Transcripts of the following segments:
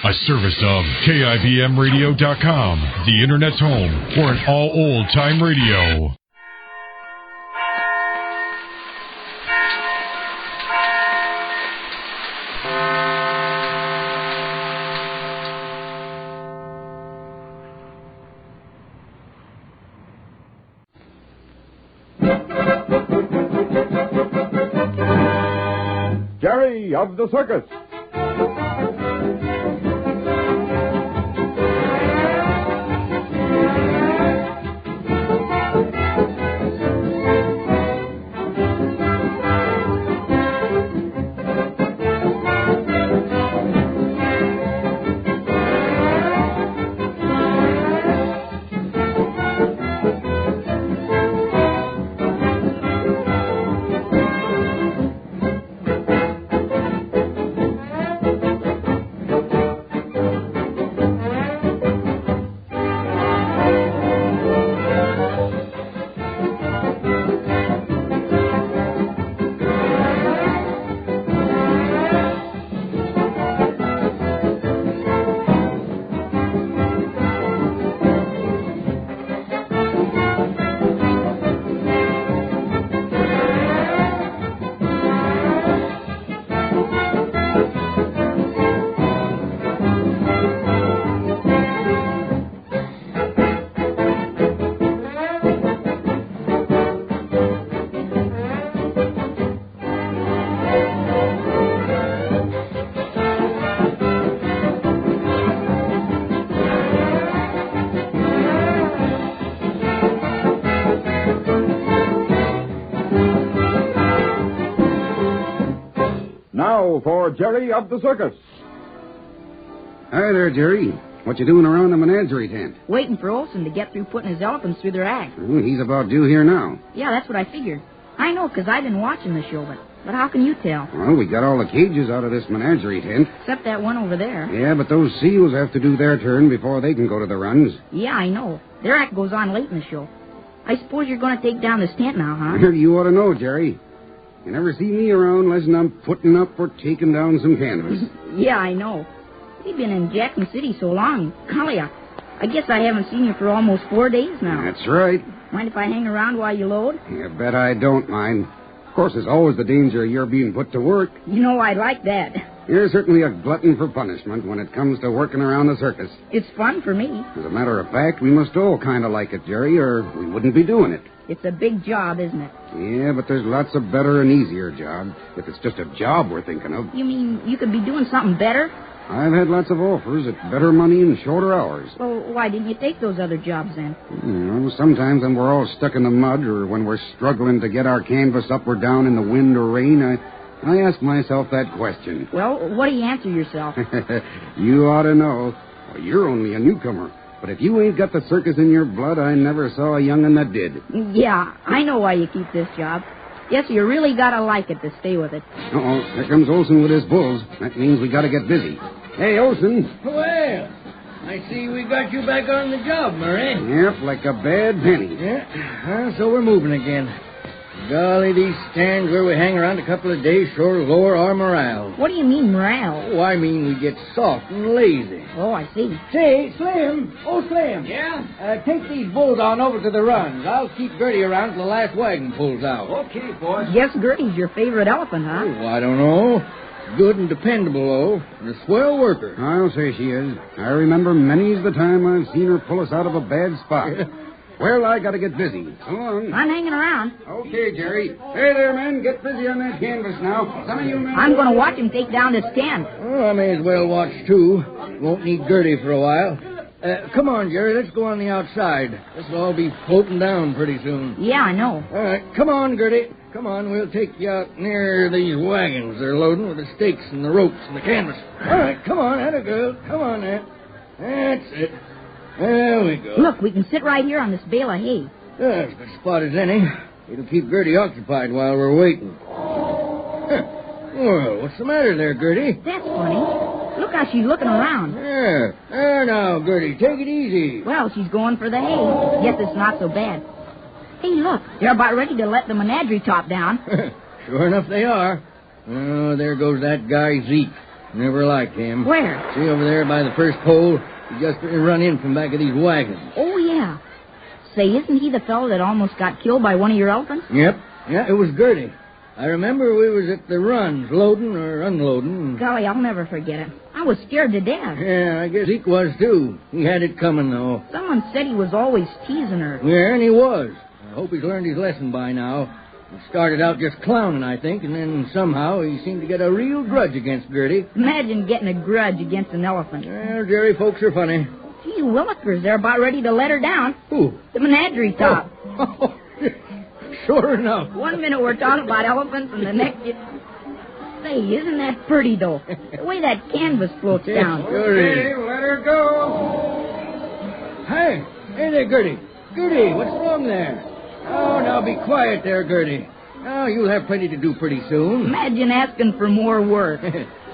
A service of KIBMradio.com, the Internet's home for an all old-time radio. Gertie of the Circus. Now for Gertie of the Circus. Hi there, Jerry. What you doing around the menagerie tent? Waiting for Olson to get through putting his elephants through their act. Oh, he's about due here now. Yeah, that's what I figured. I know, because I've been watching the show, but how can you tell? Well, we got all the cages out of this menagerie tent. Except that one over there. Yeah, but those seals have to do their turn before they can go to the runs. Yeah, I know. Their act goes on late in the show. I suppose you're going to take down this tent now, huh? You ought to know, Jerry. You never see me around unless I'm putting up or taking down some canvas. Yeah, I know. You've been in Jackson City so long. Golly, I guess I haven't seen you for almost 4 days now. That's right. Mind if I hang around while you load? You bet I don't mind. Of course, there's always the danger of your being put to work. You know, I like that. You're certainly a glutton for punishment when it comes to working around the circus. It's fun for me. As a matter of fact, we must all kind of like it, Jerry, or we wouldn't be doing it. It's a big job, isn't it? Yeah, but there's lots of better and easier jobs, if it's just a job we're thinking of. You mean you could be doing something better? I've had lots of offers at better money and shorter hours. Well, why didn't you take those other jobs then? Sometimes when we're all stuck in the mud or when we're struggling to get our canvas up or down in the wind or rain, I ask myself that question. Well, what do you answer yourself? You ought to know. Well, you're only a newcomer. But if you ain't got the circus in your blood, I never saw a young'un that did. Yeah, I know why you keep this job. Yes, you really gotta like it to stay with it. Uh-oh, here comes Olson with his bulls. That means we gotta get busy. Hey, Olson. Well, I see we got you back on the job, Murray. Yep, like a bad penny. Yeah, so we're moving again. Golly, these stands where we hang around a couple of days sure lower our morale. What do you mean, morale? Oh, I mean we get soft and lazy. Oh, I see. Say, Slim. Oh, Slim. Yeah? Take these bulls on over to the runs. I'll keep Gertie around till the last wagon pulls out. Okay, boss. Guess Gertie's your favorite elephant, huh? Oh, I don't know. Good and dependable, though. And a swell worker. I'll say she is. I remember many's the time I've seen her pull us out of a bad spot. Well, I gotta get busy. So long. I'm hanging around. Okay, Jerry. Hey there, men. Get busy on that canvas now. Some of you men... I'm gonna watch him take down this tent. Oh, I may as well watch, too. Won't need Gertie for a while. Come on, Jerry. Let's go on the outside. This'll all be floating down pretty soon. Yeah, I know. All right. Come on, Gertie. Come on. We'll take you out near these wagons they're loading with the stakes and the ropes and the canvas. All right. Come on, atta girl. Come on, there. That's it. There we go. Look, we can sit right here on this bale of hay. That's as good a spot as any. It'll keep Gertie occupied while we're waiting. Huh. Well, what's the matter there, Gertie? That's funny. Look how she's looking around. There now, Gertie. Take it easy. Well, she's going for the hay. Guess it's not so bad. Hey, look. They're about ready to let the menagerie top down. Sure enough they are. Oh, there goes that guy Zeke. Never liked him. Where? See over there by the first pole? He just run in from back of these wagons. Oh, yeah. Say, isn't he the fellow that almost got killed by one of your elephants? Yep. Yeah, it was Gertie. I remember we was at the runs, loading or unloading. Golly, I'll never forget it. I was scared to death. Yeah, I guess Zeke was, too. He had it coming, though. Someone said he was always teasing her. Yeah, and he was. I hope he's learned his lesson by now. He started out just clowning, I think, and then somehow he seemed to get a real grudge against Gertie. Imagine getting a grudge against an elephant. Well, Jerry folks are funny. Gee, Willikers, they're about ready to let her down. Who? The menagerie top. Oh. Sure enough. 1 minute we're talking about elephants, and the next Say, isn't that pretty, though? The way that canvas floats down. Sure is. Let her go. Hey there, Gertie. Gertie, what's wrong there? Oh, now be quiet there, Gertie. Now, you'll have plenty to do pretty soon. Imagine asking for more work.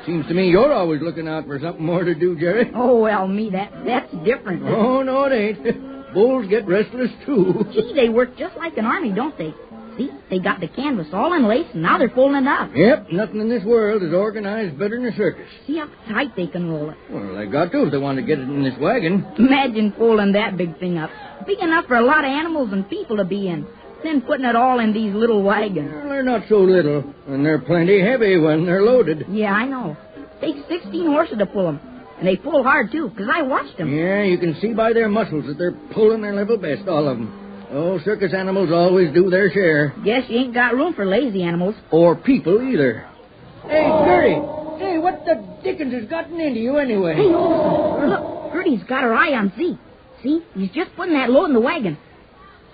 Seems to me you're always looking out for something more to do, Jerry. Oh, well, that's different. Oh, no, it ain't. Bulls get restless, too. Gee, they work just like an army, don't they? See, they got the canvas all in lace, and now they're folding it up. Yep, nothing in this world is organized better than a circus. See how tight they can roll it. Well, they got to if they want to get it in this wagon. Imagine folding that big thing up. Big enough for a lot of animals and people to be in. Then putting it all in these little wagons. Well, they're not so little, and they're plenty heavy when they're loaded. Yeah, I know. Takes 16 horses to pull them. And they pull hard, too, because I watched them. Yeah, you can see by their muscles that they're pulling their level best, all of them. Oh, circus animals always do their share. Guess you ain't got room for lazy animals. Or people, either. Hey, Gertie! Hey, what the dickens has gotten into you, anyway? Hey, look, Gertie's got her eye on Zeke. See, he's just putting that load in the wagon.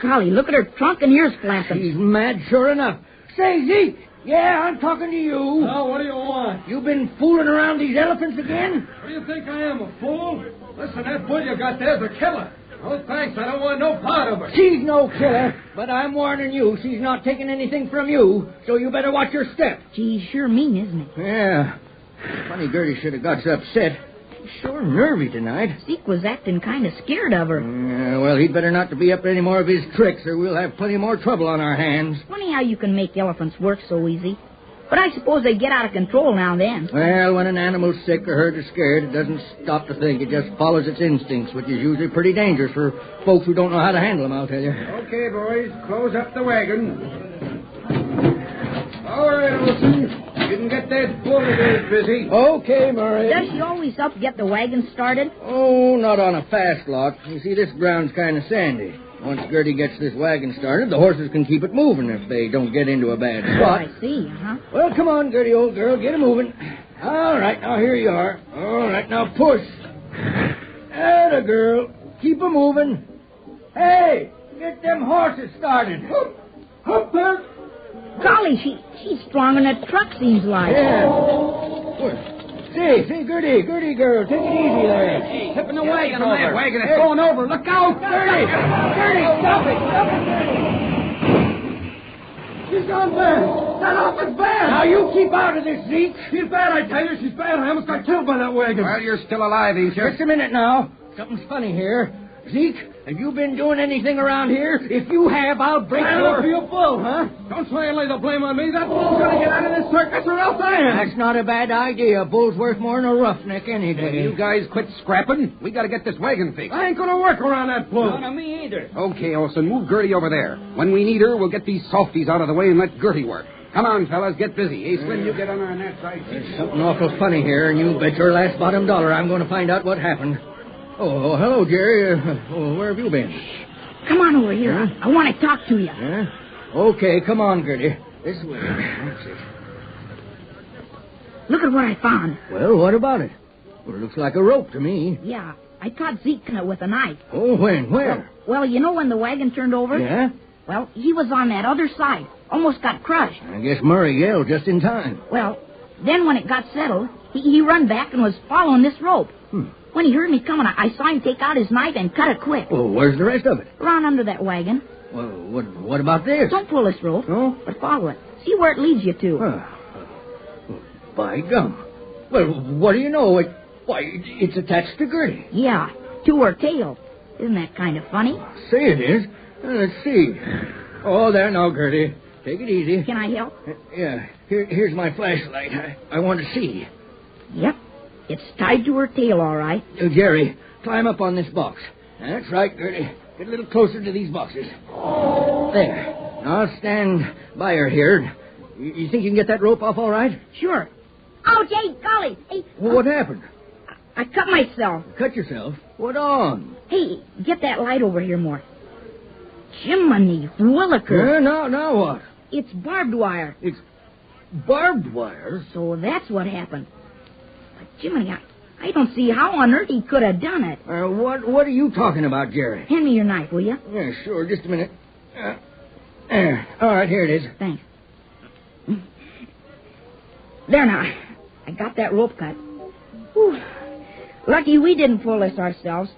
Golly, look at her trunk and ears flapping. She's mad, sure enough. Say, Zeke! Yeah, I'm talking to you. Oh, what do you want? You been fooling around these elephants again? What do you think I am, a fool? Listen, that bull you got there's a killer. Oh, thanks, I don't want no part of her. She's no killer, but I'm warning you, she's not taking anything from you, so you better watch your step. Gee, sure mean, isn't it? Yeah. Funny Gertie should have got so upset. She's sure nervy tonight. Zeke was acting kind of scared of her. Yeah, well, he'd better not to be up to any more of his tricks, or we'll have plenty more trouble on our hands. Funny how you can make elephants work so easy. But I suppose they get out of control now and then. Well, when an animal's sick or hurt or scared, it doesn't stop to think. It just follows its instincts, which is usually pretty dangerous for folks who don't know how to handle them, I'll tell you. Okay, boys, close up the wagon. All right, Olson. You can get that bull again busy. Okay, Murray. Does she always help get the wagon started? Oh, not on a fast lot. You see, this ground's kind of sandy. Once Gertie gets this wagon started, the horses can keep it moving if they don't get into a bad Oh, spot. I see, uh-huh. Well, come on, Gertie, old girl, get 'em moving. All right, now here you are. All right, now push. Atta girl. Keep 'em moving. Hey, get them horses started. Hup there. Golly, she's stronger than a truck, seems like. Yeah. Say, Gertie girl, take it easy there. Tipping the wagon over. That wagon is going over. Look out! Gertie, stop it, Gertie. She's gone bad. That elephant's bad. Now you keep out of this, Zeke. She's bad, I tell you. She's bad. I almost got killed by that wagon. Well, you're still alive, ain't you? Just a minute now. Something's funny here. Zeke, have you been doing anything around here? If you have, I'll break Stand up for your... your bull, huh? Don't try and lay the blame on me. That bull's going to get out of this circus or else I am. That's not a bad idea. A bull's worth more than a roughneck any day. You guys quit scrapping. We got to get this wagon fixed. I ain't going to work around that bull. No, me either. Okay, Olson, move Gertie over there. When we need her, we'll get these softies out of the way and let Gertie work. Come on, fellas, get busy. Hey, Slim, you get on her on that side. There's something awful funny here, and you bet your last bottom dollar I'm going to find out what happened. Oh, hello, Jerry. Where have you been? Come on over here. Huh? I want to talk to you. Yeah? Okay, come on, Gertie. This way. That's it. Look at what I found. Well, what about it? Well, it looks like a rope to me. Yeah, I caught Zeke with a knife. Oh, when? Where? Well, you know when the wagon turned over? Yeah? Well, he was on that other side. Almost got crushed. I guess Murray yelled just in time. Well, then when it got settled, he run back and was following this rope. When he heard me coming, I saw him take out his knife and cut it quick. Well, where's the rest of it? Around under that wagon. Well, what about this? Don't pull this rope, No? but follow it. See where it leads you to. By gum. Well, what do you know? It's attached to Gertie. Yeah, to her tail. Isn't that kind of funny? Say it is. Let's see. Oh, there now, Gertie. Take it easy. Can I help? Yeah, here's my flashlight. I want to see. Yep. It's tied to her tail, all right. Jerry, climb up on this box. That's right, Gertie. Get a little closer to these boxes. There. I'll stand by her here. You think you can get that rope off all right? Sure. Oh, Jay, golly. Hey, Well, what happened? I cut myself. Cut yourself? What on? Hey, get that light over here more. Jiminy Williker. Now what? It's barbed wire. It's barbed wire? So that's what happened. But Jiminy, I don't see how on earth he could have done it. What are you talking about, Jerry? Hand me your knife, will you? Yeah, sure. Just a minute. There. All right, here it is. Thanks. There now. I got that rope cut. Whew. Lucky we didn't pull this ourselves.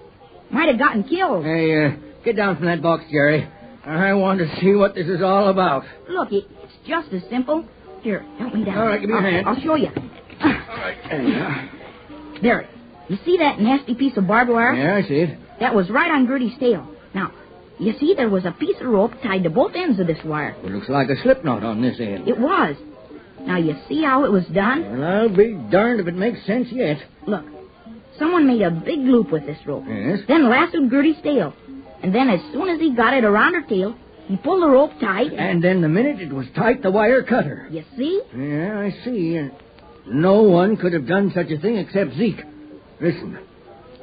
Might have gotten killed. Hey, get down from that box, Jerry. I want to see what this is all about. Look, it's just as simple. Here, help me down. All right, give me your hand. I'll show you. All right. There. You see that nasty piece of barbed wire? Yeah, I see it. That was right on Gertie's tail. Now, you see there was a piece of rope tied to both ends of this wire. It looks like a slip knot on this end. It was. Now, you see how it was done? Well, I'll be darned if it makes sense yet. Look, someone made a big loop with this rope. Yes? Then lassoed Gertie's tail. And then as soon as he got it around her tail, he pulled the rope tight. And then the minute it was tight, the wire cut her. You see? Yeah, I see. And no one could have done such a thing except Zeke. Listen,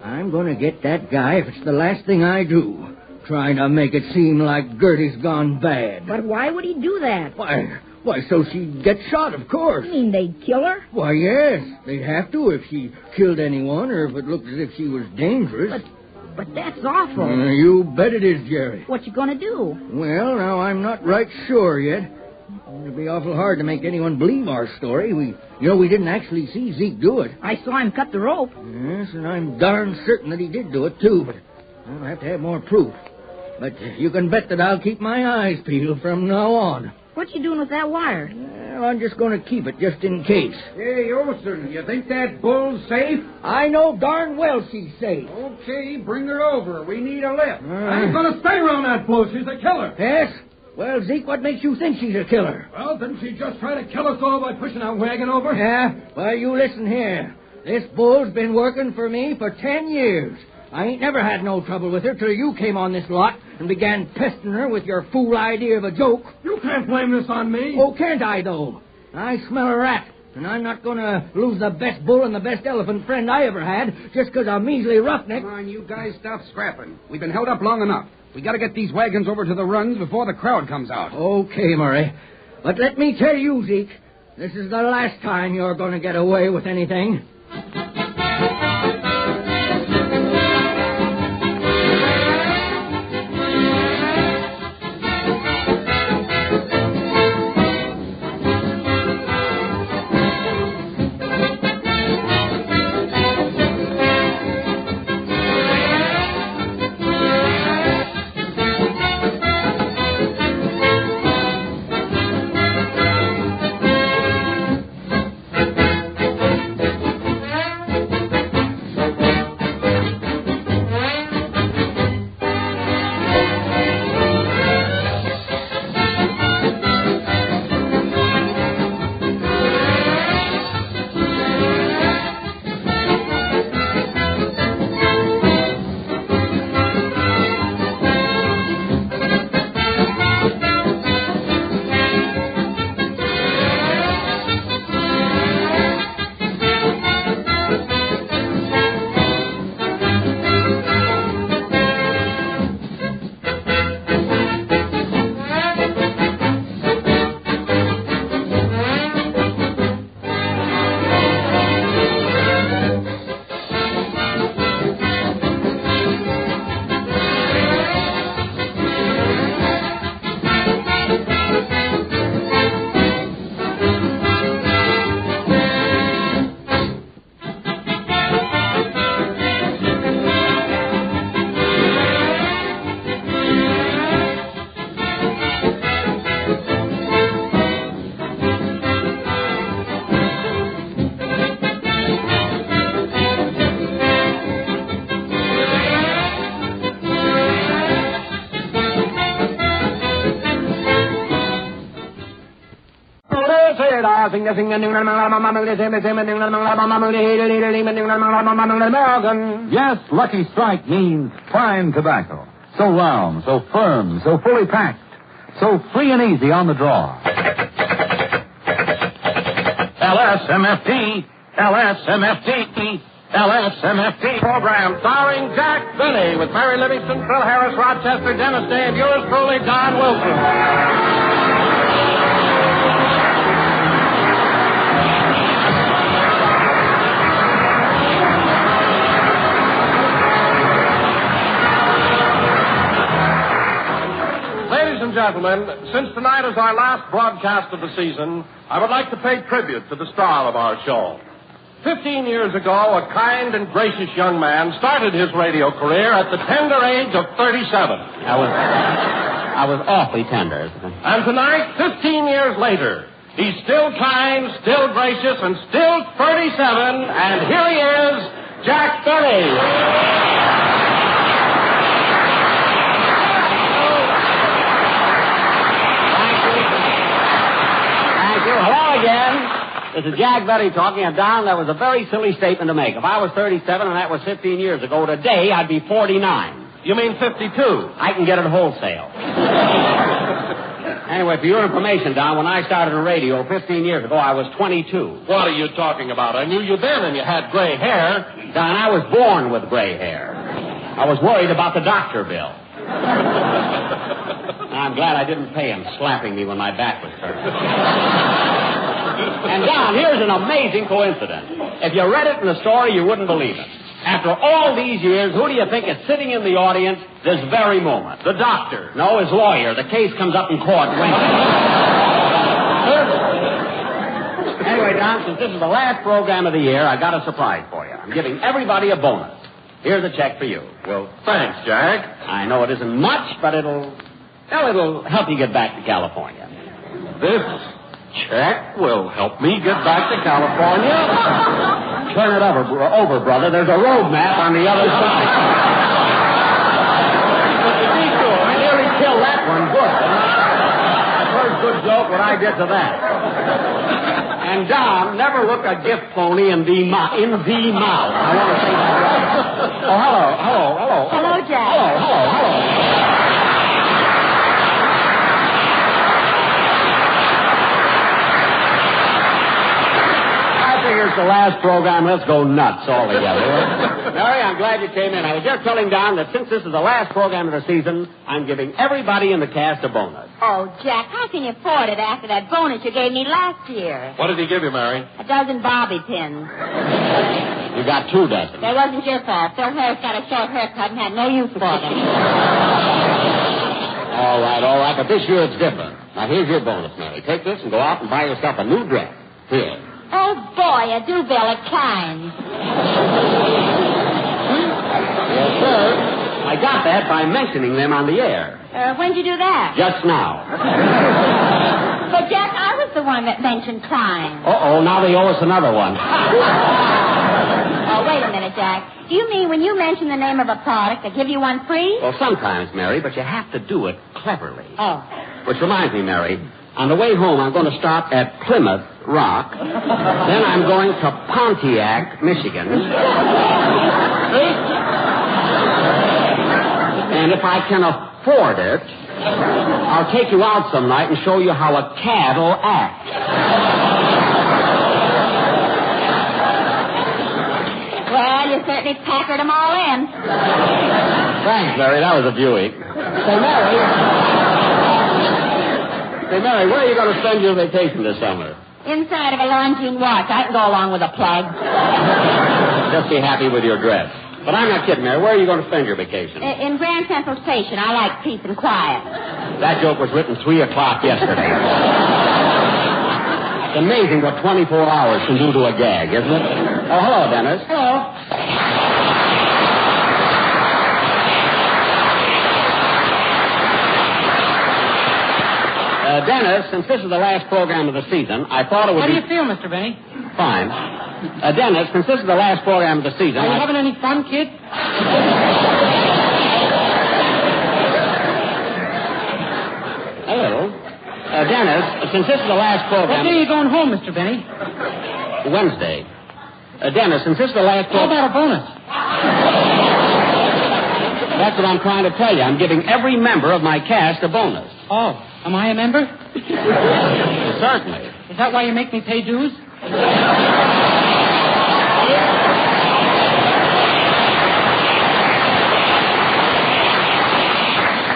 I'm going to get that guy if it's the last thing I do, trying to make it seem like Gertie's gone bad. But why would he do that? Why, so she'd get shot, of course. You mean they'd kill her? Why, yes. They'd have to if she killed anyone or if it looked as if she was dangerous. But that's awful. You bet it is, Jerry. What you gonna do? Well, now, I'm not right sure yet. It'd be awful hard to make anyone believe our story. We didn't actually see Zeke do it. I saw him cut the rope. Yes, and I'm darn certain that he did do it, too, but I'll have to have more proof. But you can bet that I'll keep my eyes peeled from now on. What you doing with that wire? Well, I'm just going to keep it just in case. Hey, Olson, you think that bull's safe? I know darn well she's safe. Okay, bring her over. We need a lift. I ain't gonna stay around that bull. She's a killer. Yes? Well, Zeke, what makes you think she's a killer? Well, didn't she just try to kill us all by pushing our wagon over? Yeah? Well, you listen here. This bull's been working for me for 10 years. I ain't never had no trouble with her till you came on this lot and began pestering her with your fool idea of a joke. You can't blame this on me. Oh, can't I, though? I smell a rat, and I'm not going to lose the best bull and the best elephant friend I ever had just because a measly roughneck. Come on, you guys, stop scrapping. We've been held up long enough. We got to get these wagons over to the runs before the crowd comes out. Okay, Murray. But let me tell you, Zeke, this is the last time you're going to get away with anything. nothing. Yes, Lucky Strike means fine tobacco. So round, so firm, so fully packed, so free and easy on the draw. LSMFT program starring Jack Benny with Mary Livingston, Phil Harris, Rochester, Dennis Day, and yours truly, Don Wilson. Ladies and gentlemen, since tonight is our last broadcast of the season, I would like to pay tribute to the star of our show. 15 years ago, a kind and gracious young man started his radio career at the tender age of 37. I was awfully tender. And tonight, 15 years later, he's still kind, still gracious, and still 37, and here he is, Jack Benny. Thank you. Hello again. This is Jack Benny talking, and Don, that was a very silly statement to make. If I was 37 and that was 15 years ago, today I'd be 49. You mean 52? I can get it wholesale. Anyway, for your information, Don, when I started in radio 15 years ago, I was 22. What are you talking about? I knew you then, and you had gray hair. Don, I was born with gray hair. I was worried about the doctor bill. I'm glad I didn't pay him, slapping me when my back was turned. And, Don, here's an amazing coincidence. If you read it in the story, you wouldn't believe it. After all these years, who do you think is sitting in the audience this very moment? The doctor. No, his lawyer. The case comes up in court Wednesday. Anyway, Don, since this is the last program of the year, I got a surprise for you. I'm giving everybody a bonus. Here's a check for you. Well, thanks, Jack. I know it isn't much, but it'll help you get back to California. This check will help me get back to California. Turn it over, brother. There's a road map on the other side. I nearly killed that one. Good. First good joke when I get to that. And, Don, never look a gift phony in the mouth. I want to say that. Oh, hello. Hello, Jack. Hello. It's the last program. Let's go nuts all together. Mary, I'm glad you came in. I was just telling Don that since this is the last program of the season, I'm giving everybody in the cast a bonus. Oh, Jack, how can you afford it after that bonus you gave me last year? What did he give you, Mary? A dozen bobby pins. You got 2 dozen. That wasn't your fault. Phil Harris got a short haircut and had no use for them. All right. But this year it's different. Now, here's your bonus, Mary. Take this and go out and buy yourself a new dress. Here. Oh, boy, a doorbell at Klein's. Yes, sir. I got that by mentioning them on the air. When'd you do that? Just now. But, Jack, I was the one that mentioned Klein's. Uh-oh, now they owe us another one. Oh, wait a minute, Jack. Do you mean when you mention the name of a product, they give you one free? Well, sometimes, Mary, but you have to do it cleverly. Oh. Which reminds me, Mary, on the way home, I'm going to stop at Plymouth Rock. Then I'm going to Pontiac, Michigan. And if I can afford it, I'll take you out some night and show you how a cat'll act. Well, you certainly packered them all in. Thanks, Mary. That was a Buick. Say, Mary, where are you going to spend your vacation this summer? Inside of a Longines watch. I can go along with a plug. Just be happy with your dress. But I'm not kidding, Mary. Where are you going to spend your vacation? In Grand Central Station. I like peace and quiet. That joke was written 3 o'clock yesterday. It's amazing what 24 hours can do to a gag, isn't it? Oh, hello, Dennis. Hello. Dennis, since this is the last program of the season, I thought it would How do you feel, Mr. Benny? Fine. Dennis, since this is the last program of the season... Are you having any fun, kid? A little. Dennis, since this is the last program... What day are you going home, Mr. Benny? Wednesday. Dennis, since this is the last program... How about a bonus? That's what I'm trying to tell you. I'm giving every member of my cast a bonus. Oh, am I a member? Certainly. Is that why you make me pay dues?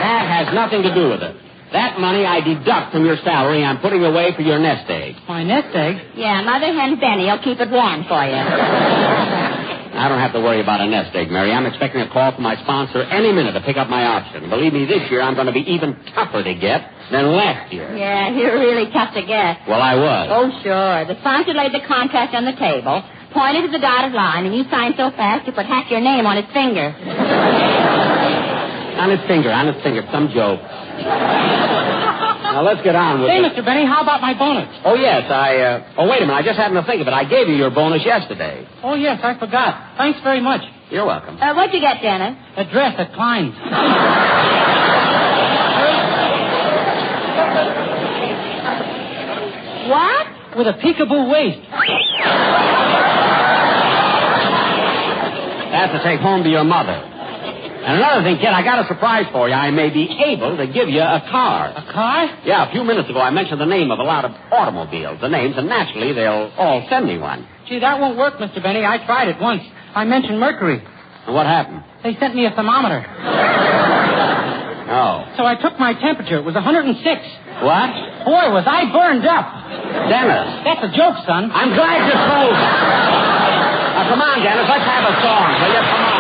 That has nothing to do with it. That money I deduct from your salary I'm putting away for your nest egg. My nest egg? Yeah, Mother Hen Benny will keep it warm for you. I don't have to worry about a nest egg, Mary. I'm expecting a call from my sponsor any minute to pick up my option. Believe me, this year I'm going to be even tougher to get than last year. Yeah, you're really tough to get. Well, I was. Oh, sure. The sponsor laid the contract on the table, pointed to the dotted line, and you signed so fast you put half your name on his finger. On his finger. Some joke. Now, let's get on with Say, it. Mr. Benny, how about my bonus? Oh, yes, Oh, wait a minute. I just happened to think of it. I gave you your bonus yesterday. Oh, yes, I forgot. Thanks very much. You're welcome. What'd you get, Dennis? A dress at Klein's. What? With a peekaboo waist. That's to take home to your mother. And another thing, kid, I got a surprise for you. I may be able to give you a car. A car? Yeah, a few minutes ago I mentioned the name of a lot of automobiles, the names, and naturally they'll all send me one. Gee, that won't work, Mr. Benny. I tried it once. I mentioned mercury. And what happened? They sent me a thermometer. Oh. So I took my temperature. It was 106. What? Boy, was I burned up. Dennis. That's a joke, son. I'm glad you told me. Now, come on, Dennis. Let's have a song, will you? Come on.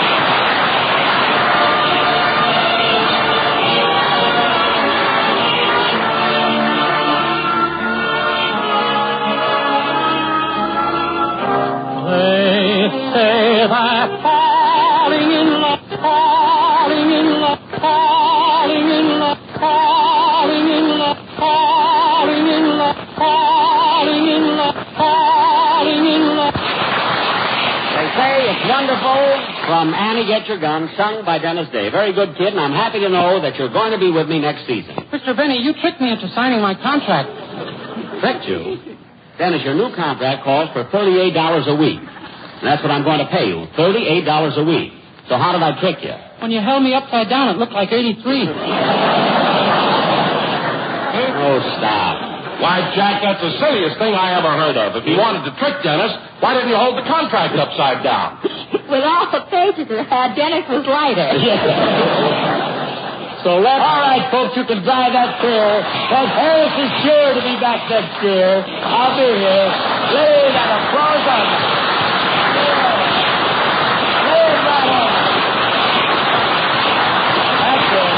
They say that falling in love, falling in love, falling in love, falling in love, falling in love, falling in love, falling in love. They say it's wonderful from Annie Get Your Gun, sung by Dennis Day. Very good, kid, and I'm happy to know that you're going to be with me next season. Mr. Benny, you tricked me into signing my contract. Tricked you? Dennis, your new contract calls for $38 a week. And that's what I'm going to pay you, $38 a week. So how did I trick you? When you held me upside down, it looked like 83. Oh, stop. Why, Jack, that's the silliest thing I ever heard of. If you wanted to trick Dennis, why didn't you hold the contract upside down? With all the pages it had, Dennis was lighter. So let's... All right, folks, you can drive that chair. Because Harris is sure to be back next year. I'll be here. Lay that applause on me. Lay that on. That's it.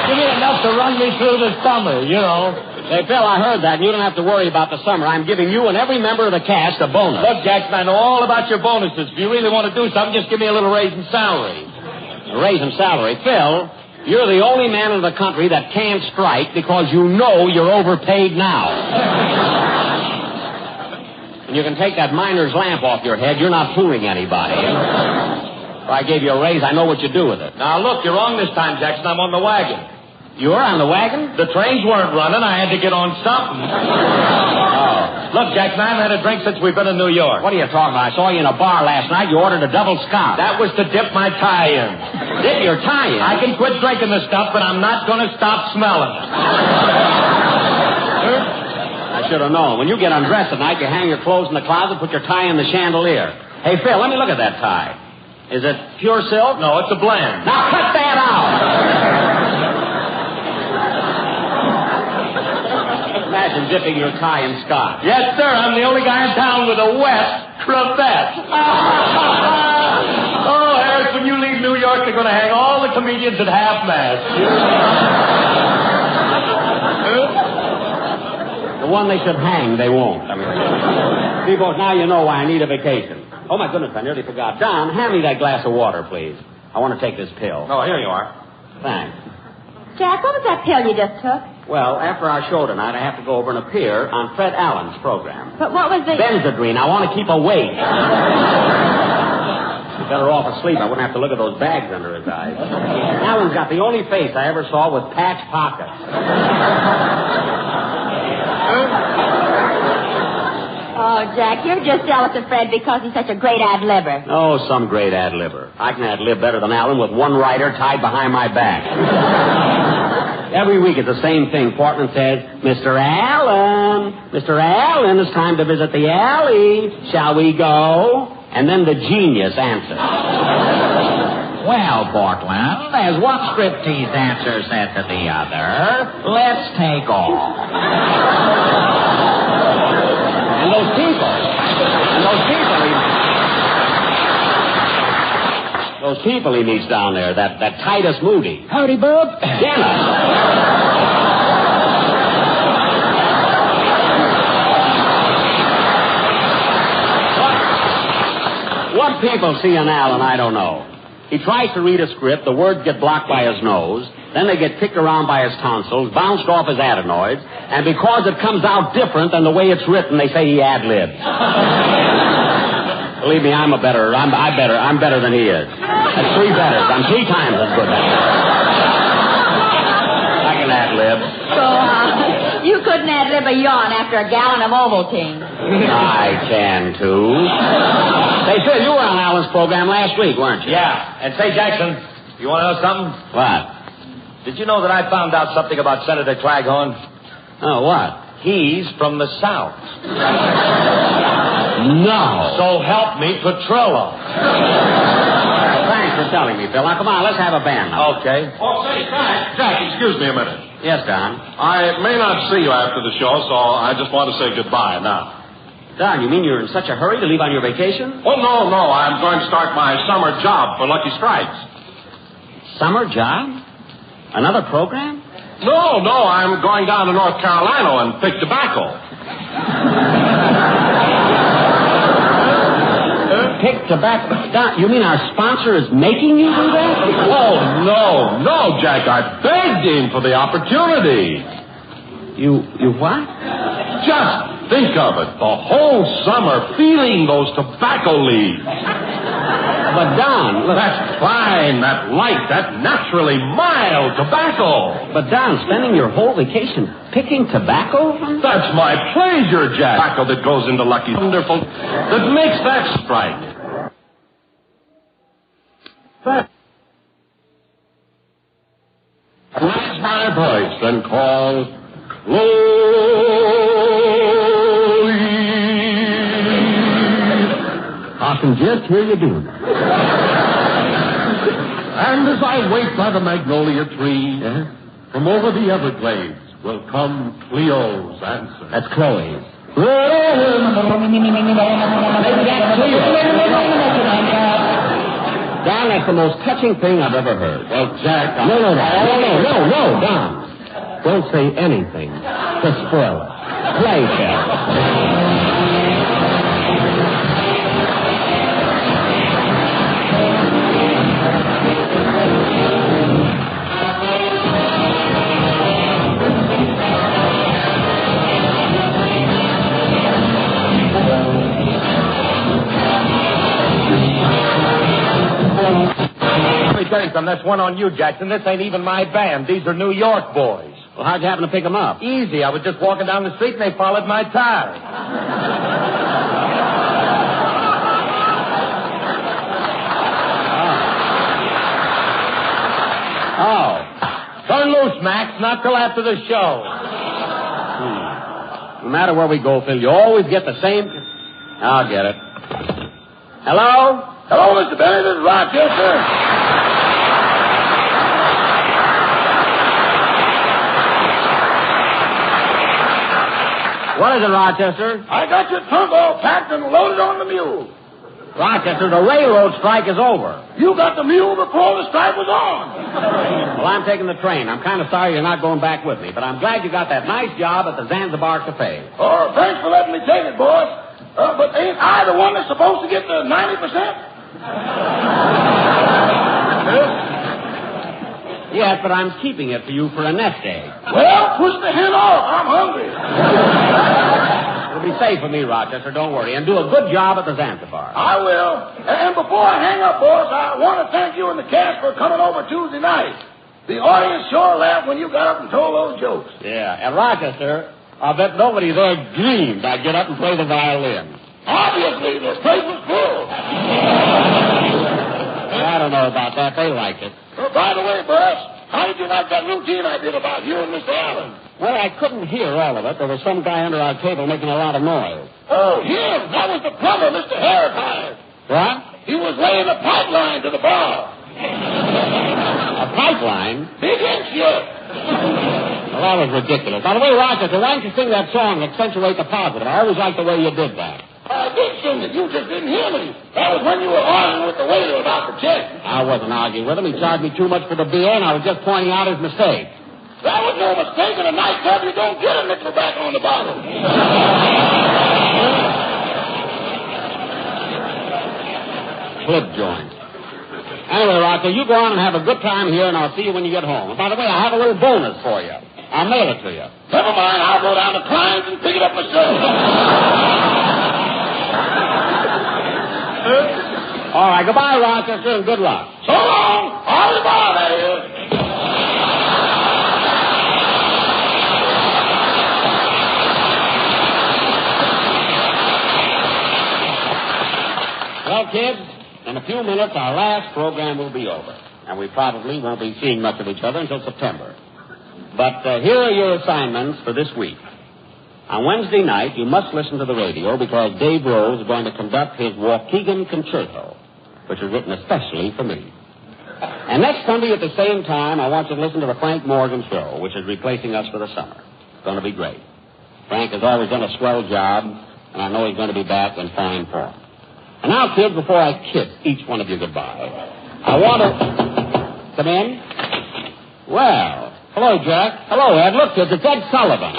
Give me enough to run me through the summer, you know. Hey, Phil, I heard that, and you don't have to worry about the summer. I'm giving you and every member of the cast a bonus. Look, Jackson, I know all about your bonuses. If you really want to do something, just give me a little raise in salary. A raise in salary? Phil, you're the only man in the country that can't strike because you know you're overpaid now. And you can take that miner's lamp off your head. You're not fooling anybody. If I gave you a raise, I know what you'd do with it. Now, look, you're wrong this time, Jackson. I'm on the wagon. You were on the wagon? The trains weren't running. I had to get on something. Oh. Look, Jackson, I haven't had a drink since we've been in New York. What are you talking about? I saw you in a bar last night. You ordered a double scotch. That was to dip my tie in. Dip your tie in? I can quit drinking the stuff, but I'm not going to stop smelling it. I should have known. When you get undressed at night, you hang your clothes in the closet, put your tie in the chandelier. Hey, Phil, let me look at that tie. Is it pure silk? No, it's a blend. Now cut that out! Imagine dipping your tie in scotch. Yes, sir. I'm the only guy in town with a wet cravat. Oh, Harris, when you leave New York, they're going to hang all the comedians at half-mast. The one they should hang, they won't. See, boys, now you know why I need a vacation. Oh, my goodness, I nearly forgot. Don, hand me that glass of water, please. I want to take this pill. Oh, here you are. Thanks. Jack, what was that pill you just took? Well, after our show tonight, I have to go over and appear on Fred Allen's program. But what was the... Benzedrine. I want to keep awake. You're better off asleep, I wouldn't have to look at those bags under his eyes. Alan's got the only face I ever saw with patch pockets. Oh, Jack, you're just jealous of Fred because he's such a great ad-libber. Oh, some great ad-libber. I can ad-lib better than Alan with one rider tied behind my back. Every week it's the same thing. Portman says, Mr. Allen, it's time to visit the alley. Shall we go? And then the genius answers. Well, Portland, as one striptease dancer said to the other, let's take off. And those people he meets down there, that Titus Moody. Howdy, bub. Dennis. What people see in Alan, I don't know. He tries to read a script, the words get blocked by his nose, then they get kicked around by his tonsils, bounced off his adenoids, and because it comes out different than the way it's written, they say he ad-libs. Believe me, I'm better than he is. That's 3 betters. I'm 3 times as good as him. I can ad-lib. So, you couldn't ad-lib a yawn after a gallon of Ovaltine. I can, too. Hey, Phil, you were on Alan's program last week, weren't you? Yeah. And say, Jackson, you want to know something? What? Did you know that I found out something about Senator Claghorn? Oh, what? He's from the South. No. So help me, Petrillo. Thanks for telling me, Phil. Now, come on, let's have a band now. Okay. Oh, say, Jack, excuse me a minute. Yes, Don. I may not see you after the show, so I just want to say goodbye now. Don, you mean you're in such a hurry to leave on your vacation? Oh, no. I'm going to start my summer job for Lucky Strikes. Summer job? Another program? No, I'm going down to North Carolina and pick tobacco. Pick tobacco? Don, you mean our sponsor is making you do that? Oh, no, Jack. I begged him for the opportunity. You what? Just think of it. The whole summer feeling those tobacco leaves. But, Don, look. That's fine. That light, that naturally mild tobacco. But, Don, spending your whole vacation picking tobacco? That's my pleasure, Jack. Tobacco that goes into Lucky. Wonderful. That makes that strike. Raise my voice and call Chloe. I can just hear you doing that. And as I wait by the magnolia tree, from over the Everglades will come Cleo's answer. That's Chloe. Don, that's the most touching thing I've ever heard. Well, Jack, No, Don. Don't say anything to spoil it. Play, Jack. That's one on you, Jackson. This ain't even my band. These are New York boys. Well, how'd you happen to pick them up? Easy. I was just walking down the street and they followed my tie. Oh. Turn loose, Max. Not till after the show. No matter where we go, Phil, you always get the same... I'll get it. Hello? Hello, Mr. Benny. This is Rochester. What is it, Rochester? I got your trunk all packed and loaded on the mule. Rochester, the railroad strike is over. You got the mule before the strike was on. Well, I'm taking the train. I'm kind of sorry you're not going back with me, but I'm glad you got that nice job at the Zanzibar Cafe. Oh, thanks for letting me take it, boss. But ain't I the one that's supposed to get the 90%? Yes, but I'm keeping it for you for a nest egg. Well, push the hen off. I'm hungry. It'll be safe for me, Rochester. Don't worry. And do a good job at the Zanzibar. I will. And before I hang up, boss, I want to thank you and the cast for coming over Tuesday night. The audience sure laughed when you got up and told those jokes. Yeah. And Rochester, I bet nobody there dreamed I'd get up and play the violin. Obviously, the place was full. I don't know about that. They liked it. By the way, boss, how did you like that routine I did about you and Mr. Allen? Well, I couldn't hear all of it. There was some guy under our table making a lot of noise. Oh, him. That was the plumber Mr. Harris hired. What? He was laying a pipeline to the bar. A pipeline? Big inch, yes. Well, that was ridiculous. By the way, Rochester, why don't you sing that song, Accentuate the Positive? I always liked the way you did that. I did sing it. You just didn't hear me. That was when you were arguing with the waiter about the check. I wasn't arguing with him. He charged me too much for the beer, and I was just pointing out his mistake. That was no mistake. In a nightclub, you don't get a nickel back on the bottle. Clip joint. Anyway, Rocker, you go on and have a good time here, and I'll see you when you get home. And by the way, I have a little bonus for you. I'll mail it to you. Never mind. I'll go down to Klein's and pick it up myself. All right, goodbye, Rochester, and good luck. So long. Au revoir, that is. Well, kids, in a few minutes, our last program will be over, and we probably won't be seeing much of each other until September. But here are your assignments for this week. On Wednesday night, you must listen to the radio because Dave Rose is going to conduct his Waukegan Concerto, which is written especially for me. And next Sunday at the same time, I want you to listen to the Frank Morgan Show, which is replacing us for the summer. It's going to be great. Frank has always done a swell job, and I know he's going to be back in fine form. And now, kids, before I kiss each one of you goodbye, I want to... Come in? Well, hello, Jack. Hello, Ed. Look, kids, it's Ed Sullivan.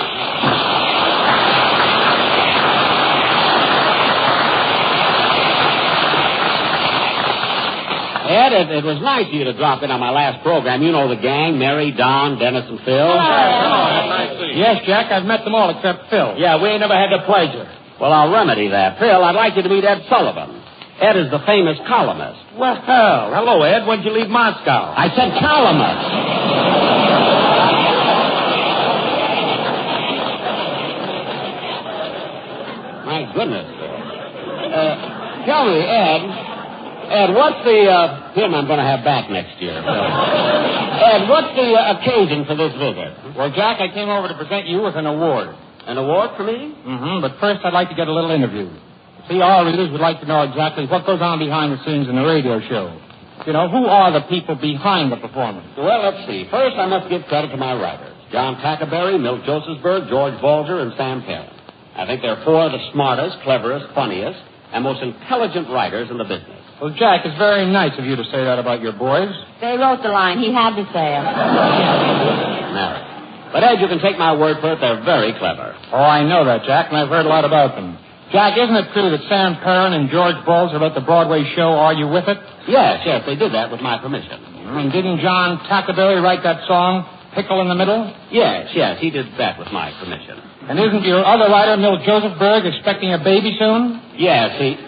Ed, it was nice of you to drop in on my last program. You know the gang, Mary, Don, Dennis, and Phil. Hello. Yes, Jack, I've met them all except Phil. Yeah, we ain't never had the pleasure. Well, I'll remedy that. Phil, I'd like you to meet Ed Sullivan. Ed is the famous columnist. Well, hello, Ed. When'd you leave Moscow? I said columnist. My goodness, Phil. Tell me, Ed, what's the, him I'm going to have back next year. Ed, what's the occasion for this visit? Well, Jack, I came over to present you with an award. An award for me? Mm-hmm, but first I'd like to get a little interview. See, our readers would like to know exactly what goes on behind the scenes in the radio show. You know, who are the people behind the performance? Well, let's see. First, I must give credit to my writers. John Tackerberry, Milt Josephsberg, George Balger, and Sam Perrin. I think they're four of the smartest, cleverest, funniest, and most intelligent writers in the business. Well, Jack, it's very nice of you to say that about your boys. They wrote the line. He had to say it. Mary. But, Ed, you can take my word for it. They're very clever. Oh, I know that, Jack, and I've heard a lot about them. Jack, isn't it true that Sam Perrin and George Balzer are at the Broadway show Are You With It? Yes, they did that with my permission. And didn't John Tackerberry write that song, Pickle in the Middle? Yes, he did that with my permission. And isn't your other writer, Milt Josephsberg, expecting a baby soon? Yes, he is.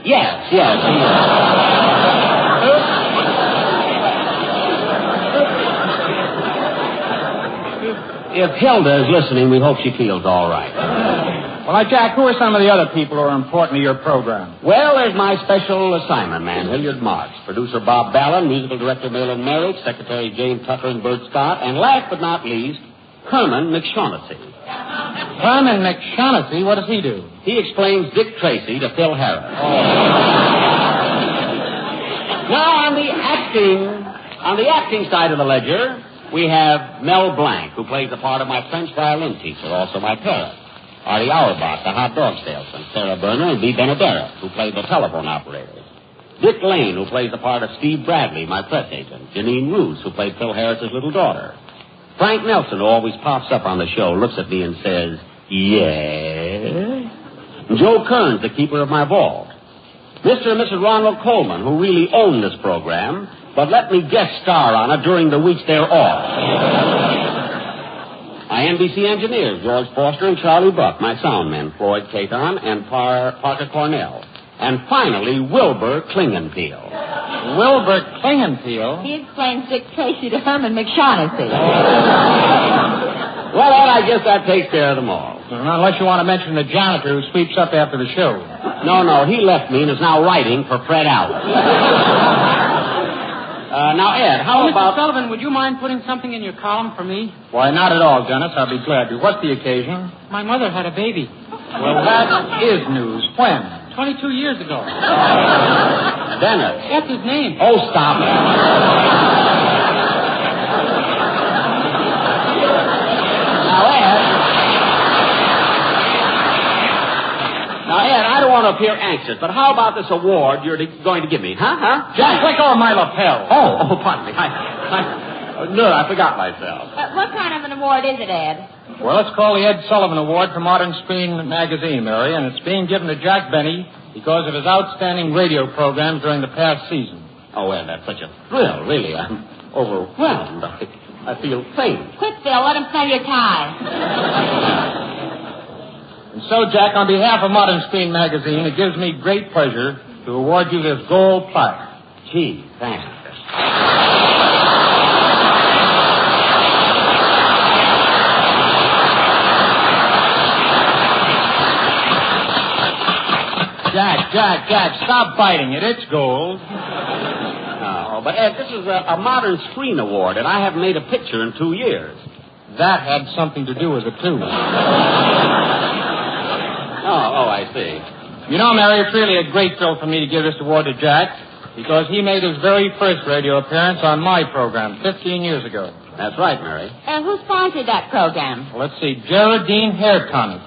If Hilda is listening, we hope she feels all right. Well, now, Jack, who are some of the other people who are important to your program? Well, there's my special assignment man, Hilliard Marks, producer Bob Ballin, musical director Malin Merrick, secretary Jane Tucker and Bert Scott, and last but not least, Herman McShaughnessy. Herman McShaughnessy? What does he do? He explains Dick Tracy to Phil Harris. Now, on the acting side of the ledger, we have Mel Blanc, who plays the part of my French violin teacher, also my parent. Artie Auerbach, the hot dog salesman. Sarah Berner and Bea Benaderet, who played the telephone operators. Dick Lane, who plays the part of Steve Bradley, my press agent. Janine Roos, who played Phil Harris's little daughter. Frank Nelson, who always pops up on the show, looks at me and says, "Yes?" And Joe Kearns, the keeper of my vault. Mr. and Mrs. Ronald Coleman, who really own this program, but let me guest star on it during the weeks they're off. My NBC engineers, George Foster and Charlie Buck. My sound men, Floyd Caton and Parker Cornell. And finally, Wilbur Klingenpeel. Wilbur Klingenpeel? He explained Dick Tracy to Herman McShaughnessy. Well, Ed, I guess that takes care of them all. Unless you want to mention the janitor who sweeps up after the show. No, he left me and is now writing for Fred Allen. Now, Ed, how about... Mr. Sullivan, would you mind putting something in your column for me? Why, not at all, Dennis. I'll be glad to. What's the occasion? My mother had a baby. Well, that is news. When? 22 years ago. Dennis. That's his name. Oh, stop it. Now, Ed, I don't want to appear anxious, but how about this award you're going to give me, huh? Jack, let go of my lapel. Oh, pardon me. I forgot myself. What kind of an award is it, Ed? Well, it's called the Ed Sullivan Award for Modern Screen Magazine, Mary, and it's being given to Jack Benny because of his outstanding radio programs during the past season. Oh, Ed, that's such a thrill, really. I'm overwhelmed. I feel faint. Quick, Phil, let him smell your tie. And so, Jack, on behalf of Modern Screen Magazine, it gives me great pleasure to award you this gold plaque. Gee, thanks. Jack, stop biting it. It's gold. Oh, but, Ed, this is a Modern Screen Award, and I haven't made a picture in 2 years. That had something to do with it, too. Oh, I see. You know, Mary, it's really a great thrill for me to give this award to Jack because he made his very first radio appearance on my program 15 years ago. That's right, Mary. Who sponsored that program? Well, let's see, Geraldine Hair Tonic.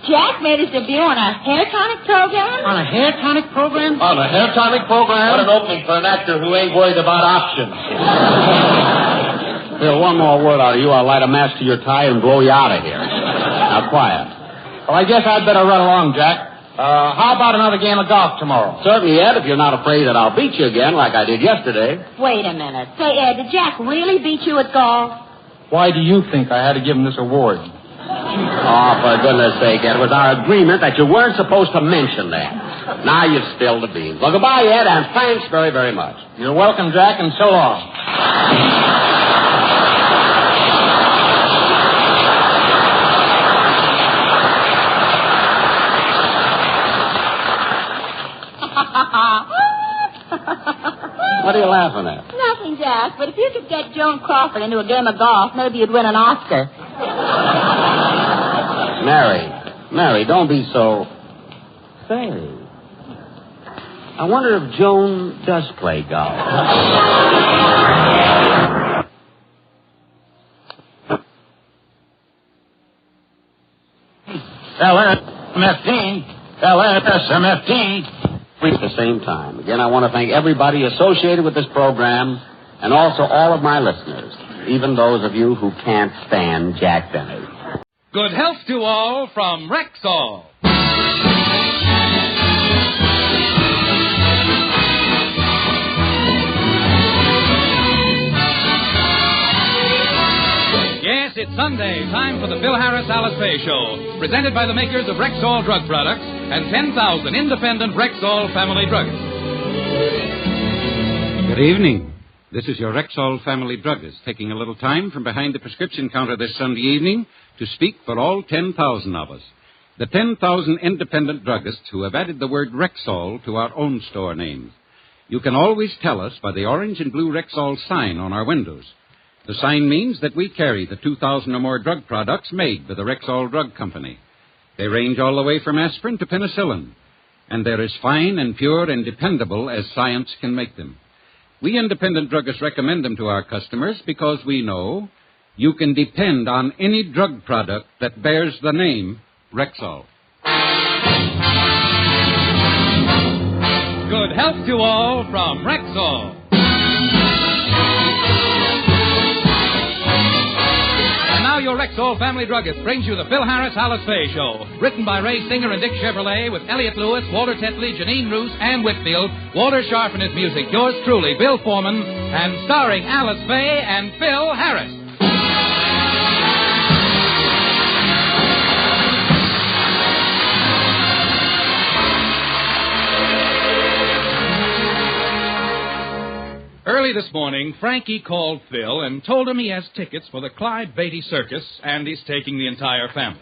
Jack made his debut on a hair tonic program? On a hair tonic program? On a hair tonic program? What an opening for an actor who ain't worried about options. Bill, one more word out of you, I'll light a match to your tie and blow you out of here. Now, quiet. Well, I guess I'd better run along, Jack. How about another game of golf tomorrow? Certainly, Ed, if you're not afraid that I'll beat you again like I did yesterday. Wait a minute. Say, Ed, did Jack really beat you at golf? Why do you think I had to give him this award? Oh, for goodness sake, Ed, it was our agreement that you weren't supposed to mention that. Now you've spilled the beans. Well, goodbye, Ed, and thanks very, very much. You're welcome, Jack, and so long. What are you laughing at? Nothing, Jack, but if you could get Joan Crawford into a game of golf, maybe you'd win an Oscar. Mary, don't be so... Say, I wonder if Joan does play golf. LSMFT. At the same time. Again, I want to thank everybody associated with this program and also all of my listeners, even those of you who can't stand Jack Benny. Good health to all from Rexall. Yes, it's Sunday, time for the Phil Harris Alice Faye Show, presented by the makers of Rexall Drug Products and 10,000 independent Rexall family druggists. Good evening. This is your Rexall family druggist taking a little time from behind the prescription counter this Sunday evening to speak for all 10,000 of us. The 10,000 independent druggists who have added the word Rexall to our own store names. You can always tell us by the orange and blue Rexall sign on our windows. The sign means that we carry the 2,000 or more drug products made by the Rexall Drug Company. They range all the way from aspirin to penicillin, and they're as fine and pure and dependable as science can make them. We independent druggists recommend them to our customers because we know you can depend on any drug product that bears the name Rexall. Good health to all from Rexall. And now your Rexall family druggist brings you the Phil Harris Alice Faye Show. Written by Ray Singer and Dick Chevrolet with Elliot Lewis, Walter Tetley, Janine Roos, Ann Whitfield, Walter Sharp and his music, yours truly, Bill Foreman, and starring Alice Faye and Phil Harris. Early this morning, Frankie called Phil and told him he has tickets for the Clyde Beatty Circus, and he's taking the entire family.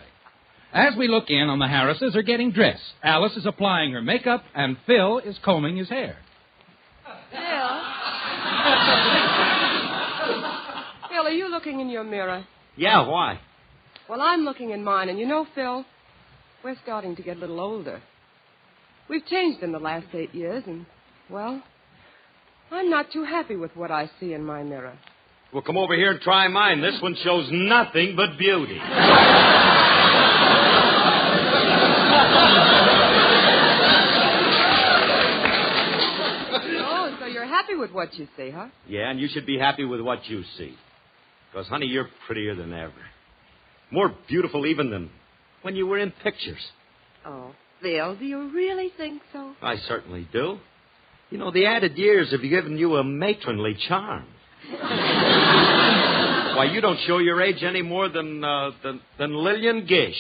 As we look in on the Harrises are getting dressed, Alice is applying her makeup, and Phil is combing his hair. Phil, are you looking in your mirror? Yeah, why? Well, I'm looking in mine, and you know, Phil, we're starting to get a little older. We've changed in the last 8 years, and, well, I'm not too happy with what I see in my mirror. Well, come over here and try mine. This one shows nothing but beauty. Oh, so you're happy with what you see, huh? Yeah, and you should be happy with what you see. Because, honey, you're prettier than ever. More beautiful even than when you were in pictures. Oh, Phil, do you really think so? I certainly do. You know, the added years have given you a matronly charm. Why, you don't show your age any more than Lillian Gish.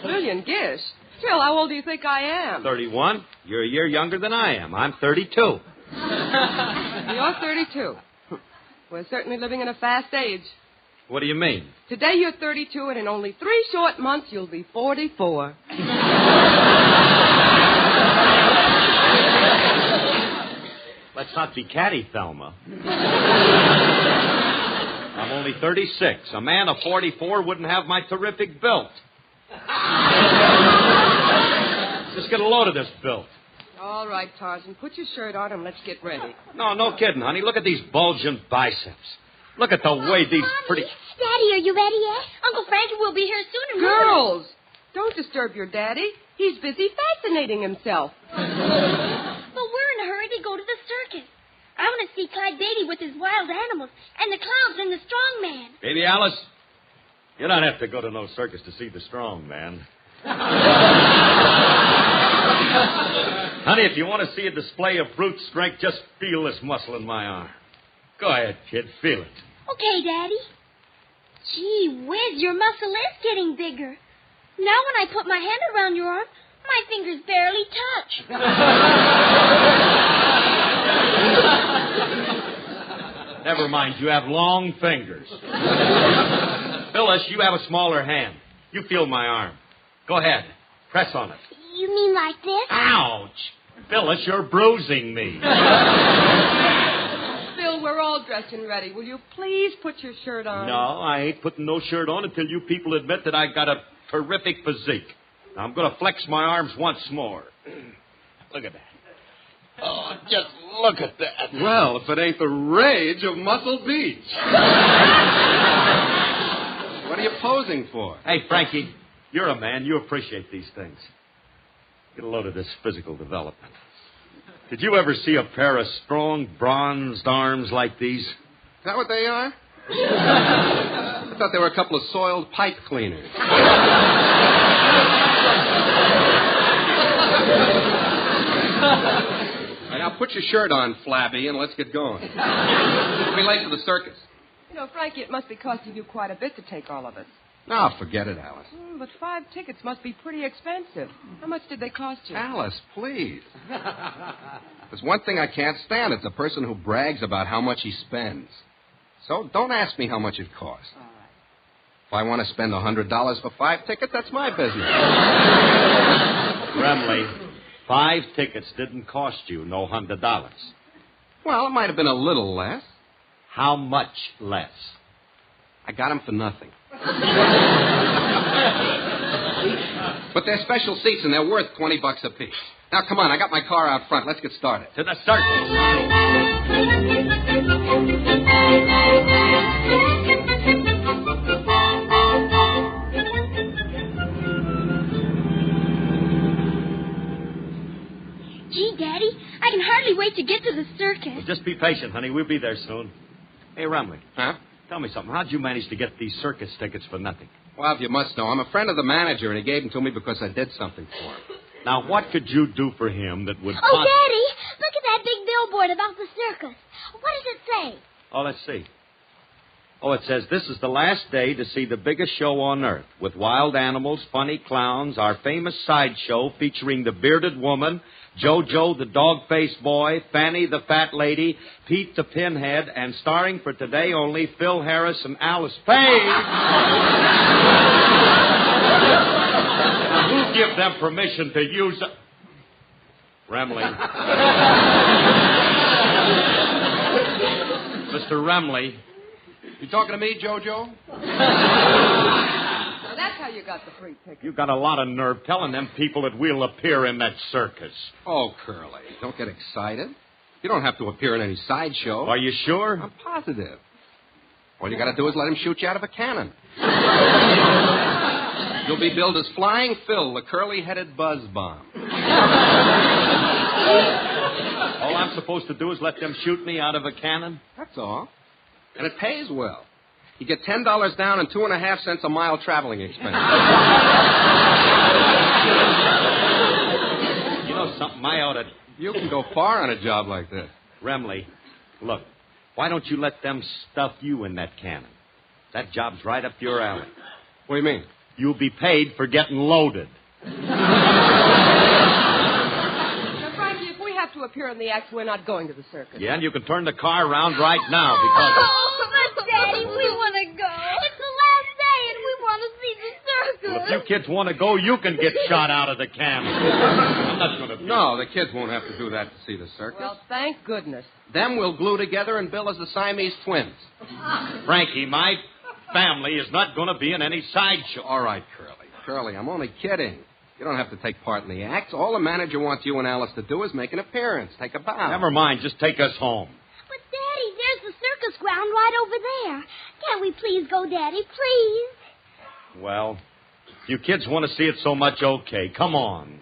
Lillian Gish? Phil, how old do you think I am? 31. You're a year younger than I am. I'm 32. You're 32. We're certainly living in a fast age. What do you mean? Today you're 32, and in only 3 short months you'll be 44. Let's not be catty, Thelma. I'm only 36. A man of 44 wouldn't have my terrific build. Just get a load of this build. All right, Tarzan, put your shirt on and let's get ready. No kidding, honey. Look at these bulging biceps. Look at the way these pretty... Daddy, are you ready yet? Uncle Frankie will be here soon. And Girls, don't disturb your daddy. He's busy fascinating himself. But we're in a hurry to go to the circus. I want to see Clyde Beatty with his wild animals and the clowns and the strong man. Baby Alice, you don't have to go to no circus to see the strong man. Honey, if you want to see a display of brute strength, just feel this muscle in my arm. Go ahead, kid. Feel it. Okay, Daddy. Gee whiz, your muscle is getting bigger. Now when I put my hand around your arm, my fingers barely touch. Never mind, you have long fingers. Phyllis, you have a smaller hand. You feel my arm. Go ahead. Press on it. You mean like this? Ouch! Phyllis, you're bruising me. Phil, we're all dressed and ready. Will you please put your shirt on? No, I ain't putting no shirt on until you people admit that I got a terrific physique. Now, I'm going to flex my arms once more. Look at that. Oh, just look at that. Well, if it ain't the rage of Muscle Beach. What are you posing for? Hey, Frankie, you're a man. You appreciate these things. Get a load of this physical development. Did you ever see a pair of strong, bronzed arms like these? Is that what they are? I thought they were a couple of soiled pipe cleaners. Now, put your shirt on, Flabby, and let's get going. We'll be late for the circus. You know, Frankie, it must be costing you quite a bit to take all of us. No, forget it, Alice. But 5 tickets must be pretty expensive. How much did they cost you? Alice, please. There's one thing I can't stand. It's a person who brags about how much he spends. So don't ask me how much it costs. All right. If I want to spend $100 for 5 tickets, that's my business. Remley, 5 tickets didn't cost you no $100. Well, it might have been a little less. How much less? I got them for nothing. But they're special seats, and they're worth $20 apiece. Now, come on, I got my car out front. Let's get started. To the circus. Gee, Daddy, I can hardly wait to get to the circus. Well, just be patient, honey. We'll be there soon. Hey, Rumley. Huh? Tell me something. How'd you manage to get these circus tickets for nothing? Well, if you must know, I'm a friend of the manager, and he gave them to me because I did something for him. Now, what could you do for him that would... Oh, Daddy, look at that big billboard about the circus. What does it say? Oh, let's see. Oh, it says this is the last day to see the biggest show on earth, with wild animals, funny clowns, our famous sideshow featuring the bearded woman, Jojo the dog-faced boy, Fanny the fat lady, Pete the pinhead, and starring for today only Phil Harris and Alice Faye. Who give them permission to use... Remley. Mr. Remley. You talking to me, Jojo? So that's how you got the free ticket. You got a lot of nerve telling them people that we'll appear in that circus. Oh, Curly, don't get excited. You don't have to appear in any sideshow. Are you sure? I'm positive. All you got to do is let him shoot you out of a cannon. You'll be billed as Flying Phil, the curly-headed buzz bomb. All I'm supposed to do is let them shoot me out of a cannon? That's all. And it pays well. You get $10 down and 2.5 cents a mile traveling expense. You know something, I ought to... You can go far on a job like this. Remley, look, why don't you let them stuff you in that cannon? That job's right up your alley. What do you mean? You'll be paid for getting loaded. Now, Frankie, if we have to appear in the act, we're not going to the circus. Yeah, and you can turn the car around right now because... Oh, but Daddy, we want to go. It's the last day, and we want to see the circus. Well, if you kids want to go, you can get shot out of the cannon. I'm not going to... No, the kids won't have to do that to see the circus. Well, thank goodness. Them we'll glue together and bill as the Siamese twins. Frankie, my family is not going to be in any sideshow. All right, Curly. Curly, I'm only kidding. You don't have to take part in the act. All the manager wants you and Alice to do is make an appearance, take a bow. Never mind, just take us home. But, Daddy, there's the circus ground right over there. Can't we please go, Daddy, please? Well, you kids want to see it so much, okay. Come on.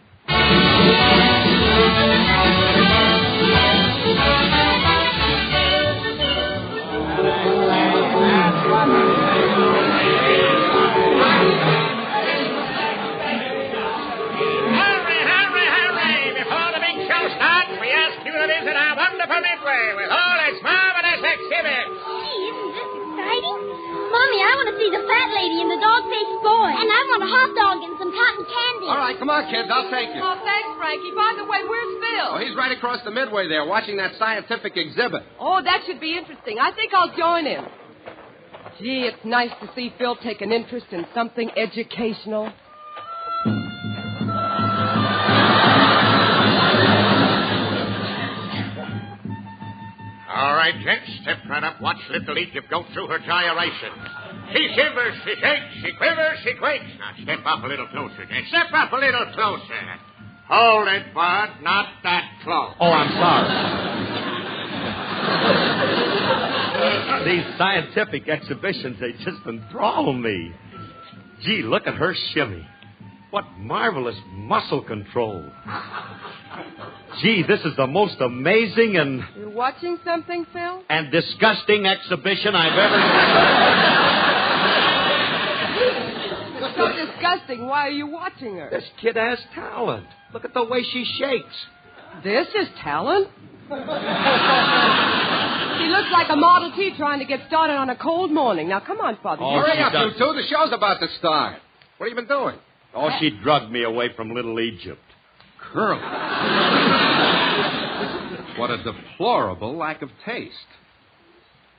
Visit our wonderful Midway with all its marvelous exhibits. Gee, isn't this exciting? Mommy, I want to see the fat lady and the dog-faced boy. And I want a hot dog and some cotton candy. All right, come on, kids. I'll take you. Oh, thanks, Frankie. By the way, where's Phil? Oh, he's right across the Midway there, watching that scientific exhibit. Oh, that should be interesting. I think I'll join him. Gee, it's nice to see Phil take an interest in something educational. All right, gents, step right up. Watch little Egypt go through her gyration. She shivers, she shakes, she quivers, she quakes. Now, step up a little closer, gents. Step up a little closer. Hold it, Bud. Not that close. Oh, I'm sorry. These scientific exhibitions, they just enthrall me. Gee, look at her shimmy. What marvelous muscle control. Gee, this is the most amazing and... You're watching something, Phil? ...and disgusting exhibition I've ever seen. It's so disgusting. Why are you watching her? This kid has talent. Look at the way she shakes. This is talent? She looks like a Model T trying to get started on a cold morning. Now, come on, Father. Hurry up, you two. The show's about to start. What have you been doing? Oh, she drugged me away from Little Egypt. Curly. What a deplorable lack of taste.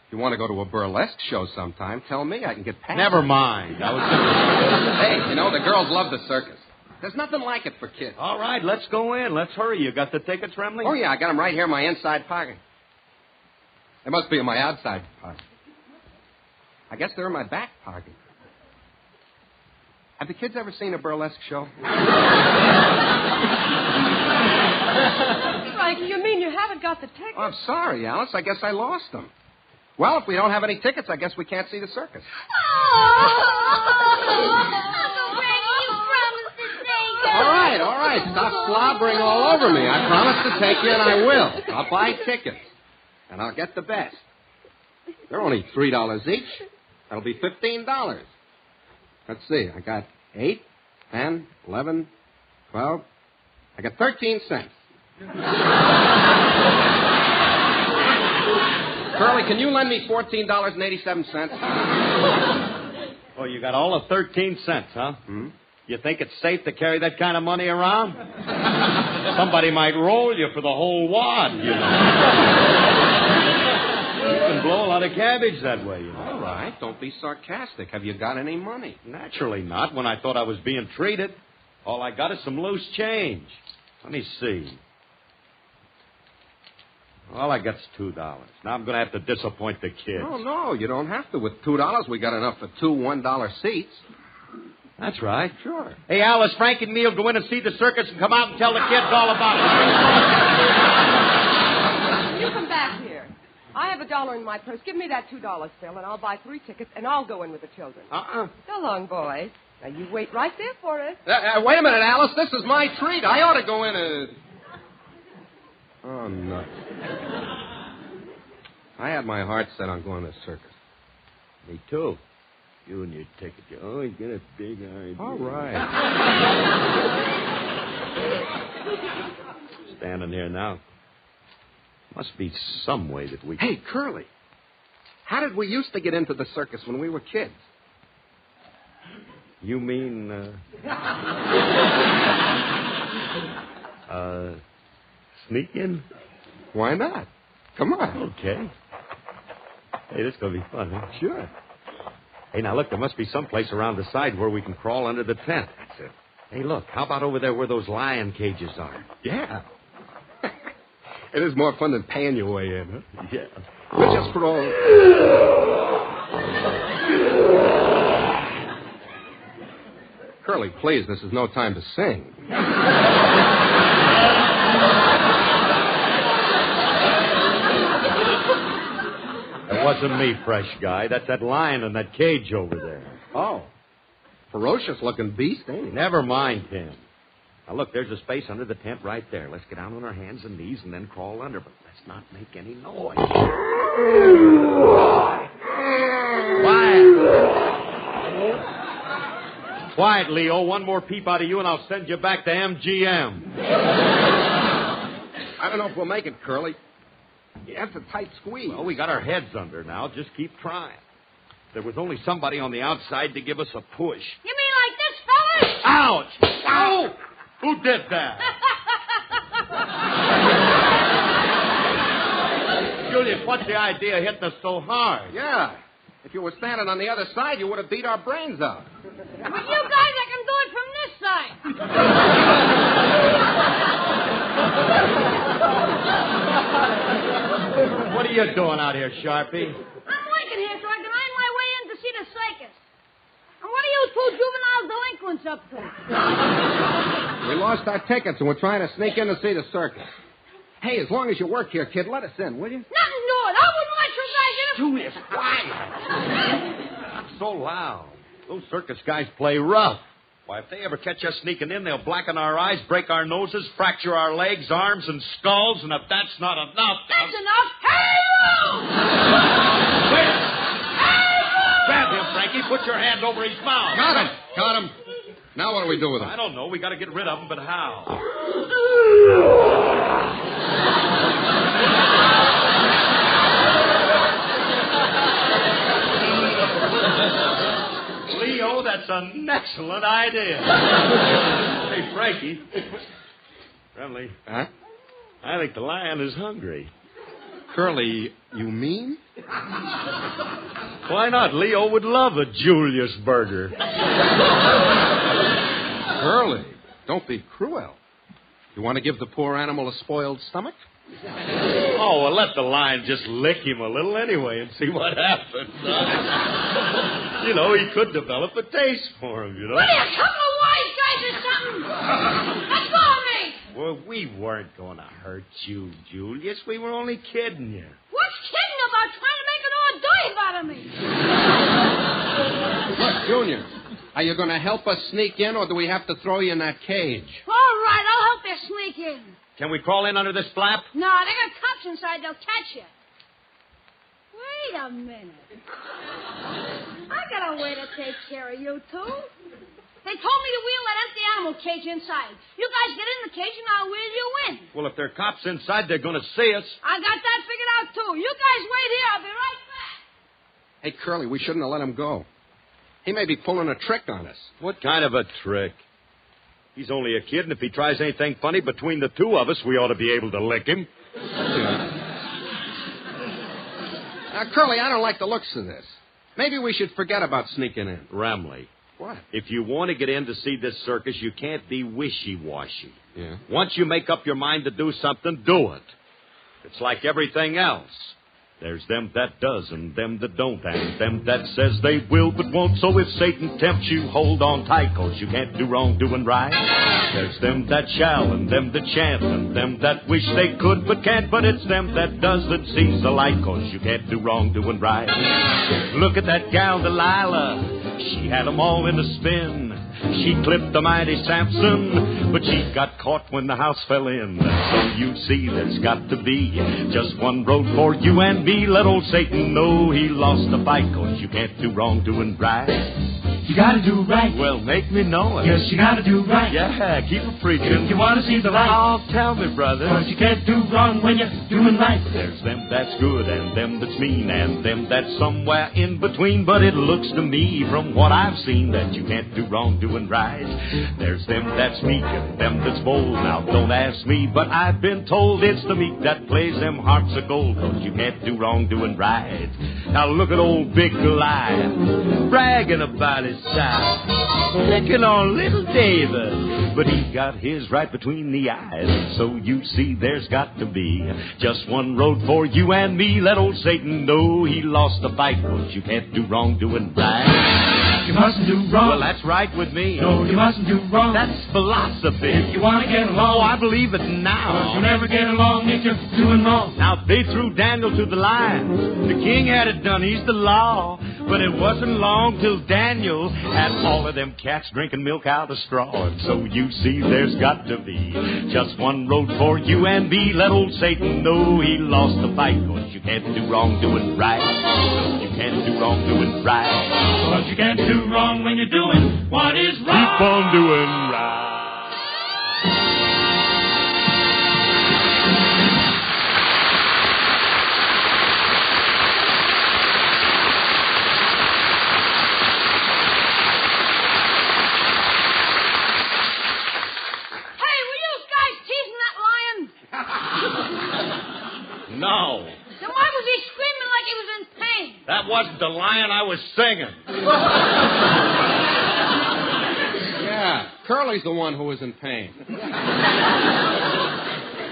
If you want to go to a burlesque show sometime, tell me. I can get past. Never mind. Hey, you know, the girls love the circus. There's nothing like it for kids. All right, let's go in. Let's hurry. You got the tickets, Remley? Oh, yeah, I got them right here in my inside pocket. They must be in my outside pocket. I guess they're in my back pocket. Have the kids ever seen a burlesque show? Frankie, you mean you haven't got the tickets? Oh, I'm sorry, Alice. I guess I lost them. Well, if we don't have any tickets, I guess we can't see the circus. All right. Stop slobbering all over me. I promised to take you, and I will. I'll buy tickets, and I'll get the best. They're only $3 each. That'll be $15. Let's see. I got 8, 10, 11, 12. I got 13 cents. Curly, can you lend me $14.87? Oh, you got all of 13 cents, huh? Hmm? You think it's safe to carry that kind of money around? Somebody might roll you for the whole wad, you know. You can blow a lot of cabbage that way, you know. All right, don't be sarcastic. Have you got any money? Naturally not, when I thought I was being treated. All I got is some loose change. Let me see. All I got's $2. Now I'm going to have to disappoint the kids. No, you don't have to. With $2, we got enough for two $1 seats. That's right. Sure. Hey, Alice, Frank and Neil, go in and see the circus and come out and tell the kids all about it. You come back here. I have $1 in my purse. Give me that $2, Phil, and I'll buy 3 tickets, and I'll go in with the children. So long, boys. Now, you wait right there for us. Wait a minute, Alice. This is my treat. I ought to go in and... Oh, no. I had my heart set on going to the circus. Me too. You and your ticket. You always get a big idea. All right. Standing here now. Must be some way that we... Hey, Curly. How did we used to get into the circus when we were kids? You mean, sneak in? Why not? Come on. Okay. Hey, this is going to be fun, huh? Sure. Hey, now, look, there must be some place around the side where we can crawl under the tent. That's it. Hey, look, how about over there where those lion cages are? Yeah. It is more fun than paying your way in, huh? Yeah. We'll just crawl... Curly, please, this is no time to sing. It wasn't me, fresh guy. That's that lion in that cage over there. Oh. Ferocious-looking beast, ain't he? Never mind him. Now, look, there's a space under the tent right there. Let's get down on our hands and knees and then crawl under, but let's not make any noise. Quiet, Leo. One more peep out of you, and I'll send you back to MGM. I don't know if we'll make it, Curly. Yeah, that's a tight squeeze. Well, we got our heads under now. Just keep trying. There was only somebody on the outside to give us a push. You mean like this, fellas? Ouch! Ow! Who did that? Julius, what's the idea of hitting us so hard? Yeah. If you were standing on the other side, you would have beat our brains out. With you guys, I can do it from this side. What are you doing out here, Sharpie? I'm working here so I can earn my way in to see the circus. And what are you two juvenile delinquents up to? We lost our tickets, and we're trying to sneak in to see the circus. Hey, as long as you work here, kid, let us in, will you? Nothing to it. I wouldn't let you guys in. Julius, quiet. Not so loud. Those circus guys play rough. Why, if they ever catch us sneaking in, they'll blacken our eyes, break our noses, fracture our legs, arms, and skulls, and if that's not enough... That's enough. Hey, Grab him, Frankie. Put your hand over his mouth. Got him. Now what do we do with him? I don't know. We got to get rid of him, but how? Leo, that's an excellent idea. Hey, Frankie. Friendly. Huh? I think the lion is hungry. Curly, you mean? Why not? Leo would love a Julius burger. Curly, don't be cruel. You want to give the poor animal a spoiled stomach? Oh, well, let the lion just lick him a little anyway and see what happens. You know, he could develop a taste for him, you know. What are you, a couple of wise guys or something? Let's go, mate. Well, we weren't going to hurt you, Julius. We were only kidding you. What's kidding about trying to make an hors d'oeuvre out of me? Look, Junior, are you going to help us sneak in, or do we have to throw you in that cage? All right, I'll help you sneak in. Can we crawl in under this flap? No, they got cops inside. They'll catch you. Wait a minute. I got a way to take care of you two. They told me to wheel that empty animal cage inside. You guys get in the cage and I'll wheel you in. Well, if there are cops inside, they're going to see us. I got that figured out, too. too. You guys wait here. I'll be right back. Hey, Curly, we shouldn't have let him go. He may be pulling a trick on us. What kind of a trick? He's only a kid, and if he tries anything funny between the two of us, we ought to be able to lick him. Now, Curly, I don't like the looks of this. Maybe we should forget about sneaking in. Ramley. What? If you want to get in to see this circus, you can't be wishy-washy. Yeah? Once you make up your mind to do something, do it. It's like everything else. There's them that does and them that don't, and them that says they will but won't. So if Satan tempts you, hold on tight, 'cause you can't do wrong doing right. There's them that shall and them that shan't, and them that wish they could but can't. But it's them that does that sees the light, 'cause you can't do wrong doing right. Look at that gal Delilah. She had 'em all in a spin. She clipped the mighty Samson, but she got caught when the house fell in. So you see there's got to be just one road for you and me. Let old Satan know he lost the fight, 'cause you can't do wrong doing right. You gotta do right. Well, make me know it. Yes, you gotta do right. Yeah, keep it preaching. If you wanna see the light. Oh, tell me, brother. 'Cause you can't do wrong when you're doing right. There's them that's good and them that's mean and them that's somewhere in between. But it looks to me from what I've seen that you can't do wrong doing right. There's them that's meek and them that's bold. Now, don't ask me, but I've been told it's the meek that plays them hearts of gold, 'cause you can't do wrong doing right. Now, look at old Big Goliath bragging about his size, licking on little David, but he got his right between the eyes. So you see there's got to be just one road for you and me. Let old Satan know he lost the fight, 'cause you can't do wrong doing right. You mustn't do wrong. Well, that's right with me. No, you mustn't do wrong. That's philosophy. If you want to get along. Oh, I believe it now. 'Cause you'll never get along if you're doing wrong. Now, they threw Daniel to the lion. The king had it done. He's the law. But it wasn't long till Daniel had all of them cats drinking milk out of straw. And so you see there's got to be just one road for you and me. Let old Satan know he lost the fight, 'cause you can't do wrong doing right. You can't do wrong doing right. 'Cause you can't do wrong when you're doing what is right. Keep on doing right. No. Then why was he screaming like he was in pain? That wasn't the lion, I was singing. Yeah, Curly's the one who was in pain.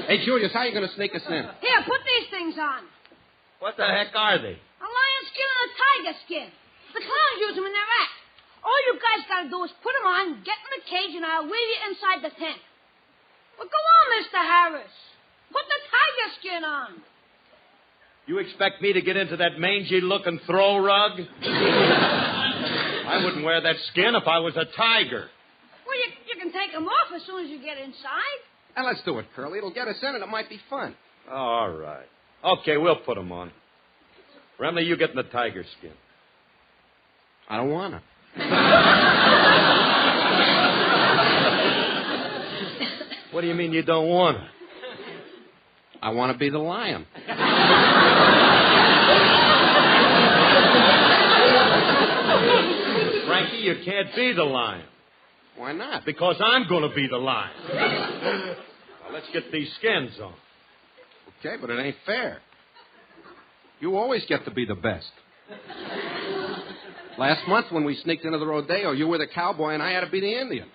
Hey, Julius, how are you going to sneak us in? Here, put these things on. What the heck are they? A lion skin and a tiger skin. The clowns use them in their act. All you guys got to do is put them on, get in the cage, and I'll wheel you inside the tent. Well, go on, Mr. Harris. Put the tiger skin on. You expect me to get into that mangy-looking throw rug? I wouldn't wear that skin if I was a tiger. Well, you can take them off as soon as you get inside. Now, let's do it, Curly. It'll get us in, and it might be fun. All right. Okay, we'll put them on. Remley, you get in the tiger skin. I don't want to. What do you mean you don't want to? I want to be the lion. Frankie, you can't be the lion. Why not? Because I'm going to be the lion. Now, let's get these skins on. Okay, but it ain't fair. You always get to be the best. Last month when we sneaked into the rodeo, you were the cowboy and I had to be the Indian.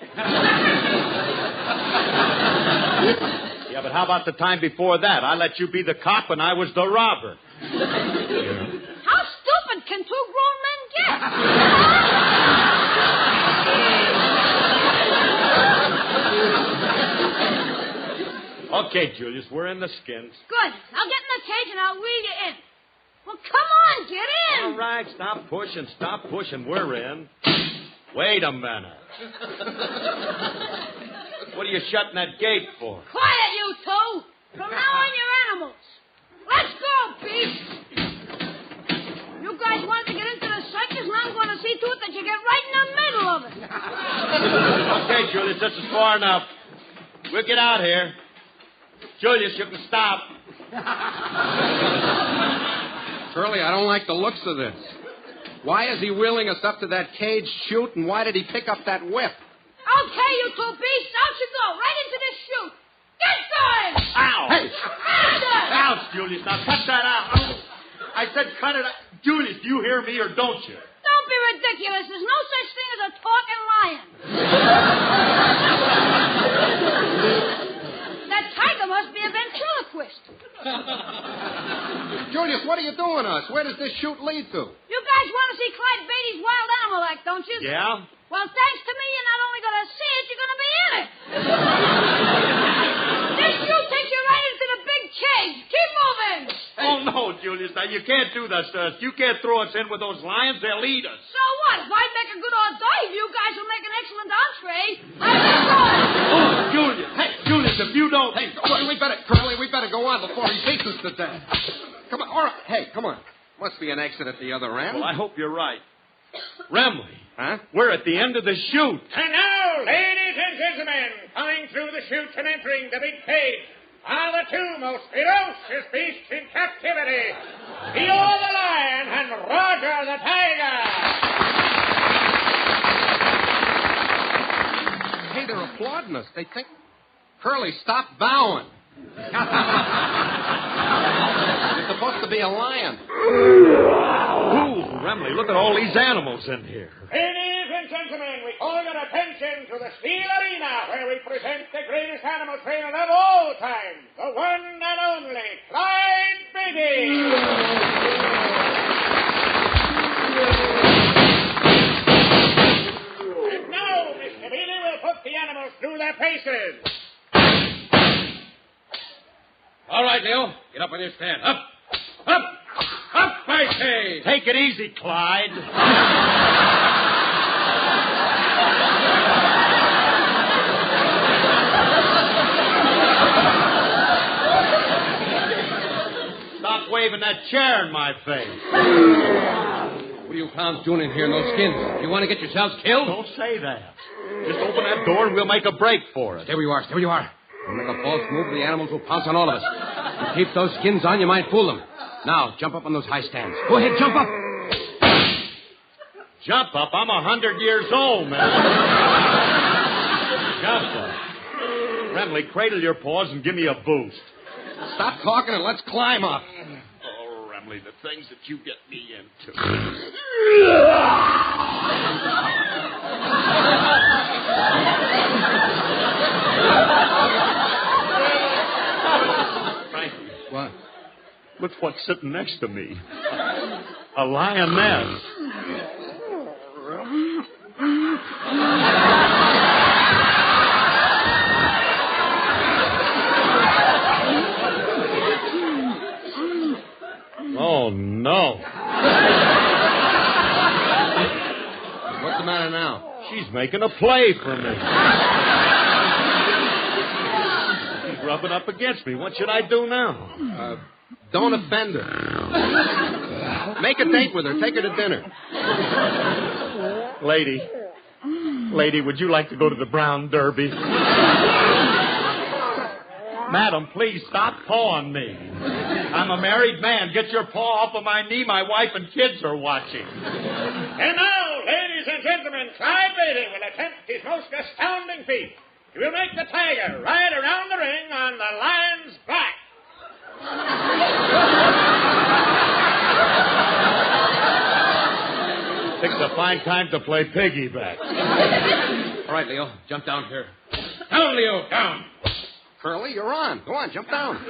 Yeah, but how about the time before that? I let you be the cop and I was the robber. How stupid can two grown men get? Okay, Julius, we're in the skins. Good. I'll get in the cage and I'll wheel you in. Well, come on, get in. All right, stop pushing. We're in. Wait a minute. What are you shutting that gate for? Quiet, you two. From now on, you're animals. Let's go, Pete. You guys wanted to get into the circus, and I'm going to see to it that you get right in the middle of it. Okay, Julius, this is far enough. We'll get out here. Julius, you can stop. Curly, I don't like the looks of this. Why is he wheeling us up to that cage chute, and why did he pick up that whip? Okay, you two beasts, out you go, right into this chute. Get going! Ow! Hey! Ouch, Julius. Now cut that out. I said cut it out. Julius, do you hear me or don't you? Don't be ridiculous. There's no such thing as a talking lion. That tiger must be a ventriloquist. Julius, what are you doing us? Where does this chute lead to? You guys want to see Clyde Beatty's wild animal act, don't you? Yeah? Well, thanks to me, you're not only going to see it, you're going to be in it. This chute takes you right into the big cage. Keep moving. Oh, no, Julius. Now, you can't do that to us. You can't throw us in with those lions. They'll eat us. So what? If I make a good hors d'oeuvre, you guys will make an excellent entree. I'm just going. Oh, Julius. Hey, Julius, if you don't... Hey, Curly, we better go on before he beats us to death. Come on. All right. Hey, come on. Must be an exit at the other end. Well, I hope you're right. Remley. Huh? We're at the end of the chute. And now, ladies and gentlemen, coming through the chute and entering the big cage are the two most ferocious beasts in captivity, Theo the lion and Roger the tiger. Hey, they're applauding us. They think... Curly, stop bowing. You're supposed to be a lion. Ooh, Remley, look at all these animals in here. Ladies and gentlemen, we call your attention to the Steel Arena, where we present the greatest animal trainer of all time, the one and only Clyde Beatty. And now, Mr. Beatty will put the animals through their paces. All right, Leo. Get up on your stand. Up! Up! Up, I say! Take it easy, Clyde. Stop waving that chair in my face. What are you clowns doing in here in those skins? You want to get yourselves killed? Don't say that. Just open that door and we'll make a break for it. Stay where you are. Don't make a false move, the animals will pounce on all of us. You keep those skins on, you might fool them. Now, jump up on those high stands. Go ahead, jump up. Jump up? I'm 100 years old, man. Jump up. Remley, cradle your paws and give me a boost. Stop talking and let's climb up. Oh, Remley, the things that you get me into. Frankie. What? Look what's sitting next to me. A lioness. Oh, no. What's the matter now? She's making a play for me. She's rubbing up against me. What should I do now? Don't offend her. Make a date with her. Take her to dinner. Lady, would you like to go to the Brown Derby? Madam, please stop pawing me. I'm a married man. Get your paw off of my knee. My wife and kids are watching. And now, ladies and gentlemen, Clyde Beatty will attempt his most astounding feat. He will make the tiger ride around the ring on the lion's back. It's a fine time to play piggyback. All right, Leo, jump down here. Down, Leo, down. Curly, you're on. Go on, jump down.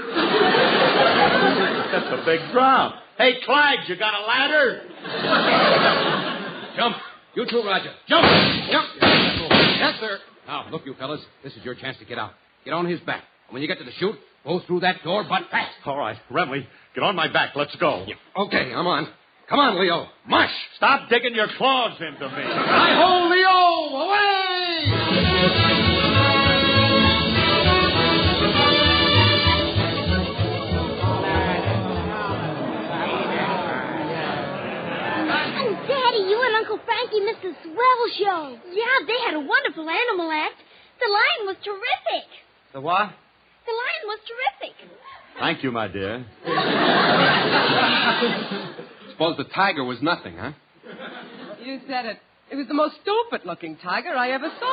That's a big drop. Hey, Clyde, you got a ladder? Jump. You too, Roger. Jump. Jump. Yes, sir. Now, look, you fellas. This is your chance to get out. Get on his back. And when you get to the chute, go through that door, but fast. All right, Remley, get on my back. Let's go. Yeah. Okay, I'm on. Come on, Leo. Mush. Stop digging your claws into me. Hi-ho, Leo. Away! Daddy, you and Uncle Frankie missed a swell show. Yeah, they had a wonderful animal act. The lion was terrific. The what? The lion was terrific. Thank you, my dear. suppose the tiger was nothing, huh? You said it. It was the most stupid-looking tiger I ever saw.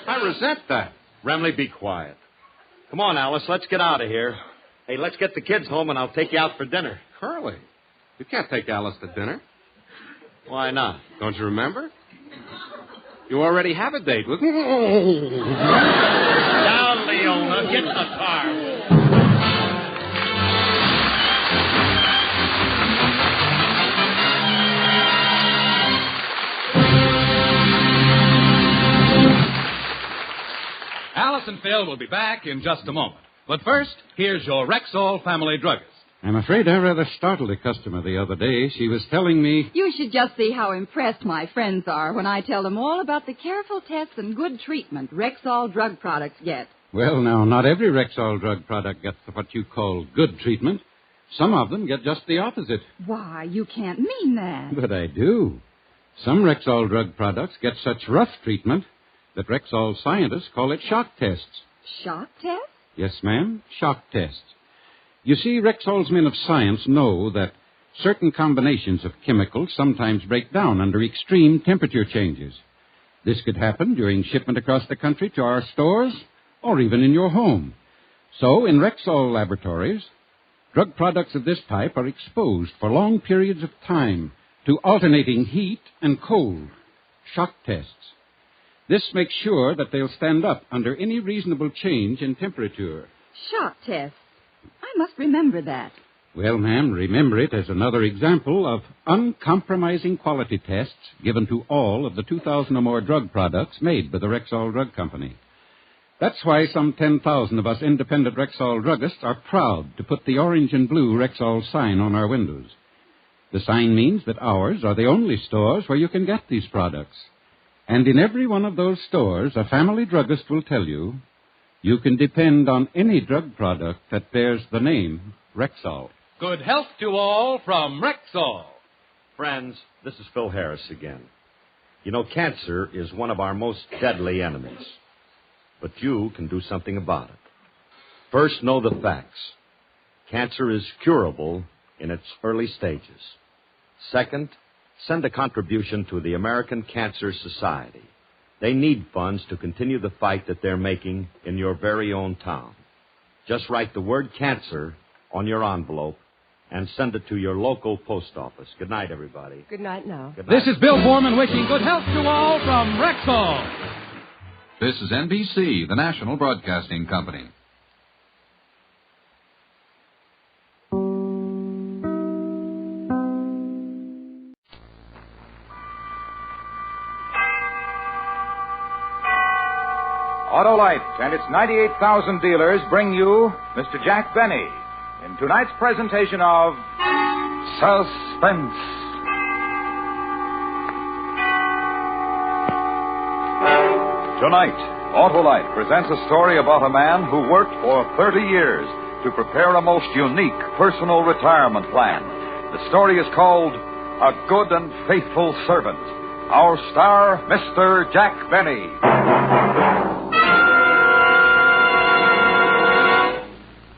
I resent that. Remley, be quiet. Come on, Alice, let's get out of here. Hey, let's get the kids home and I'll take you out for dinner. Curly, you can't take Alice to dinner. Why not? Don't you remember? You already have a date with... Down, Leona. Get in the car. Alice and Phil will be back in just a moment. But first, here's your Rexall family druggist. I'm afraid I rather startled a customer the other day. She was telling me... You should just see how impressed my friends are when I tell them all about the careful tests and good treatment Rexall drug products get. Well, now, not every Rexall drug product gets what you call good treatment. Some of them get just the opposite. Why, you can't mean that. But I do. Some Rexall drug products get such rough treatment that Rexall scientists call it shock tests. Shock tests? Yes, ma'am, shock tests. You see, Rexall's men of science know that certain combinations of chemicals sometimes break down under extreme temperature changes. This could happen during shipment across the country to our stores or even in your home. So, in Rexall laboratories, drug products of this type are exposed for long periods of time to alternating heat and cold, shock tests. This makes sure that they'll stand up under any reasonable change in temperature. Shock tests. I must remember that. Well, ma'am, remember it as another example of uncompromising quality tests given to all of the 2,000 or more drug products made by the Rexall Drug Company. That's why some 10,000 of us independent Rexall druggists are proud to put the orange and blue Rexall sign on our windows. The sign means that ours are the only stores where you can get these products. And in every one of those stores, a family druggist will tell you, you can depend on any drug product that bears the name Rexall. Good health to all from Rexall. Friends, this is Phil Harris again. You know, cancer is one of our most deadly enemies. But you can do something about it. First, know the facts. Cancer is curable in its early stages. Second, send a contribution to the American Cancer Society. They need funds to continue the fight that they're making in your very own town. Just write the word cancer on your envelope and send it to your local post office. Good night, everybody. Good night now. Good night. This is Bill Foreman wishing good health to all from Rexall. This is NBC, the national broadcasting company. Autolite and its 98,000 dealers bring you Mr. Jack Benny in tonight's presentation of Suspense. Tonight, Autolite presents a story about a man who worked for 30 years to prepare a most unique personal retirement plan. The story is called A Good and Faithful Servant. Our star, Mr. Jack Benny.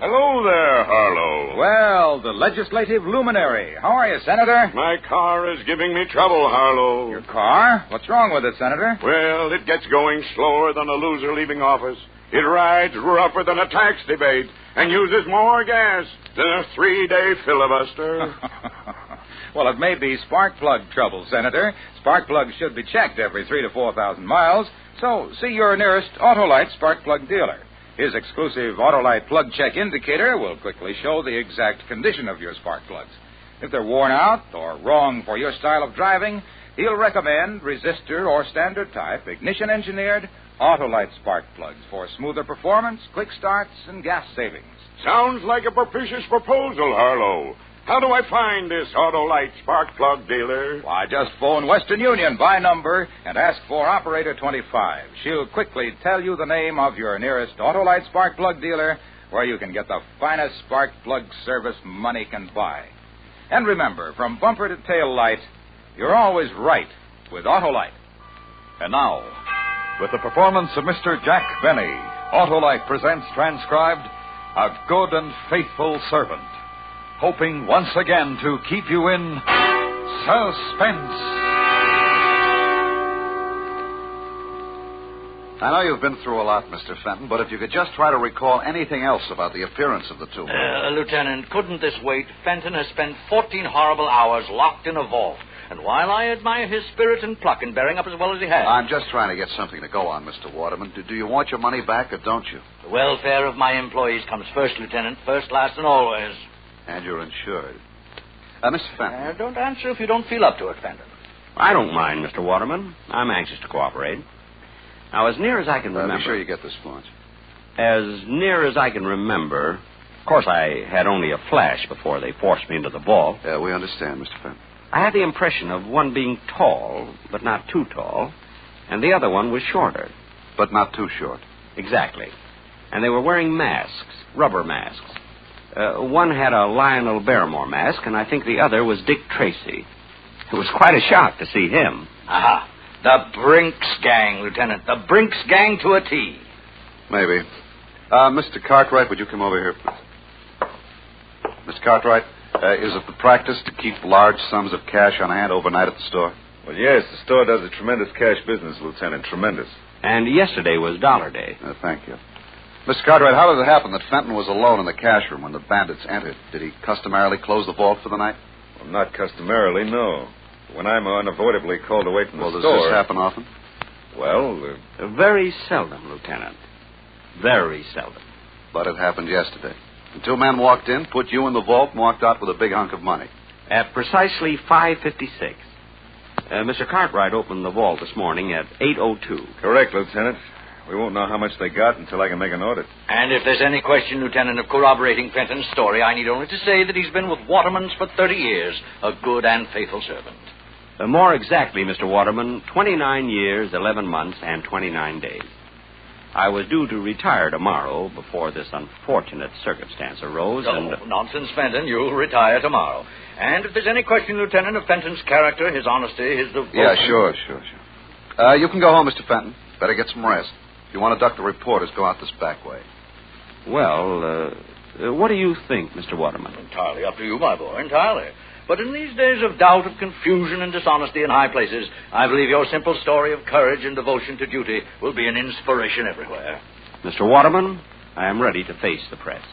Hello there, Harlow. Well, the legislative luminary. How are you, Senator? My car is giving me trouble, Harlow. Your car? What's wrong with it, Senator? Well, it gets going slower than a loser leaving office. It rides rougher than a tax debate and uses more gas than a 3-day filibuster. Well, it may be spark plug trouble, Senator. Spark plugs should be checked every 3,000 to 4,000 miles, so see your nearest Autolite spark plug dealer. His exclusive Autolite plug check indicator will quickly show the exact condition of your spark plugs. If they're worn out or wrong for your style of driving, he'll recommend resistor or standard type ignition-engineered Autolite spark plugs for smoother performance, quick starts, and gas savings. Sounds like a propitious proposal, Harlow. How do I find this Autolite spark plug dealer? Why, just phone Western Union by number and ask for Operator 25. She'll quickly tell you the name of your nearest Autolite spark plug dealer where you can get the finest spark plug service money can buy. And remember, from bumper to tail light, you're always right with Autolite. And now, with the performance of Mr. Jack Benny, Autolite presents transcribed A Good and Faithful Servant. hoping once again to keep you in suspense. I know you've been through a lot, Mr. Fenton, but if you could just try to recall anything else about the appearance of the two men. Lieutenant, couldn't this wait? Fenton has spent 14 horrible hours locked in a vault. And while I admire his spirit and pluck in bearing up as well as he has... I'm just trying to get something to go on, Mr. Waterman. Do you want your money back or don't you? The welfare of my employees comes first, Lieutenant. First, last, and always. And you're insured. Mr. Fenton. Don't answer if you don't feel up to it, Fenton. I don't mind, Mr. Waterman. I'm anxious to cooperate. Now, as near as I can remember... Be sure you get this, Florence. As near as I can remember... Of course, I had only a flash before they forced me into the vault. Yeah, we understand, Mr. Fenton. I had the impression of one being tall, but not too tall, and the other one was shorter. But not too short. Exactly. And they were wearing masks, rubber masks. One had a Lionel Barrymore mask, and I think the other was Dick Tracy. It was quite a shock to see him. Aha. The Brinks Gang, Lieutenant. The Brinks Gang to a T. Maybe. Mr. Cartwright, would you come over here, please? Mr. Cartwright, is it the practice to keep large sums of cash on hand overnight at the store? Well, yes, the store does a tremendous cash business, Lieutenant. Tremendous. And yesterday was Dollar Day. Thank you. Mr. Cartwright, how did it happen that Fenton was alone in the cash room when the bandits entered? Did he customarily close the vault for the night? Well, not customarily, no. When I'm unavoidably called away from the store... Well, does this happen often? Well, very seldom, Lieutenant. Very seldom. But it happened yesterday. The two men walked in, put you in the vault, and walked out with a big hunk of money. At precisely 5:56. Mr. Cartwright opened the vault this morning at 8:02. Correct, Lieutenant. We won't know how much they got until I can make an audit. And if there's any question, Lieutenant, of corroborating Fenton's story, I need only to say that he's been with Waterman's for 30 years, a good and faithful servant. More exactly, Mr. Waterman, 29 years, 11 months, and 29 days. I was due to retire tomorrow before this unfortunate circumstance arose, Nonsense, Fenton. You'll retire tomorrow. And if there's any question, Lieutenant, of Fenton's character, his honesty, his devotion... Yeah, sure. You can go home, Mr. Fenton. Better get some rest. If you want to duck the reporters, go out this back way. Well, what do you think, Mr. Waterman? Entirely up to you, my boy, entirely. But in these days of doubt, of confusion, and dishonesty in high places, I believe your simple story of courage and devotion to duty will be an inspiration everywhere. Mr. Waterman, I am ready to face the press.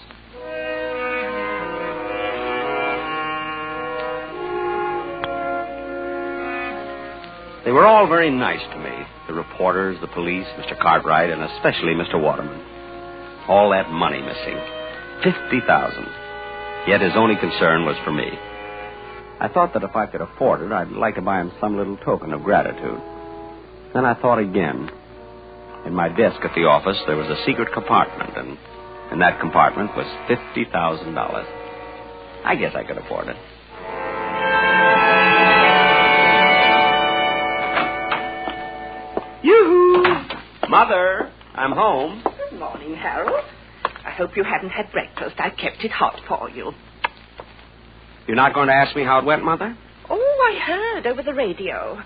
They were all very nice to me. The reporters, the police, Mr. Cartwright, and especially Mr. Waterman. All that money missing. $50,000. Yet his only concern was for me. I thought that if I could afford it, I'd like to buy him some little token of gratitude. Then I thought again. In my desk at the office, there was a secret compartment, and in that compartment was $50,000. I guess I could afford it. Yoo-hoo! Mother, I'm home. Good morning, Harold. I hope you hadn't had breakfast. I kept it hot for you. You're not going to ask me how it went, Mother? Oh, I heard over the radio.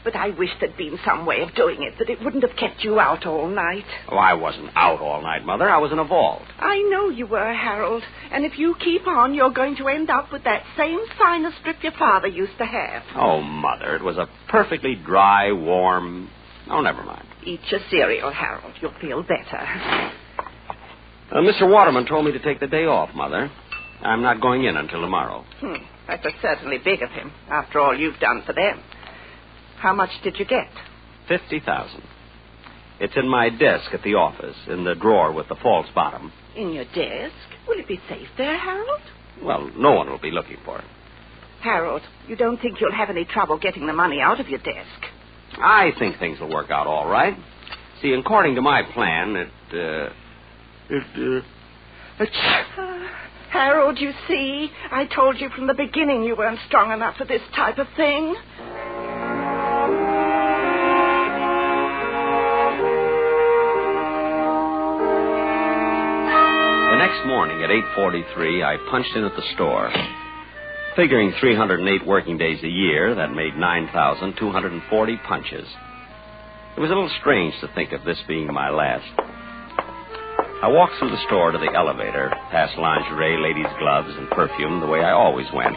But I wish there'd been some way of doing it that it wouldn't have kept you out all night. Oh, I wasn't out all night, Mother. I was in a vault. I know you were, Harold. And if you keep on, you're going to end up with that same sinus strip your father used to have. Oh, Mother, it was a perfectly dry, warm... Oh, never mind. Eat your cereal, Harold. You'll feel better. Mr. Waterman told me to take the day off, Mother. I'm not going in until tomorrow. That was certainly big of him, after all you've done for them. How much did you get? $50,000. It's in my desk at the office, in the drawer with the false bottom. In your desk? Will it be safe there, Harold? Well, no one will be looking for it. Harold, you don't think you'll have any trouble getting the money out of your desk? I think things will work out all right. See, according to my plan, Harold, you see, I told you from the beginning you weren't strong enough for this type of thing. The next morning at 8:43, I punched in at the store. Figuring 308 working days a year, that made 9,240 punches. It was a little strange to think of this being my last. I walked through the store to the elevator, past lingerie, ladies' gloves, and perfume the way I always went.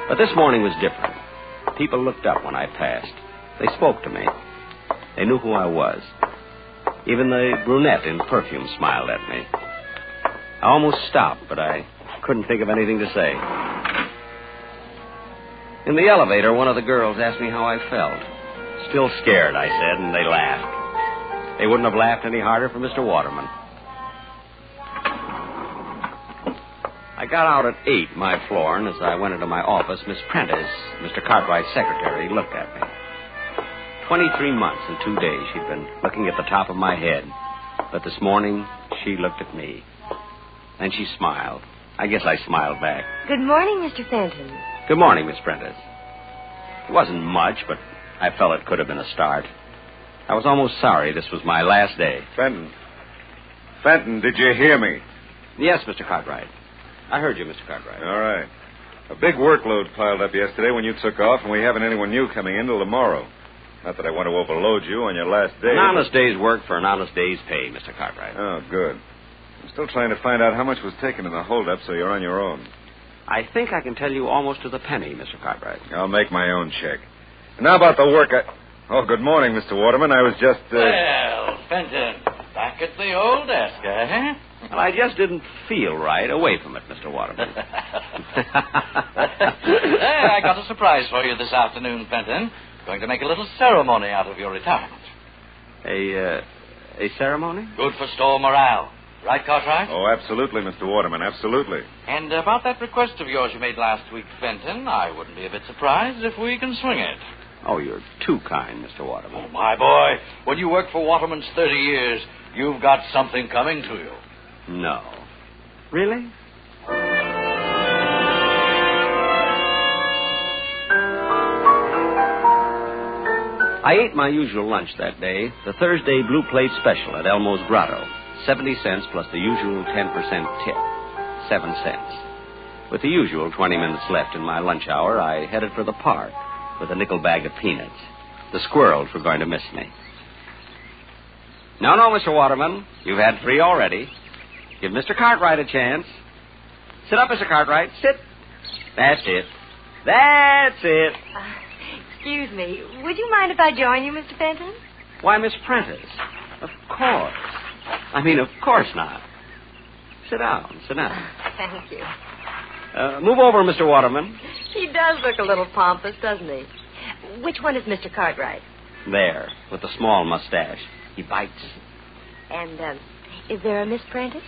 But this morning was different. People looked up when I passed. They spoke to me. They knew who I was. Even the brunette in perfume smiled at me. I almost stopped, but I couldn't think of anything to say. In the elevator, one of the girls asked me how I felt. Still scared, I said, and they laughed. They wouldn't have laughed any harder for Mr. Waterman. I got out at 8, my floor, and as I went into my office, Miss Prentice, Mr. Cartwright's secretary, looked at me. 23 months and 2 days she'd been looking at the top of my head. But this morning, she looked at me. And she smiled. I guess I smiled back. Good morning, Mr. Fenton. Good morning, Miss Prentice. It wasn't much, but I felt it could have been a start. I was almost sorry this was my last day. Fenton, did you hear me? Yes, Mr. Cartwright. I heard you, Mr. Cartwright. All right. A big workload piled up yesterday when you took off, and we haven't anyone new coming in till tomorrow. Not that I want to overload you on your last day. An honest day's work for an honest day's pay, Mr. Cartwright. Oh, good. I'm still trying to find out how much was taken in the holdup, so you're on your own. I think I can tell you almost to the penny, Mr. Cartwright. I'll make my own check. And how about the work Oh, good morning, Mr. Waterman. I was just, Well, Fenton, back at the old desk, eh? Well, I just didn't feel right away from it, Mr. Waterman. I got a surprise for you this afternoon, Fenton. Going to make a little ceremony out of your retirement. A ceremony? Good for store morale. Right, Cartwright? Oh, absolutely, Mr. Waterman, absolutely. And about that request of yours you made last week, Fenton, I wouldn't be a bit surprised if we can swing it. Oh, you're too kind, Mr. Waterman. Oh, my boy, when you work for Waterman's 30 years, you've got something coming to you. No. Really? I ate my usual lunch that day, the Thursday blue plate special at Elmo's Grotto. 70 cents plus the usual 10% tip. 7 cents. With the usual 20 minutes left in my lunch hour, I headed for the park with a nickel bag of peanuts. The squirrels were going to miss me. No, Mr. Waterman. You've had 3 already. Give Mr. Cartwright a chance. Sit up, Mr. Cartwright. Sit. That's it. That's it. Excuse me. Would you mind if I join you, Mr. Fenton? Why, Miss Prentice. Of course. Of course not. Sit down. Thank you. Move over, Mr. Waterman. He does look a little pompous, doesn't he? Which one is Mr. Cartwright? There, with the small mustache. He bites. And, is there a Miss Prentice?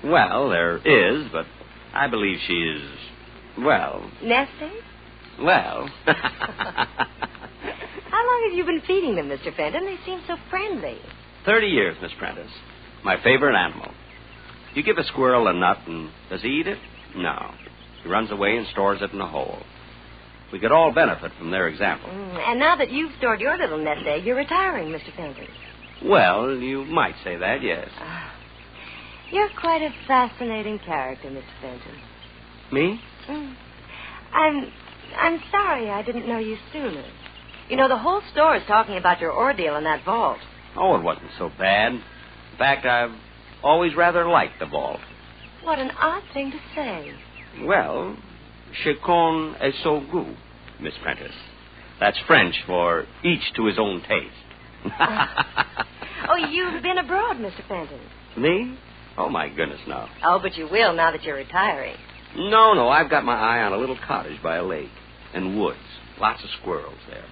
Well, there is, but I believe she is, Nesting? Well. How long have you been feeding them, Mr. Fenton? They seem so friendly. 30 years, Miss Prentice. My favorite animal. You give a squirrel a nut, and does he eat it? No. He runs away and stores it in a hole. We could all benefit from their example. And now that you've stored your little nest egg, you're retiring, Mr. Fenton. Well, you might say that, yes. You're quite a fascinating character, Mr. Fenton. Me? I'm sorry I didn't know you sooner. You know, the whole store is talking about your ordeal in that vault. Oh, it wasn't so bad. In fact, I've always rather liked the vault. What an odd thing to say. Well, chacun est son goût, Miss Prentice. That's French for each to his own taste. Oh, you've been abroad, Mr. Fenton. Me? Oh, my goodness, no. Oh, but you will now that you're retiring. No, I've got my eye on a little cottage by a lake and woods. Lots of squirrels there.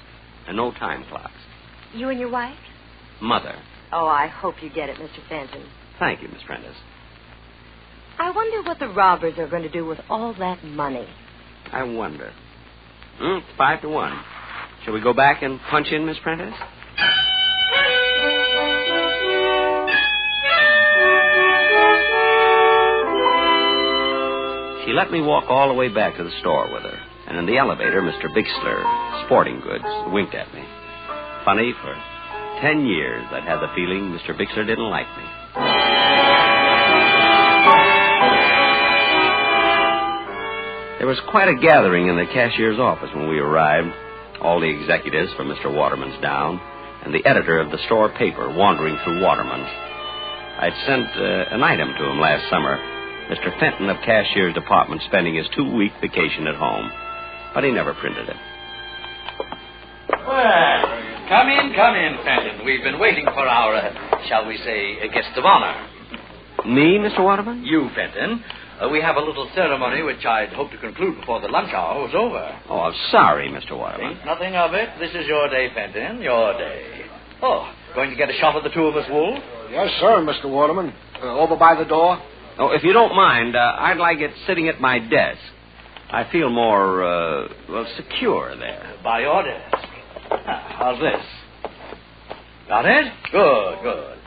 And no time clocks. You and your wife? Mother. Oh, I hope you get it, Mr. Fenton. Thank you, Miss Prentice. I wonder what the robbers are going to do with all that money. I wonder. It's 5-1. Shall we go back and punch in, Miss Prentice? She let me walk all the way back to the store with her. And in the elevator, Mr. Bixler, Sporting Goods, winked at me. Funny, for 10 years I'd had the feeling Mr. Bixler didn't like me. There was quite a gathering in the cashier's office when we arrived. All the executives from Mr. Waterman's down, and the editor of the store paper wandering through Waterman's. I'd sent an item to him last summer. Mr. Fenton of Cashier's Department spending his 2-week vacation at home. But he never printed it. Well, come in, Fenton. We've been waiting for our, shall we say, guest of honor. Me, Mr. Waterman? You, Fenton. We have a little ceremony which I'd hoped to conclude before the lunch hour was over. Oh, I'm sorry, Mr. Waterman. Think nothing of it. This is your day, Fenton, your day. Oh, going to get a shot of the two of us, Wolf? Yes, sir, Mr. Waterman. Over by the door? Oh, if you don't mind, I'd like it sitting at my desk. I feel more, secure there. By your desk. How's this? Got it? Good.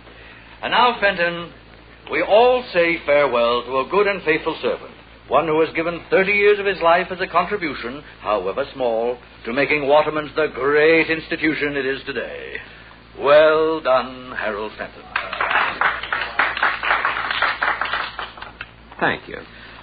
And now, Fenton, we all say farewell to a good and faithful servant, one who has given 30 years of his life as a contribution, however small, to making Waterman's the great institution it is today. Well done, Harold Fenton. Thank you.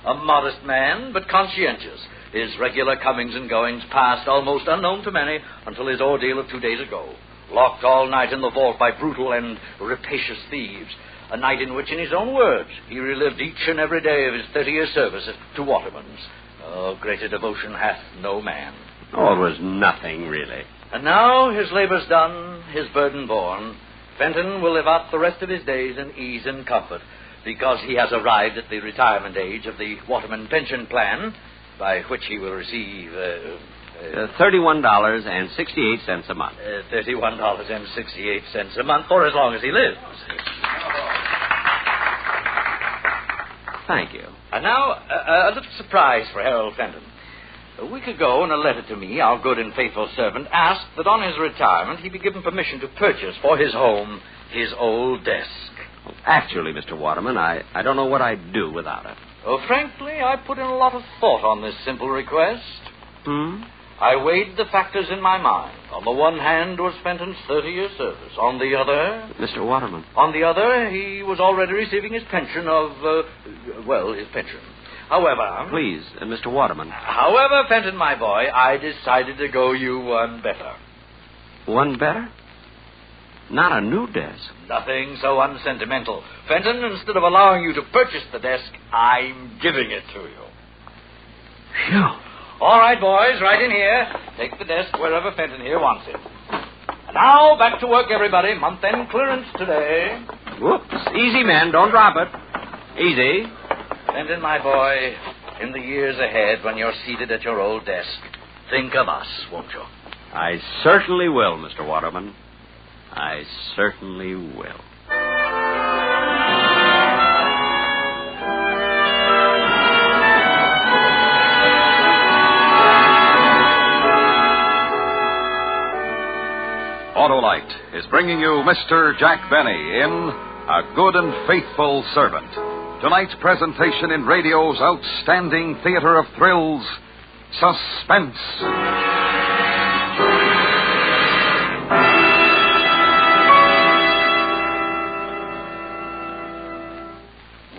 A modest man, but conscientious. His regular comings and goings passed almost unknown to many until his ordeal of 2 days ago. Locked all night in the vault by brutal and rapacious thieves. A night in which, in his own words, he relived each and every day of his 30-year service to Waterman's. Oh, greater devotion hath no man. Oh, it was nothing, really. And now, his labor's done, his burden borne, Fenton will live out the rest of his days in ease and comfort, because he has arrived at the retirement age of the Waterman pension plan, by which he will receive... $31.68 a month. $31.68 a month for as long as he lives. Thank you. And now, a little surprise for Harold Fenton. A week ago, in a letter to me, our good and faithful servant asked that on his retirement he be given permission to purchase for his home his old desk. Actually, Mr. Waterman, I don't know what I'd do without it. Oh, frankly, I put in a lot of thought on this simple request. I weighed the factors in my mind. On the one hand was Fenton's 30-year service. On the other... Mr. Waterman. On the other, he was already receiving his pension of, his pension. However... Please, Mr. Waterman. However, Fenton, my boy, I decided to go you one better. One better? Not a new desk. Nothing so unsentimental. Fenton, instead of allowing you to purchase the desk, I'm giving it to you. Phew. All right, boys, right in here. Take the desk wherever Fenton here wants it. And now, back to work, everybody. Month-end clearance today. Whoops. Easy, men. Don't drop it. Easy. Fenton, my boy, in the years ahead, when you're seated at your old desk, think of us, won't you? I certainly will, Mr. Waterman. I certainly will. Autolite is bringing you Mr. Jack Benny in A Good and Faithful Servant. Tonight's presentation in radio's outstanding theater of thrills, Suspense.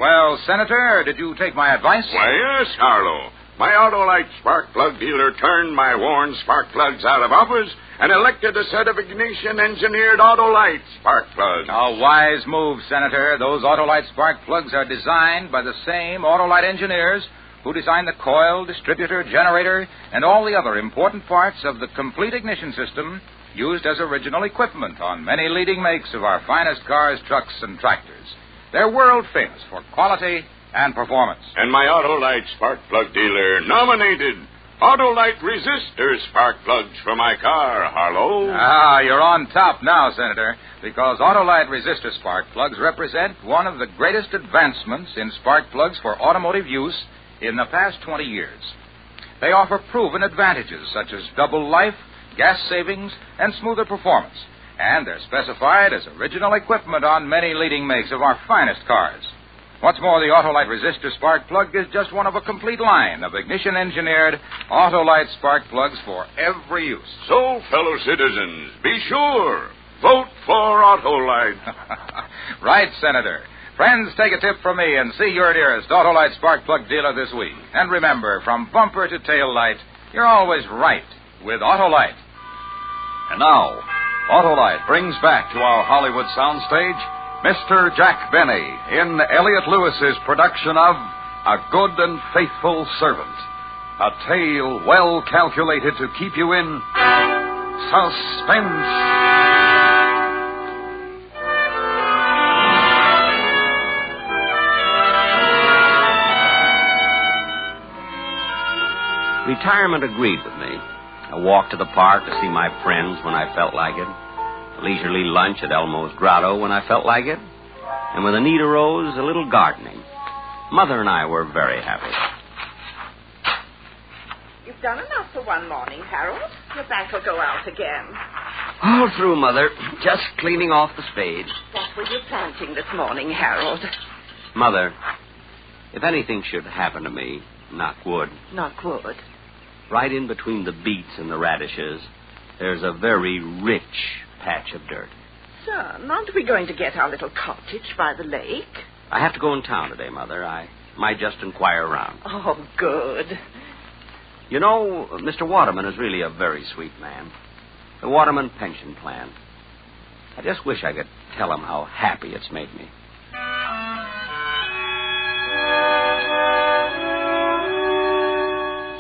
Well, Senator, did you take my advice? Why, yes, Harlow. My Autolite spark plug dealer turned my worn spark plugs out of office and elected a set of ignition-engineered Autolite spark plugs. A wise move, Senator. Those Autolite spark plugs are designed by the same Autolite engineers who designed the coil, distributor, generator, and all the other important parts of the complete ignition system used as original equipment on many leading makes of our finest cars, trucks, and tractors. They're world famous for quality and performance. And my Autolite spark plug dealer nominated Autolite resistor spark plugs for my car, Harlow. Ah, you're on top now, Senator, because Autolite resistor spark plugs represent one of the greatest advancements in spark plugs for automotive use in the past 20 years. They offer proven advantages such as double life, gas savings, and smoother performance. And they're specified as original equipment on many leading makes of our finest cars. What's more, the Autolite resistor spark plug is just one of a complete line of ignition-engineered Autolite spark plugs for every use. So, fellow citizens, be sure, vote for Autolite. Right, Senator. Friends, take a tip from me and see your nearest Autolite spark plug dealer this week. And remember, from bumper to tail light, you're always right with Autolite. And now, Autolite brings back to our Hollywood soundstage Mr. Jack Benny in Elliot Lewis's production of A Good and Faithful Servant. A tale well calculated to keep you in suspense. Retirement agreed with me. A walk to the park to see my friends when I felt like it. A leisurely lunch at Elmo's Grotto when I felt like it. And when the need arose, a little gardening. Mother and I were very happy. You've done enough for one morning, Harold. Your back will go out again. All through, Mother. Just cleaning off the spade. What were you planting this morning, Harold? Mother, if anything should happen to me, knock wood. Knock wood. Right in between the beets and the radishes, there's a very rich patch of dirt. Son, aren't we going to get our little cottage by the lake? I have to go in town today, Mother. I might just inquire around. Oh, good. You know, Mr. Waterman is really a very sweet man. The Waterman pension plan. I just wish I could tell him how happy it's made me.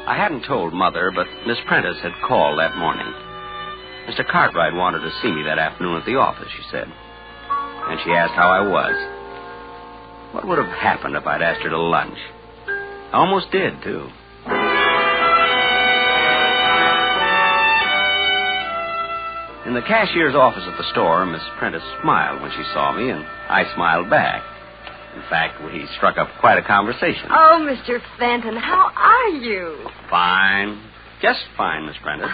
I hadn't told Mother, but Miss Prentice had called that morning. Mr. Cartwright wanted to see me that afternoon at the office, she said. And she asked how I was. What would have happened if I'd asked her to lunch? I almost did, too. In the cashier's office at the store, Miss Prentice smiled when she saw me, and I smiled back. In fact, we struck up quite a conversation. Oh, Mr. Fenton, how are you? Fine. Just fine, Miss Prentice.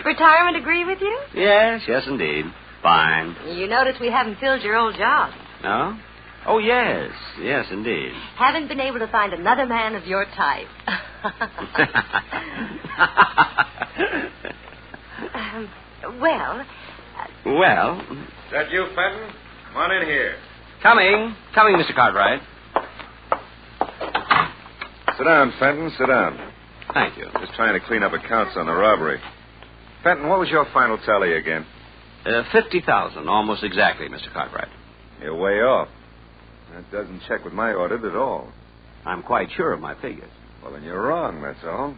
Retirement agree with you? Yes, indeed. Fine. You notice we haven't filled your old job. No? Oh, yes, indeed. Haven't been able to find another man of your type. Well... Is that you, Fenton? Come on in here. Coming, Mr. Cartwright. Sit down, Fenton, sit down. Thank you. Just trying to clean up accounts on the robbery. Fenton, what was your final tally again? 50,000, almost exactly, Mr. Cartwright. You're way off. That doesn't check with my audit at all. I'm quite sure of my figures. Well, then you're wrong, that's all.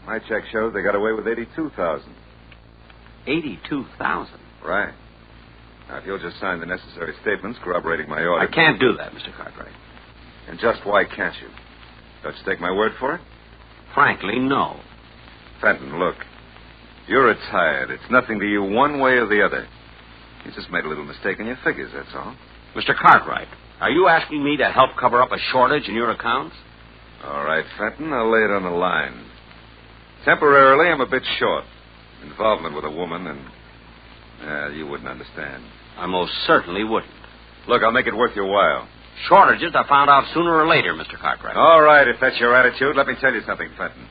My check shows they got away with 82,000. 82,000? Right. Now, if you'll just sign the necessary statements corroborating my audit... I can't do that, Mr. Cartwright. And just why can't you? Don't you take my word for it? Frankly, no. Fenton, look. You're retired. It's nothing to you one way or the other. You just made a little mistake in your figures, that's all. Mr. Cartwright, are you asking me to help cover up a shortage in your accounts? All right, Fenton, I'll lay it on the line. Temporarily, I'm a bit short. Involvement with a woman, and you wouldn't understand. I most certainly wouldn't. Look, I'll make it worth your while. Shortages are found out sooner or later, Mr. Cartwright. All right, if that's your attitude, let me tell you something, Fenton.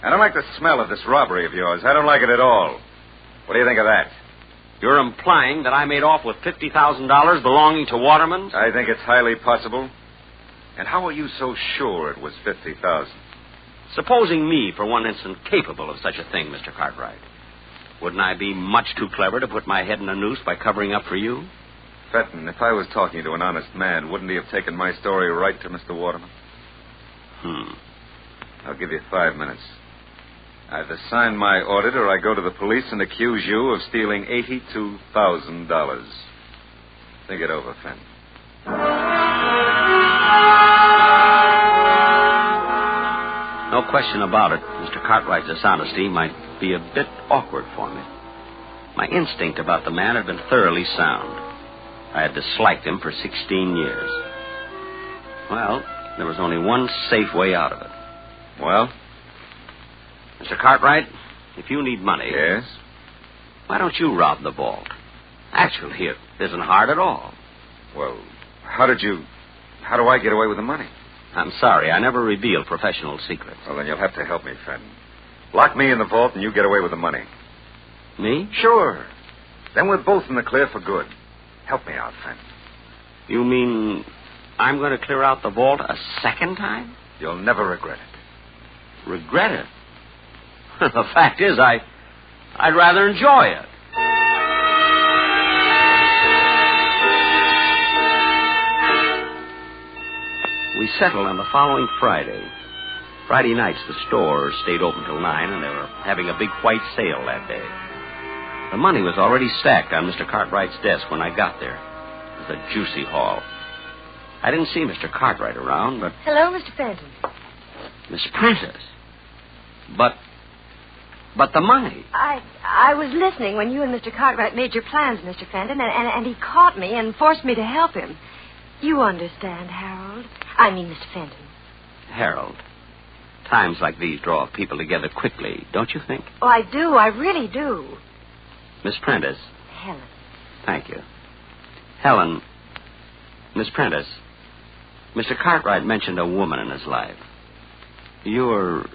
I don't like the smell of this robbery of yours. I don't like it at all. What do you think of that? You're implying that I made off with $50,000 belonging to Waterman's? I think it's highly possible. And how are you so sure it was $50,000? Supposing me, for one instant, capable of such a thing, Mr. Cartwright, wouldn't I be much too clever to put my head in a noose by covering up for you? Fenton, if I was talking to an honest man, wouldn't he have taken my story right to Mr. Waterman? I'll give you 5 minutes. Either sign my audit or I go to the police and accuse you of stealing $82,000. Think it over, Fenton. No question about it. Mr. Cartwright's dishonesty might be a bit awkward for me. My instinct about the man had been thoroughly sound. I had disliked him for 16 years. Well, there was only one safe way out of it. Well? Mr. Cartwright, if you need money... Yes? Why don't you rob the vault? Actually, it isn't hard at all. Well, how do I get away with the money? I'm sorry, I never reveal professional secrets. Well, then you'll have to help me, Fenton. Lock me in the vault and you get away with the money. Me? Sure. Then we're both in the clear for good. Help me out, Fenton. You mean I'm going to clear out the vault a second time? You'll never regret it. Regret it? The fact is, I'd rather enjoy it. We settled on the following Friday. Friday nights, the store stayed open till 9, and they were having a big white sale that day. The money was already stacked on Mr. Cartwright's desk when I got there. It was a juicy haul. I didn't see Mr. Cartwright around, but... Hello, Mr. Fenton. Miss Prentice. But the money. I was listening when you and Mr. Cartwright made your plans, Mr. Fenton, and he caught me and forced me to help him. You understand, Harold. I mean, Mr. Fenton. Harold, times like these draw people together quickly, don't you think? Oh, I do. I really do. Miss Prentice. Helen. Thank you. Helen, Miss Prentice, Mr. Cartwright mentioned a woman in his life. You're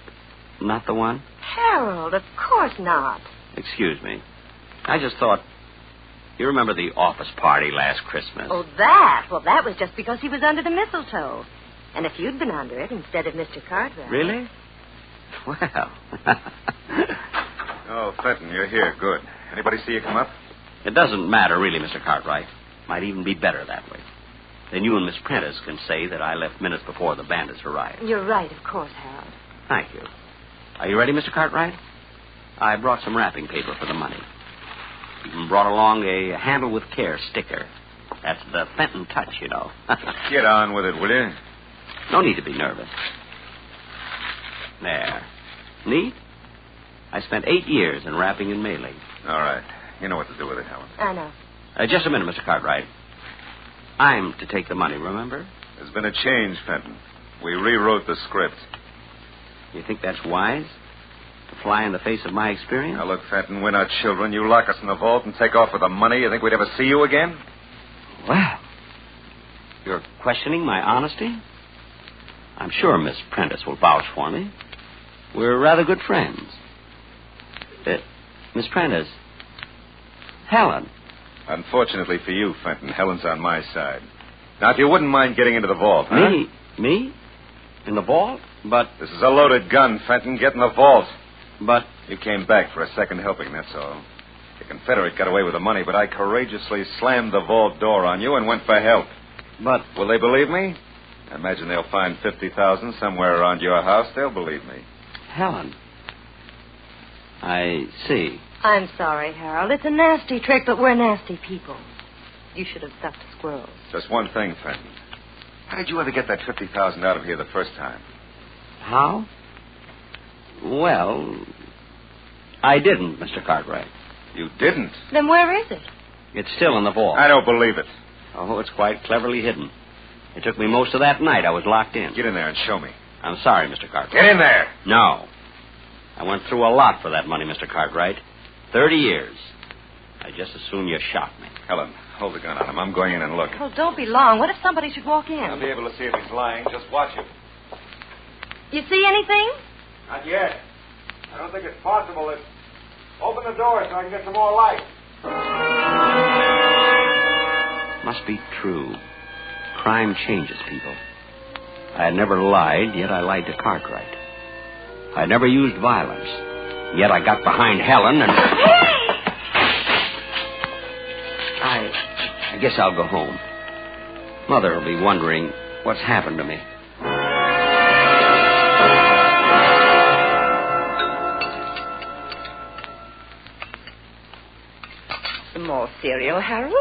not the one? Harold, of course not. Excuse me. I just thought... You remember the office party last Christmas? Oh, that? Well, that was just because he was under the mistletoe. And if you'd been under it instead of Mr. Cartwright... Really? Well... Oh, Fenton, you're here. Good. Anybody see you come up? It doesn't matter, really, Mr. Cartwright. Might even be better that way. Then you and Miss Prentice can say that I left minutes before the bandits arrived. You're right, of course, Harold. Thank you. Are you ready, Mr. Cartwright? I brought some wrapping paper for the money. Even brought along a handle with care sticker. That's the Fenton touch, you know. Get on with it, will you? No need to be nervous. There. Neat? I spent 8 years in wrapping and mailing. All right. You know what to do with it, Helen. I know. Just a minute, Mr. Cartwright. I'm to take the money, remember? There's been a change, Fenton. We rewrote the script. You think that's wise? To fly in the face of my experience? Now, look, Fenton, we're not children. You lock us in the vault and take off with the money. You think we'd ever see you again? Well, you're questioning my honesty? I'm sure Miss Prentice will vouch for me. We're rather good friends. Miss Prentice. Helen. Unfortunately for you, Fenton, Helen's on my side. Now, if you wouldn't mind getting into the vault, huh? Me? In the vault? But... This is a loaded gun, Fenton. Get in the vault. But... You came back for a second helping, that's all. The Confederate got away with the money, but I courageously slammed the vault door on you and went for help. But... Will they believe me? I imagine they'll find $50,000 somewhere around your house. They'll believe me. Helen. I see. I'm sorry, Harold. It's a nasty trick, but we're nasty people. You should have stuck to squirrels. Just one thing, Fenton. How did you ever get that $50,000 out of here the first time? How? Well, I didn't, Mr. Cartwright. You didn't? Then where is it? It's still in the vault. I don't believe it. Oh, it's quite cleverly hidden. It took me most of that night. I was locked in. Get in there and show me. I'm sorry, Mr. Cartwright. Get in there! No. I went through a lot for that money, Mr. Cartwright. 30 years. I just as soon you shot me. Helen, hold the gun on him. I'm going in and look. Oh, don't be long. What if somebody should walk in? I'll be able to see if he's lying. Just watch him. You see anything? Not yet. I don't think it's possible. Open the door so I can get some more light. Must be true. Crime changes people. I had never lied, yet I lied to Cartwright. I had never used violence, yet I got behind Helen and... I guess I'll go home. Mother will be wondering what's happened to me. Some more cereal, Harold?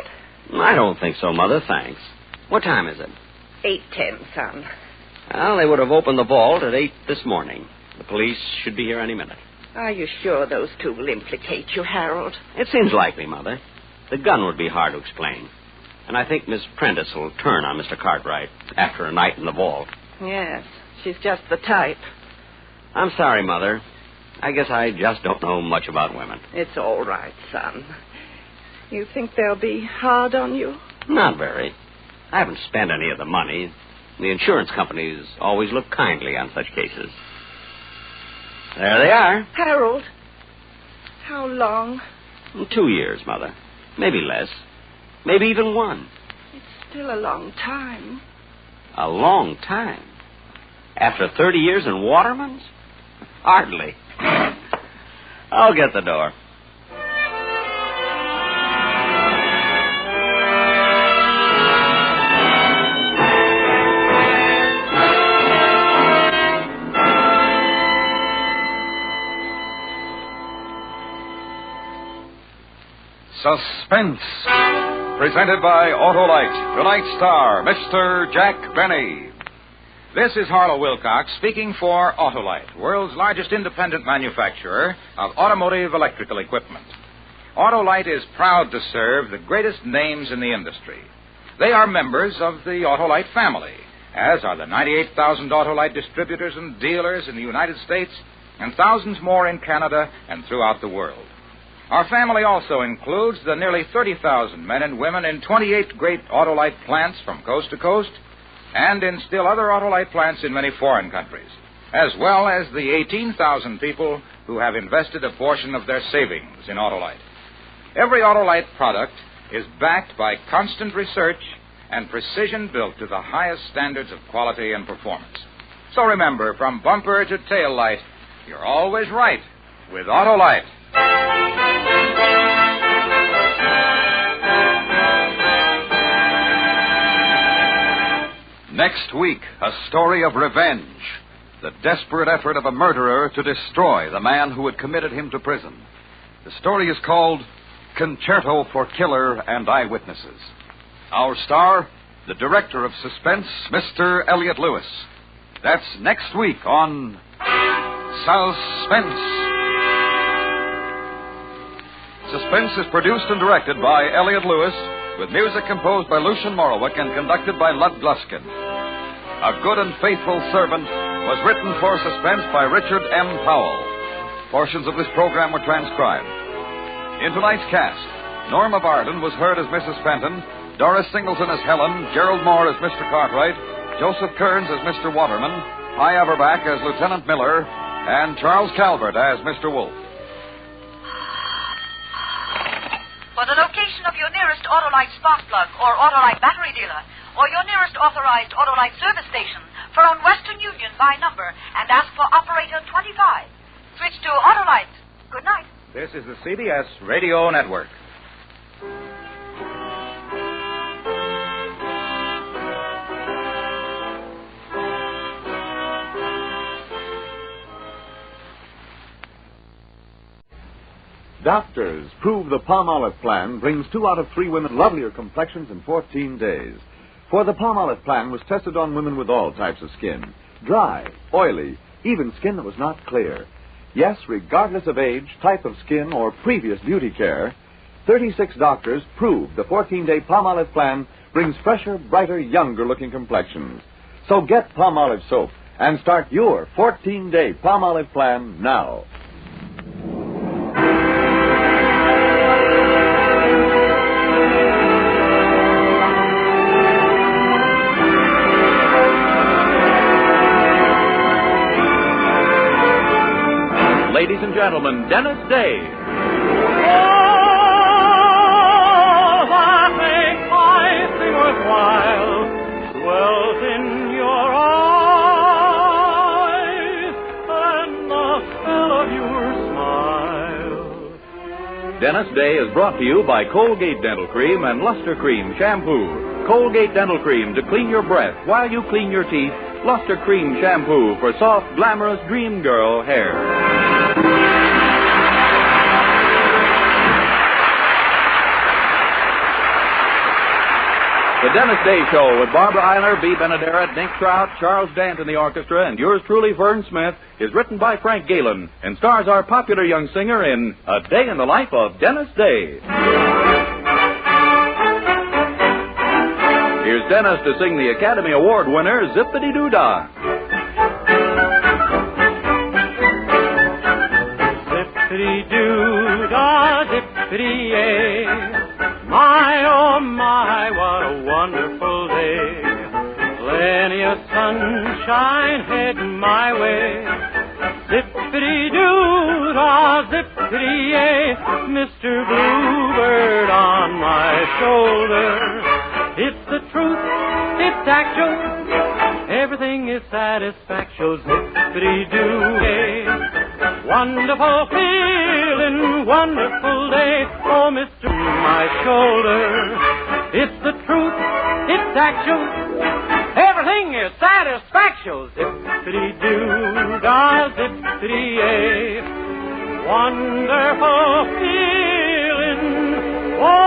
I don't think so, Mother, thanks. What time is it? 8:10, son. Well, they would have opened the vault at 8 this morning. The police should be here any minute. Are you sure those two will implicate you, Harold? It seems likely, Mother. The gun would be hard to explain. And I think Miss Prentice will turn on Mr. Cartwright after a night in the vault. Yes, she's just the type. I'm sorry, Mother. I guess I just don't know much about women. It's all right, son. You think they'll be hard on you? Not very. I haven't spent any of the money. The insurance companies always look kindly on such cases. There they are. Harold, how long? 2 years, Mother. Maybe less. Maybe even 1. It's still a long time. A long time? After 30 years in Waterman's? Hardly. I'll get the door. Suspense, presented by Autolite. Tonight's star, Mr. Jack Benny. This is Harlow Wilcox speaking for Autolite, world's largest independent manufacturer of automotive electrical equipment. Autolite is proud to serve the greatest names in the industry. They are members of the Autolite family, as are the 98,000 Autolite distributors and dealers in the United States and thousands more in Canada and throughout the world. Our family also includes the nearly 30,000 men and women in 28 great Autolite plants from coast to coast and in still other Autolite plants in many foreign countries, as well as the 18,000 people who have invested a portion of their savings in Autolite. Every Autolite product is backed by constant research and precision built to the highest standards of quality and performance. So remember, from bumper to tail light, you're always right with Autolite. Next week, a story of revenge. The desperate effort of a murderer to destroy the man who had committed him to prison. The story is called Concerto for Killer and Eyewitnesses. Our star, the director of Suspense, Mr. Elliot Lewis. That's next week on Suspense. Suspense is produced and directed by Elliot Lewis, with music composed by Lucian Morowick and conducted by Lud Gluskin. A Good and Faithful Servant was written for Suspense by Richard M. Powell. Portions of this program were transcribed. In tonight's cast, Norma Barden was heard as Mrs. Fenton, Doris Singleton as Helen, Gerald Moore as Mr. Cartwright, Joseph Kearns as Mr. Waterman, Hy Averback as Lieutenant Miller, and Charles Calvert as Mr. Wolfe. For the location of your nearest Autolite spark plug or Autolite battery dealer, or your nearest authorized Autolite service station, phone Western Union by number and ask for operator 25. Switch to Autolite. Good night. This is the CBS Radio Network. Doctors prove the Palmolive plan brings 2 out of 3 women lovelier complexions in 14 days. For the Palmolive plan was tested on women with all types of skin. Dry, oily, even skin that was not clear. Yes, regardless of age, type of skin, or previous beauty care, 36 doctors proved the 14-day Palmolive plan brings fresher, brighter, younger-looking complexions. So get Palmolive soap and start your 14-day Palmolive plan now. Ladies and gentlemen, Dennis Day. Oh, that makes life seem worthwhile dwells in your eyes and the spell of your smile. Dennis Day is brought to you by Colgate Dental Cream and Luster Cream Shampoo. Colgate Dental Cream to clean your breath while you clean your teeth. Luster Cream Shampoo for soft, glamorous dream girl hair. The Dennis Day Show with Barbara Eiler, B. Benaderet, Nick Trout, Charles Dant in the orchestra, and yours truly, Vern Smith, is written by Frank Galen and stars our popular young singer in A Day in the Life of Dennis Day. Here's Dennis to sing the Academy Award winner, Zippity-Doo-Dah. Zippity-doo-dah, zippity-yay. My, oh my, what a wonderful day. Plenty of sunshine heading my way. Zippity-doo-dah, zippity-yay. Mr. Bluebird on my shoulder. It's the truth, it's actual. Everything is satisfactual. Zippity-doo-yay. Wonderful feeling, wonderful day. Oh, Mr. My shoulder. It's the truth, it's actual. Everything is satisfactual. Zippity-doo-dah, zippity-yay. Wonderful feeling, wonderful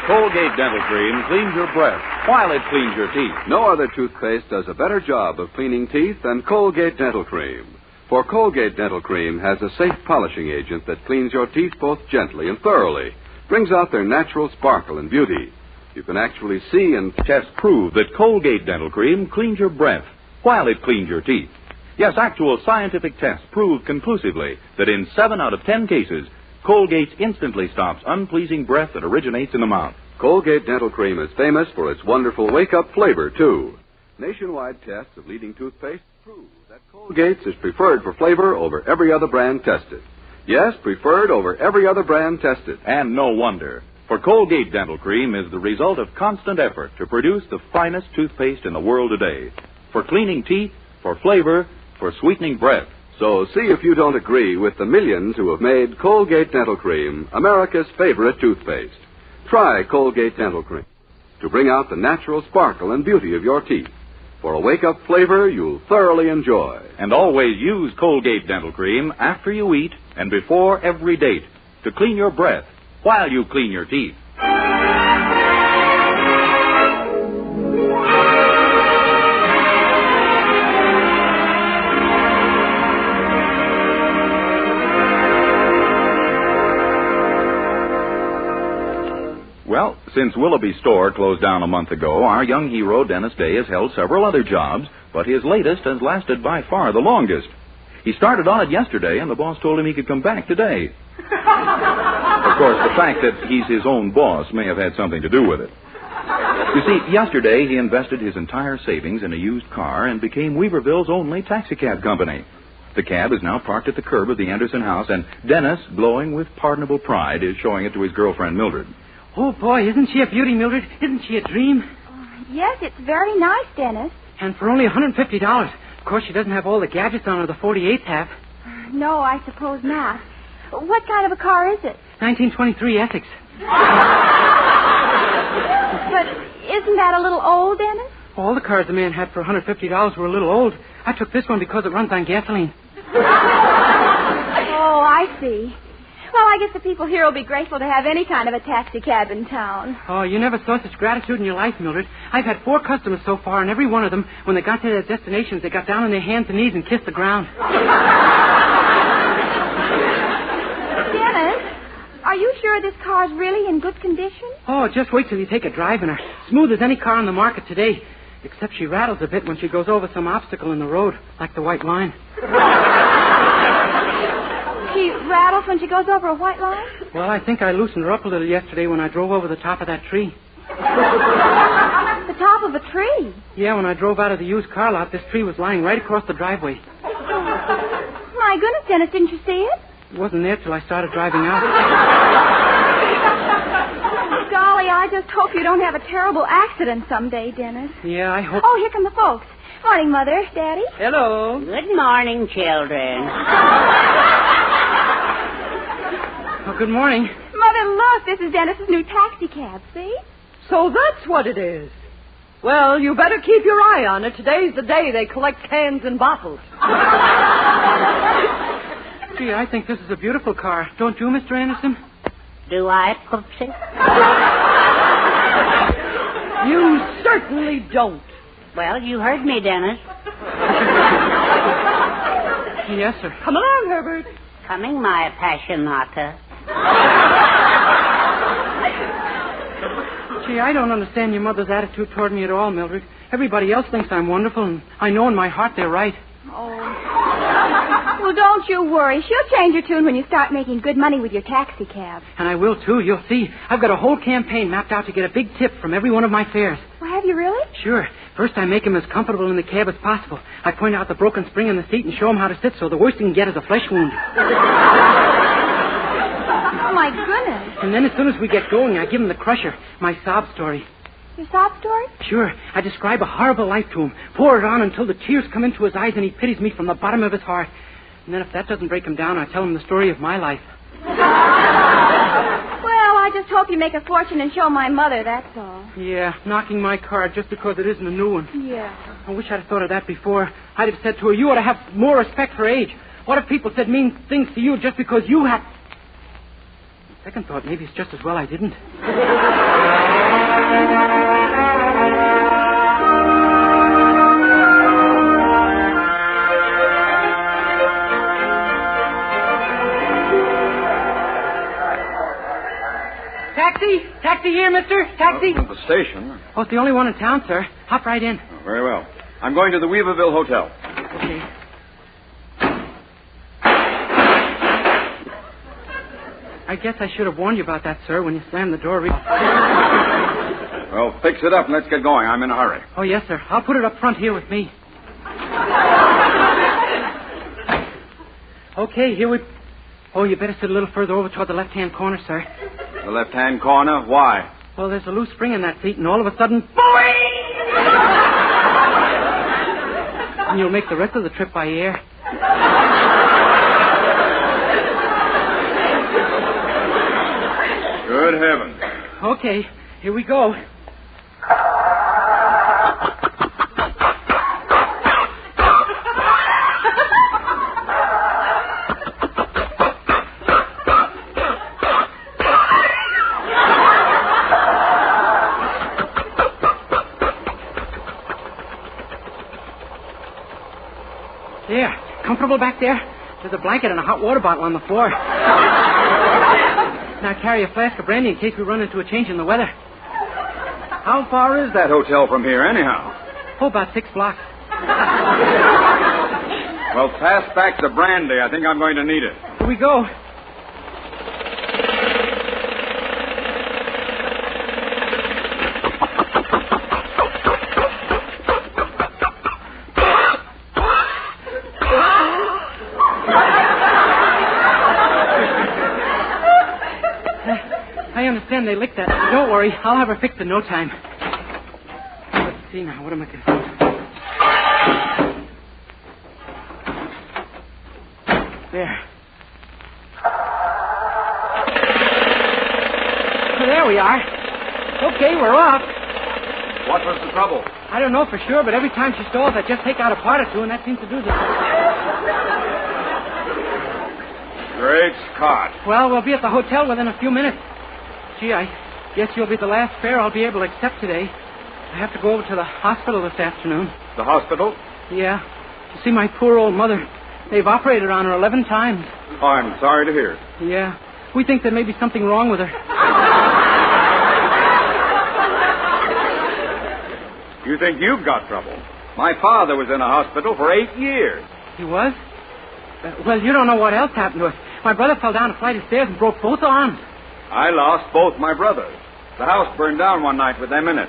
Colgate Dental Cream cleans your breath while it cleans your teeth. No other toothpaste does a better job of cleaning teeth than Colgate Dental Cream. For Colgate Dental Cream has a safe polishing agent that cleans your teeth both gently and thoroughly, brings out their natural sparkle and beauty. You can actually see and tests prove that Colgate Dental Cream cleans your breath while it cleans your teeth. Yes, actual scientific tests prove conclusively that in 7 out of 10 cases, Colgate instantly stops unpleasing breath that originates in the mouth. Colgate Dental Cream is famous for its wonderful wake-up flavor, too. Nationwide tests of leading toothpaste prove that Colgate's is preferred for flavor over every other brand tested. Yes, preferred over every other brand tested. And no wonder. For Colgate Dental Cream is the result of constant effort to produce the finest toothpaste in the world today. For cleaning teeth, for flavor, for sweetening breath. So see if you don't agree with the millions who have made Colgate Dental Cream America's favorite toothpaste. Try Colgate Dental Cream to bring out the natural sparkle and beauty of your teeth. For a wake-up flavor you'll thoroughly enjoy. And always use Colgate Dental Cream after you eat and before every date to clean your breath while you clean your teeth. Well, since Willoughby's store closed down a month ago, our young hero, Dennis Day, has held several other jobs, but his latest has lasted by far the longest. He started on it yesterday, and the boss told him he could come back today. Of course, the fact that he's his own boss may have had something to do with it. You see, yesterday he invested his entire savings in a used car and became Weaverville's only taxicab company. The cab is now parked at the curb of the Anderson house, and Dennis, glowing with pardonable pride, is showing it to his girlfriend, Mildred. Oh, boy, isn't she a beauty, Mildred? Isn't she a dream? Yes, it's very nice, Dennis. And for only $150. Of course, she doesn't have all the gadgets on her the 48s have. No, I suppose not. What kind of a car is it? 1923 Essex. But isn't that a little old, Dennis? All the cars the man had for $150 were a little old. I took this one because it runs on gasoline. Oh, I see. Well, I guess the people here will be grateful to have any kind of a taxi cab in town. Oh, you never saw such gratitude in your life, Mildred. I've had 4 customers so far, and every one of them, when they got to their destinations, they got down on their hands and knees and kissed the ground. Dennis, are you sure this car's really in good condition? Oh, just wait till you take a drive in her. Smooth as any car on the market today. Except she rattles a bit when she goes over some obstacle in the road, like the white line. She rattles when she goes over a white line? Well, I think I loosened her up a little yesterday when I drove over the top of that tree. The top of a tree? Yeah, when I drove out of the used car lot, this tree was lying right across the driveway. My goodness, Dennis, didn't you see it? It wasn't there till I started driving out. Golly, I just hope you don't have a terrible accident someday, Dennis. Yeah, I hope... Oh, here come the folks. Morning, Mother, Daddy. Hello. Good morning, children. Oh, good morning. Mother, look, this is Dennis's new taxi cab, see? So that's what it is. Well, you better keep your eye on it. Today's the day they collect cans and bottles. Gee, I think this is a beautiful car. Don't you, Mr. Anderson? Do I, Poopsie? You certainly don't. Well, you heard me, Dennis. Yes, sir. Come along, Herbert. Coming, my passionata. Gee, I don't understand your mother's attitude toward me at all, Mildred. Everybody else thinks I'm wonderful, and I know in my heart they're right. Oh. Well, don't you worry. She'll change her tune when you start making good money with your taxi cab. And I will, too. You'll see. I've got a whole campaign mapped out to get a big tip from every one of my fares. Well, have you really? Sure. First, I make him as comfortable in the cab as possible. I point out the broken spring in the seat and show him how to sit so the worst he can get is a flesh wound. Oh, my goodness. And then as soon as we get going, I give him the crusher, my sob story. Your sob story? Sure. I describe a horrible life to him, pour it on until the tears come into his eyes and he pities me from the bottom of his heart. And then if that doesn't break him down, I tell him the story of my life. Well, I just hope you make a fortune and show my mother, that's all. Yeah, knocking my car just because it isn't a new one. Yeah. I wish I'd thought of that before. I'd have said to her, you ought to have more respect for age. What if people said mean things to you just because you have... Second thought, maybe it's just as well I didn't. Taxi? Taxi here, mister? Taxi? At the station. Oh, it's the only one in town, sir. Hop right in. Oh, very well. I'm going to the Weaverville Hotel. Okay. I guess I should have warned you about that, sir, when you slammed the door. Well, fix it up and let's get going. I'm in a hurry. Oh, yes, sir. I'll put it up front here with me. Okay, here we... Oh, you better sit a little further over toward the left-hand corner, sir. The left-hand corner? Why? Well, there's a loose spring in that seat, and all of a sudden... And you'll make the rest of the trip by air. Good heavens. Okay, here we go. There, comfortable back there? There's a blanket and a hot water bottle on the floor. Now carry a flask of brandy in case we run into a change in the weather. How far is that hotel from here, anyhow? Oh, about 6 blocks. Well, pass back the brandy. I think I'm going to need it. Here we go. I understand they licked that. Don't worry. I'll have her fixed in no time. Let's see now. What am I going to do? There. Well, there we are. Okay, we're off. What was the trouble? I don't know for sure, but every time she stalls, I just take out a part or two, and that seems to do the... Great Scott. Well, we'll be at the hotel within a few minutes. Gee, I guess you'll be the last fare I'll be able to accept today. I have to go over to the hospital this afternoon. The hospital? Yeah. To see my poor old mother. They've operated on her 11 times. Oh, I'm sorry to hear. Yeah. We think there may be something wrong with her. You think you've got trouble? My father was in a hospital for 8 years. He was? Well, you don't know what else happened to us. My brother fell down a flight of stairs and broke both arms. I lost both my brothers. The house burned down one night with them in it.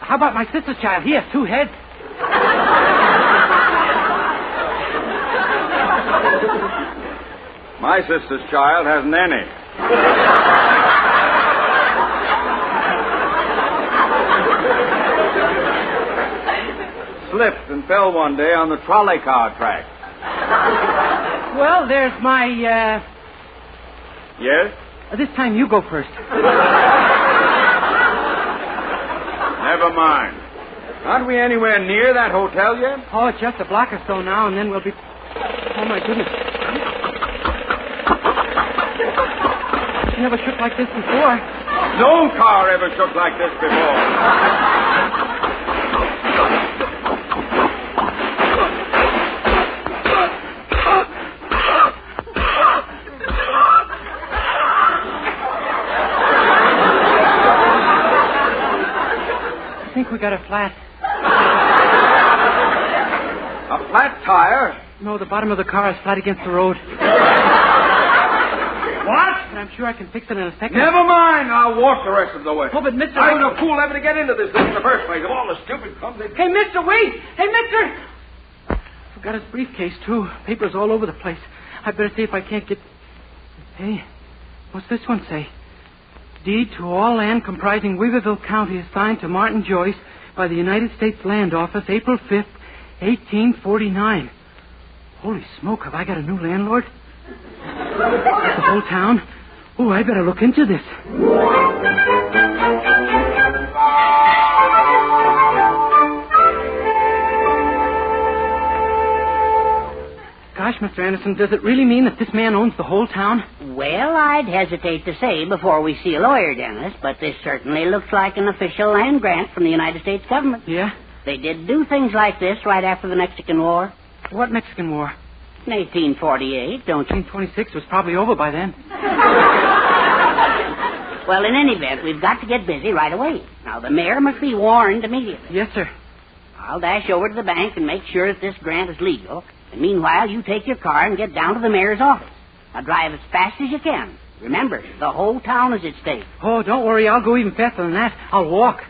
How about my sister's child? He has 2 heads. My sister's child hasn't any. Slipped and fell one day on the trolley car track. Well, there's my, Yes? This time you go first. Never mind. Aren't we anywhere near that hotel yet? Oh, it's just a block or so now, and then we'll be... Oh, my goodness. She never shook like this before. No car ever shook like this before. I think we got a flat. A flat tire? No, the bottom of the car is flat against the road. What? And I'm sure I can fix it in a second. Never mind. I'll walk the rest of the way. Oh, but Mr. I was a fool ever to get into this thing in the first place. Of all the stupid clumsy... Hey, mister, wait! Hey, mister! Forgot his briefcase, too. Papers all over the place. I'd better see if I can't get... Hey, what's this one say? Deed to all land comprising Weaverville County assigned to Martin Joyce by the United States Land Office, April 5th, 1849. Holy smoke, have I got a new landlord? The whole town? Oh, I better look into this. Gosh, Mr. Anderson, does it really mean that this man owns the whole town? Well, I'd hesitate to say before we see a lawyer, Dennis, but this certainly looks like an official land grant from the United States government. Yeah? They did do things like this right after the Mexican War. What Mexican War? 1848, don't you? 1826 was probably over by then. Well, in any event, we've got to get busy right away. Now, the mayor must be warned immediately. Yes, sir. I'll dash over to the bank and make sure that this grant is legal. And meanwhile, you take your car and get down to the mayor's office. Now, drive as fast as you can. Remember, the whole town is at stake. Oh, don't worry. I'll go even faster than that. I'll walk.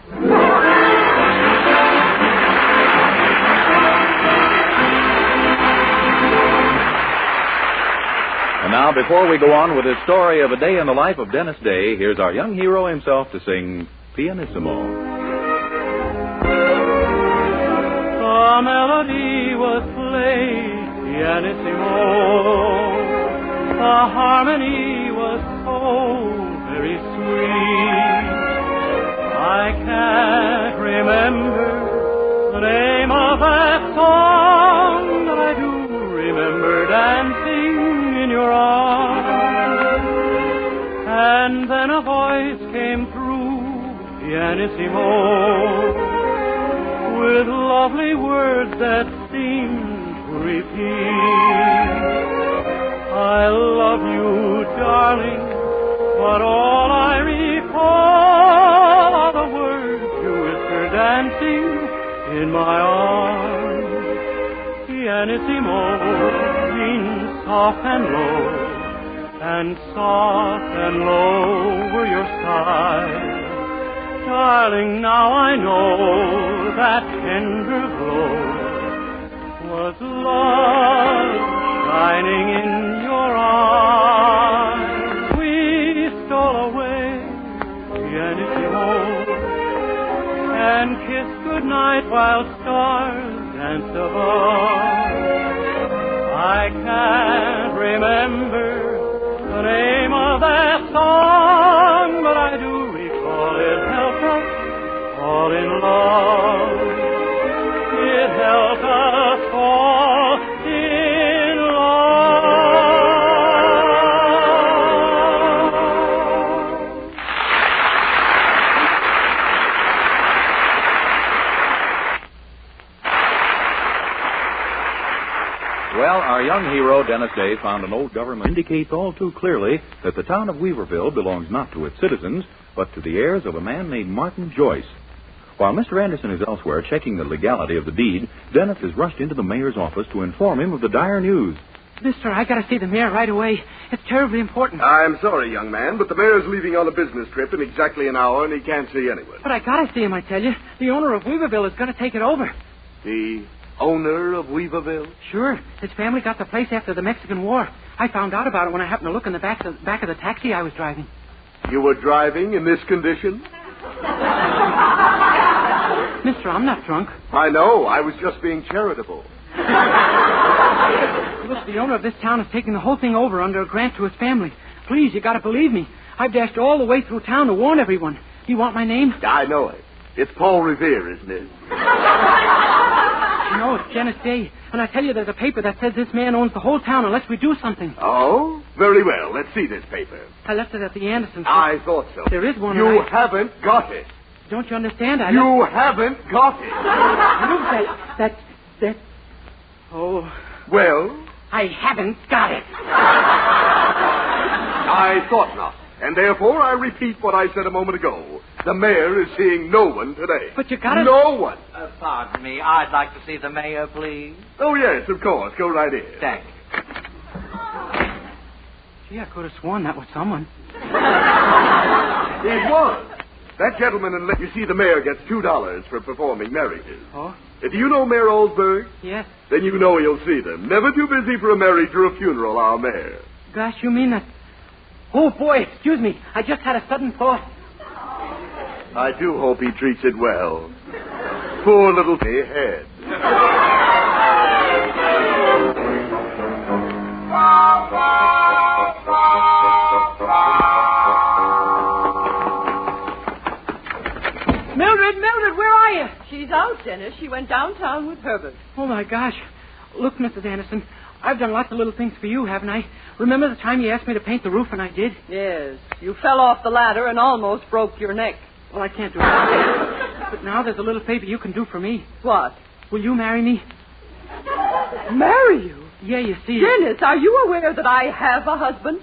And now, before we go on with this story of a day in the life of Dennis Day, here's our young hero himself to sing Pianissimo. The melody was played pianissimo. The harmony was so very sweet. I can't remember the name of that song, but I do remember dancing in your arms. And then a voice came through pianissimo with lovely words that seemed to repeat. I love you, darling, but all I recall are the words you whispered dancing in my arms. Pianissimo means soft and low, and soft and low were your sighs. Darling, now I know that tender glow was love shining in your eyes. We stole away, pianissimo, and kissed goodnight while stars danced above. I can't remember the name of that song, but I do recall it helped us fall in love. It helped us fall in love. Well, our young hero, Dennis Day, found an old government indicates all too clearly that the town of Weaverville belongs not to its citizens, but to the heirs of a man named Martin Joyce. While Mr. Anderson is elsewhere checking the legality of the deed, Dennis is rushed into the mayor's office to inform him of the dire news. Mister, I gotta see the mayor right away. It's terribly important. I'm sorry, young man, but the mayor's leaving on a business trip in exactly an hour, and he can't see anyone. But I gotta see him, I tell you. The owner of Weaverville is gonna take it over. The owner of Weaverville? Sure. His family got the place after the Mexican War. I found out about it when I happened to look in the back of the taxi I was driving. You were driving in this condition? Mister, I'm not drunk. I know. I was just being charitable. Look, the owner of this town is taking the whole thing over under a grant to his family. Please, you gotta believe me. I've dashed all the way through town to warn everyone. Do you want my name? I know it. It's Paul Revere, isn't it? No, it's Dennis Day. And I tell you, there's a paper that says this man owns the whole town unless we do something. Oh? Very well. Let's see this paper. I left it at the Andersons. I thought so. There is one. You haven't got it. Don't you understand? You haven't got it. Look, that... Oh. Well? I haven't got it. I thought not. And therefore, I repeat what I said a moment ago. The mayor is seeing no one today. But you gotta... No one. Pardon me. I'd like to see the mayor, please. Oh, yes, of course. Go right in. Thank you. Gee, I could have sworn that was someone. It was. That gentleman, and let you see the mayor gets $2 for performing marriages. Oh? Do you know Mayor Oldsberg? Yes. Then you know he'll see them. Never too busy for a marriage or a funeral, our mayor. Gosh, you mean that... Oh, boy, excuse me. I just had a sudden thought. I do hope he treats it well. Poor little head. Dennis. She went downtown with Herbert. Oh, my gosh. Look, Mrs. Anderson, I've done lots of little things for you, haven't I? Remember the time you asked me to paint the roof and I did? Yes. You fell off the ladder and almost broke your neck. Well, I can't do that. But now there's a little favor you can do for me. What? Will you marry me? Marry you? Yeah, you see. Dennis, are you aware that I have a husband?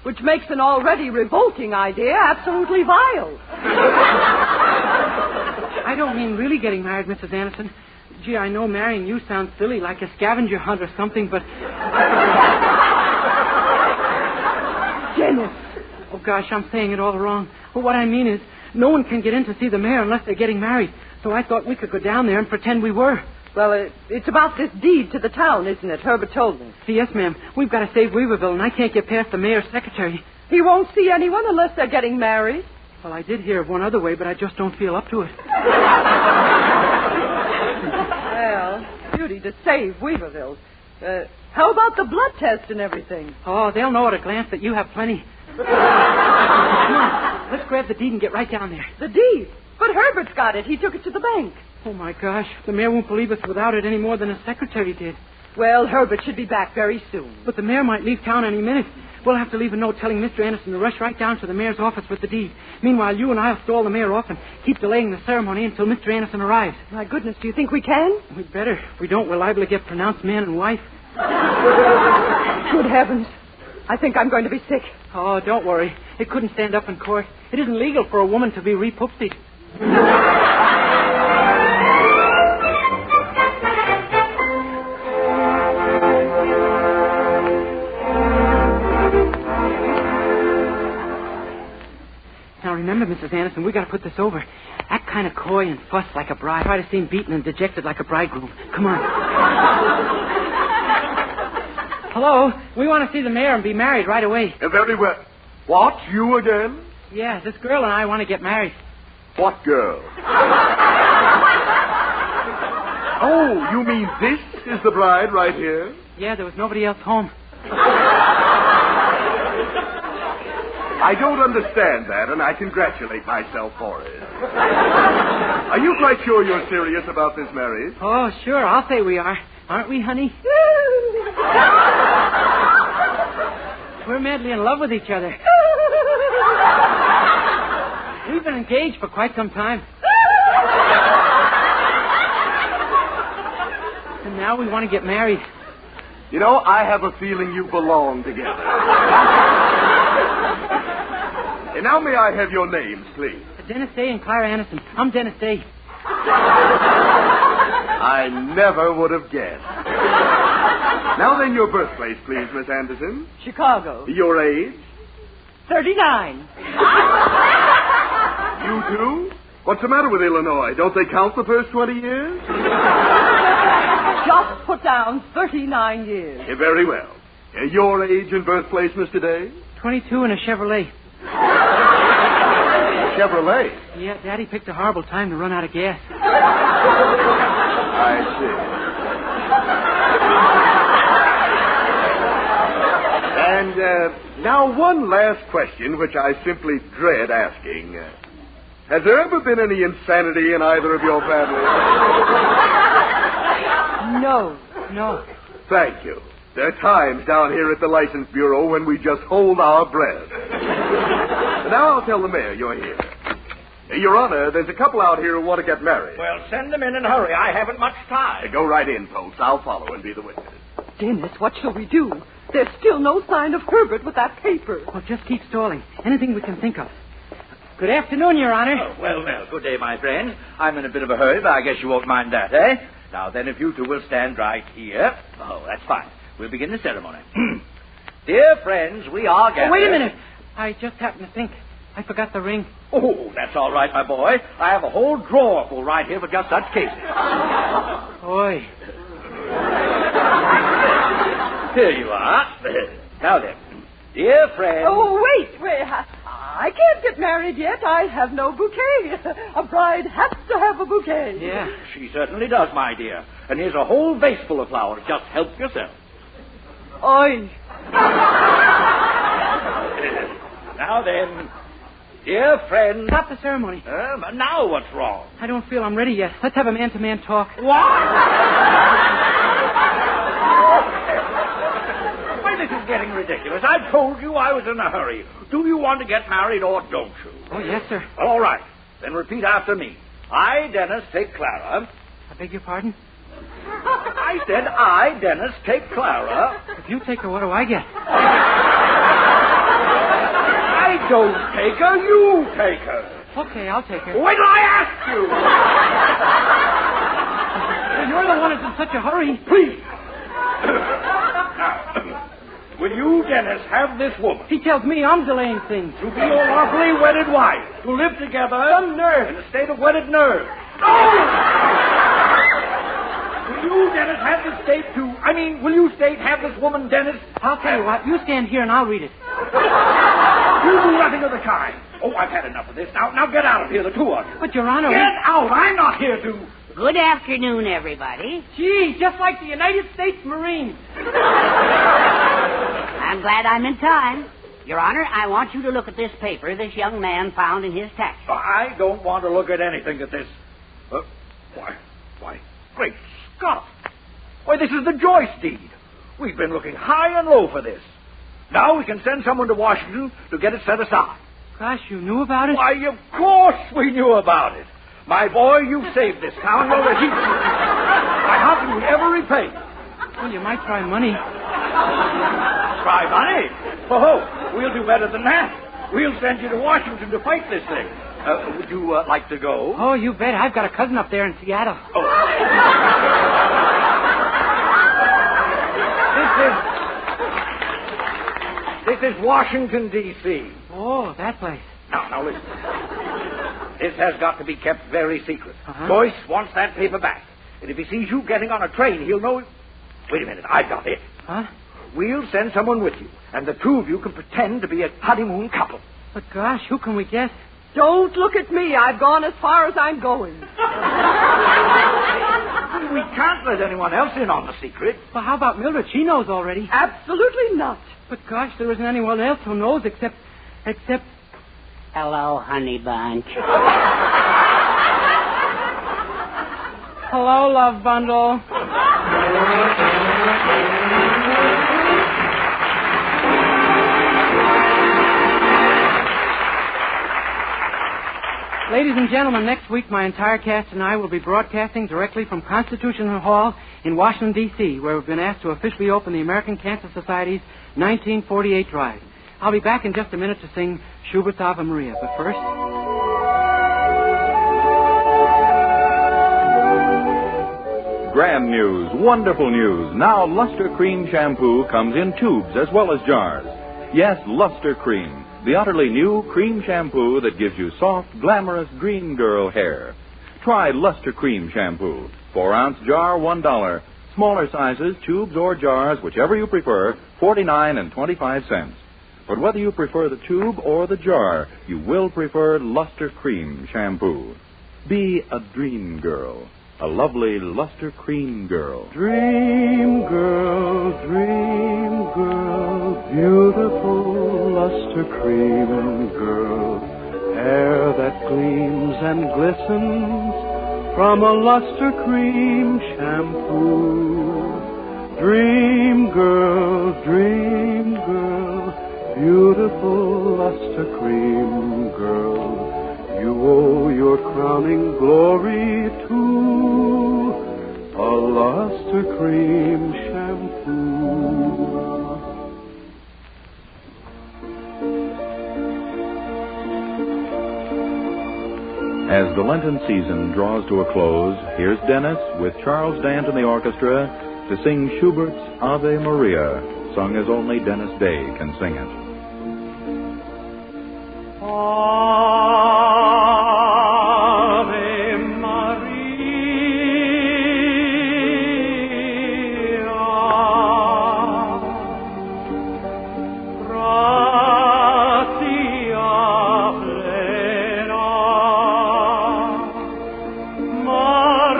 Which makes an already revolting idea absolutely vile. I don't mean really getting married, Mrs. Anderson. Gee, I know marrying you sounds silly, like a scavenger hunt or something, but... Dennis! Oh, gosh, I'm saying it all wrong. But what I mean is, no one can get in to see the mayor unless they're getting married. So I thought we could go down there and pretend we were. Well, it's about this deed to the town, isn't it? Herbert told me. Yes, ma'am. We've got to save Weaverville, and I can't get past the mayor's secretary. He won't see anyone unless they're getting married. Well, I did hear of one other way, but I just don't feel up to it. Well, beauty to save Weaverville. How about the blood test and everything? Oh, they'll know at a glance that you have plenty. Come on, let's grab the deed and get right down there. The deed? But Herbert's got it. He took it to the bank. Oh, my gosh. The mayor won't believe us without it any more than his secretary did. Well, Herbert should be back very soon. But the mayor might leave town any minute. We'll have to leave a note telling Mr. Anderson to rush right down to the mayor's office with the deed. Meanwhile, you and I'll stall the mayor off and keep delaying the ceremony until Mr. Anderson arrives. My goodness, do you think we can? We'd better. If we don't, we're liable to get pronounced man and wife. Good heavens. I think I'm going to be sick. Oh, don't worry. It couldn't stand up in court. It isn't legal for a woman to be repoopsied. Now, remember, Mrs. Anderson, we got to put this over. Act kind of coy and fuss like a bride. Try to seem beaten and dejected like a bridegroom. Come on. Hello? We want to see the mayor and be married right away. Very well. What? You again? Yeah, this girl and I want to get married. What girl? Oh, you mean this is the bride right here? Yeah, there was nobody else home. I don't understand that, and I congratulate myself for it. Are you quite sure you're serious about this marriage? Oh, sure. I'll say we are. Aren't we, honey? We're madly in love with each other. We've been engaged for quite some time. And now we want to get married. You know, I have a feeling you belong together. And now may I have your names, please? Dennis Day and Clara Anderson. I'm Dennis Day. I never would have guessed. Now then, your birthplace, please, Miss Anderson. Chicago. Your age? 39. You too? What's the matter with Illinois? Don't they count the first 20 years? Just put down 39 years. Very well. Your age and birthplace, Mr. Day? 22 and a Chevrolet. Chevrolet? Yeah, Daddy picked a horrible time to run out of gas. I see. And now one last question, which I simply dread asking. Has there ever been any insanity in either of your families? No. Thank you. There are times down here at the License Bureau when we just hold our breath. Now I'll tell the mayor you're here. Your Honor, there's a couple out here who want to get married. Well, send them in and hurry. I haven't much time. Go right in, folks. I'll follow and be the witness. Dennis, what shall we do? There's still no sign of Herbert with that paper. Well, just keep stalling. Anything we can think of. Good afternoon, Your Honor. Oh, well, good day, my friend. I'm in a bit of a hurry, but I guess you won't mind that, eh? Now, then, if you two will stand right here. Oh, that's fine. We'll begin the ceremony. Dear friends, we are gathered... Oh, wait a minute. I just happened to think. I forgot the ring. Oh, that's all right, my boy. I have a whole drawer full right here for just such cases. Oi. Here you are. Now then, dear friends... Oh, wait. I can't get married yet. I have no bouquet. A bride has to have a bouquet. Yeah, she certainly does, my dear. And here's a whole vase full of flowers. Just help yourself. Oi. Now then, Dear friend. Stop the ceremony. Now what's wrong? I don't feel I'm ready yet. Let's have a man-to-man talk. What? Why, this is getting ridiculous. I told you I was in a hurry. Do you want to get married or don't you? Oh, yes, sir. All right. Then repeat after me. I, Dennis, take Clara. I beg your pardon? I said I, Dennis, take Clara. If you take her, what do I get? I don't take her. You take her. Okay, I'll take her. Wait till I ask you. You're the one that's in such a hurry. Please. Now, will you, Dennis, have this woman? He tells me I'm delaying things. To be your lawfully wedded wife. To live together. Some nerve. In a state of wedded nerve. Oh! Will you, Dennis, have this state too? Will you state have this woman, Dennis? I'll tell you what. You stand here and I'll read it. You do nothing of the kind. Oh, I've had enough of this. Now get out of here, the two of you. But, Your Honor... Get out. I'm not here to... Good afternoon, everybody. Gee, just like the United States Marines. I'm glad I'm in time. Your Honor, I want you to look at this paper this young man found in his taxi. I don't want to look at anything at this. Why, great Scott. Why, this is the Joyce deed. We've been looking high and low for this. Now we can send someone to Washington to get it set aside. Gosh, you knew about it? Why, of course we knew about it. My boy, you've saved this town. You're the hero. Why, how can we ever repay you? Well, you might try money. Try money? Oh, we'll do better than that. We'll send you to Washington to fight this thing. Would you like to go? Oh, you bet. I've got a cousin up there in Seattle. Oh. This is Washington, D.C. Oh, that place. Now, listen. This has got to be kept very secret. Uh-huh. Joyce wants that paper back. And if he sees you getting on a train, he'll know... Wait a minute, I've got it. Huh? We'll send someone with you, and the two of you can pretend to be a honeymoon couple. But gosh, who can we get? Don't look at me. I've gone as far as I'm going. We can't let anyone else in on the secret. Well, how about Mildred? She knows already. Absolutely not. But gosh, there isn't anyone else who knows except... Hello, honey bunch. Hello, love bundle. Ladies and gentlemen, next week my entire cast and I will be broadcasting directly from Constitution Hall in Washington, D.C., where we've been asked to officially open the American Cancer Society's 1948 drive. I'll be back in just a minute to sing Schubert's Ave Maria, but first... Grand news, wonderful news. Now Luster Cream Shampoo comes in tubes as well as jars. Yes, Luster Cream, the utterly new cream shampoo that gives you soft, glamorous dream girl hair. Try Luster Cream Shampoo. 4-ounce jar, $1. Smaller sizes, tubes or jars, whichever you prefer, 49 and 25 cents. But whether you prefer the tube or the jar, you will prefer Luster Cream Shampoo. Be a dream girl. A lovely Luster Cream girl. Dream girl, beautiful Luster Cream girl. Hair that gleams and glistens from a Luster Cream shampoo. Dream girl, beautiful Luster Cream girl. You owe your crowning glory to a Luster Cream shampoo. As the Lenten season draws to a close, here's Dennis with Charles Dant and the orchestra to sing Schubert's Ave Maria, sung as only Dennis Day can sing it. Ave Maria, gratia plena, Maria,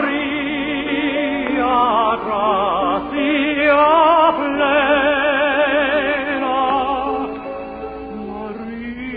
gratia plena, Maria.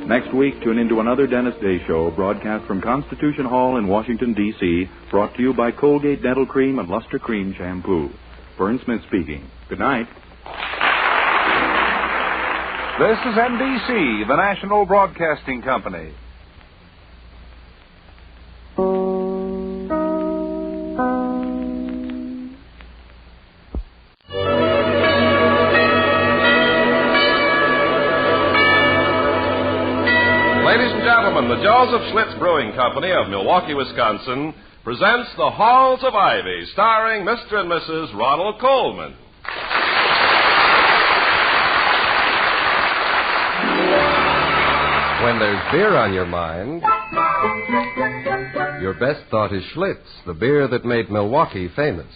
Next week, tune into another Dennis Day Show, broadcast from Constitution Hall in Washington, D.C., brought to you by Colgate Dental Cream and Luster Cream Shampoo. Vern Smith speaking. Good night. This is NBC, the national broadcasting company. The Joseph Schlitz Brewing Company of Milwaukee, Wisconsin, presents The Halls of Ivy, starring Mr. and Mrs. Ronald Coleman. When there's beer on your mind, your best thought is Schlitz, the beer that made Milwaukee famous.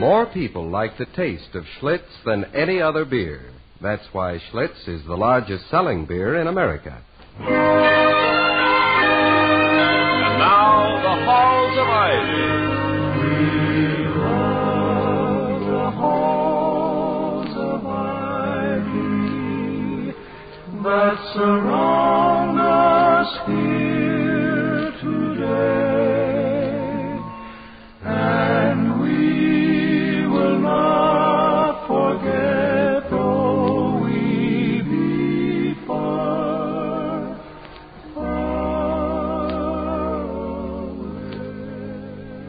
More people like the taste of Schlitz than any other beer. That's why Schlitz is the largest selling beer in America. And now, the Halls of Ivy. We love the halls of ivy that surround us here today, and we will not forget.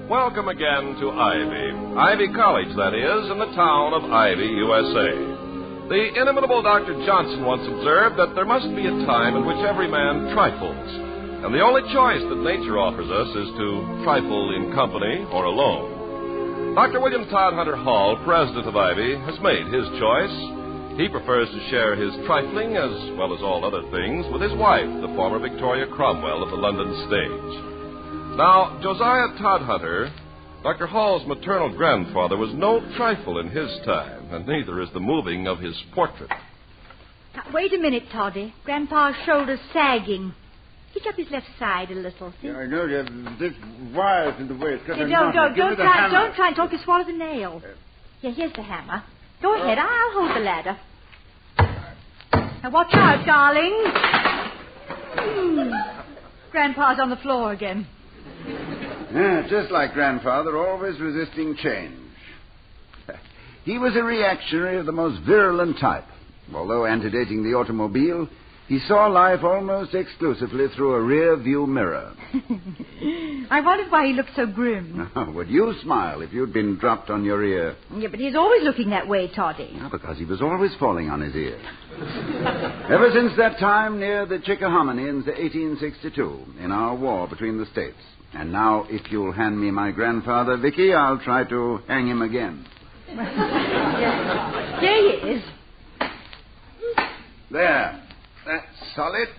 Welcome again to Ivy College, that is, in the town of Ivy, USA. The inimitable Dr. Johnson once observed that there must be a time in which every man trifles, and the only choice that nature offers us is to trifle in company or alone. Dr. William Todd Hunter Hall, president of Ivy, has made his choice. He prefers to share his trifling, as well as all other things, with his wife, the former Victoria Cromwell of the London stage. Now, Josiah Todd Hunter, Dr. Hall's maternal grandfather, was no trifle in his time, and neither is the moving of his portrait. Now, wait a minute, Toddy. Grandpa's shoulder's sagging. Hitch up his left side a little. See? Yeah, I know. This wire's in the way. It's got Don't try and talk. You swallow the nail. Here, here's the hammer. Go ahead. I'll hold the ladder. Now, watch out, darling. Grandpa's on the floor again. Yeah, just like Grandfather, always resisting change. He was a reactionary of the most virulent type. Although antedating the automobile, he saw life almost exclusively through a rear-view mirror. I wondered why he looked so grim. Would you smile if you'd been dropped on your ear? Yeah, but he's always looking that way, Toddy. Because he was always falling on his ear. Ever since that time near the Chickahominy in 1862, in our war between the states. And now, if you'll hand me my grandfather, Vicky, I'll try to hang him again. There he is. There. That's solid.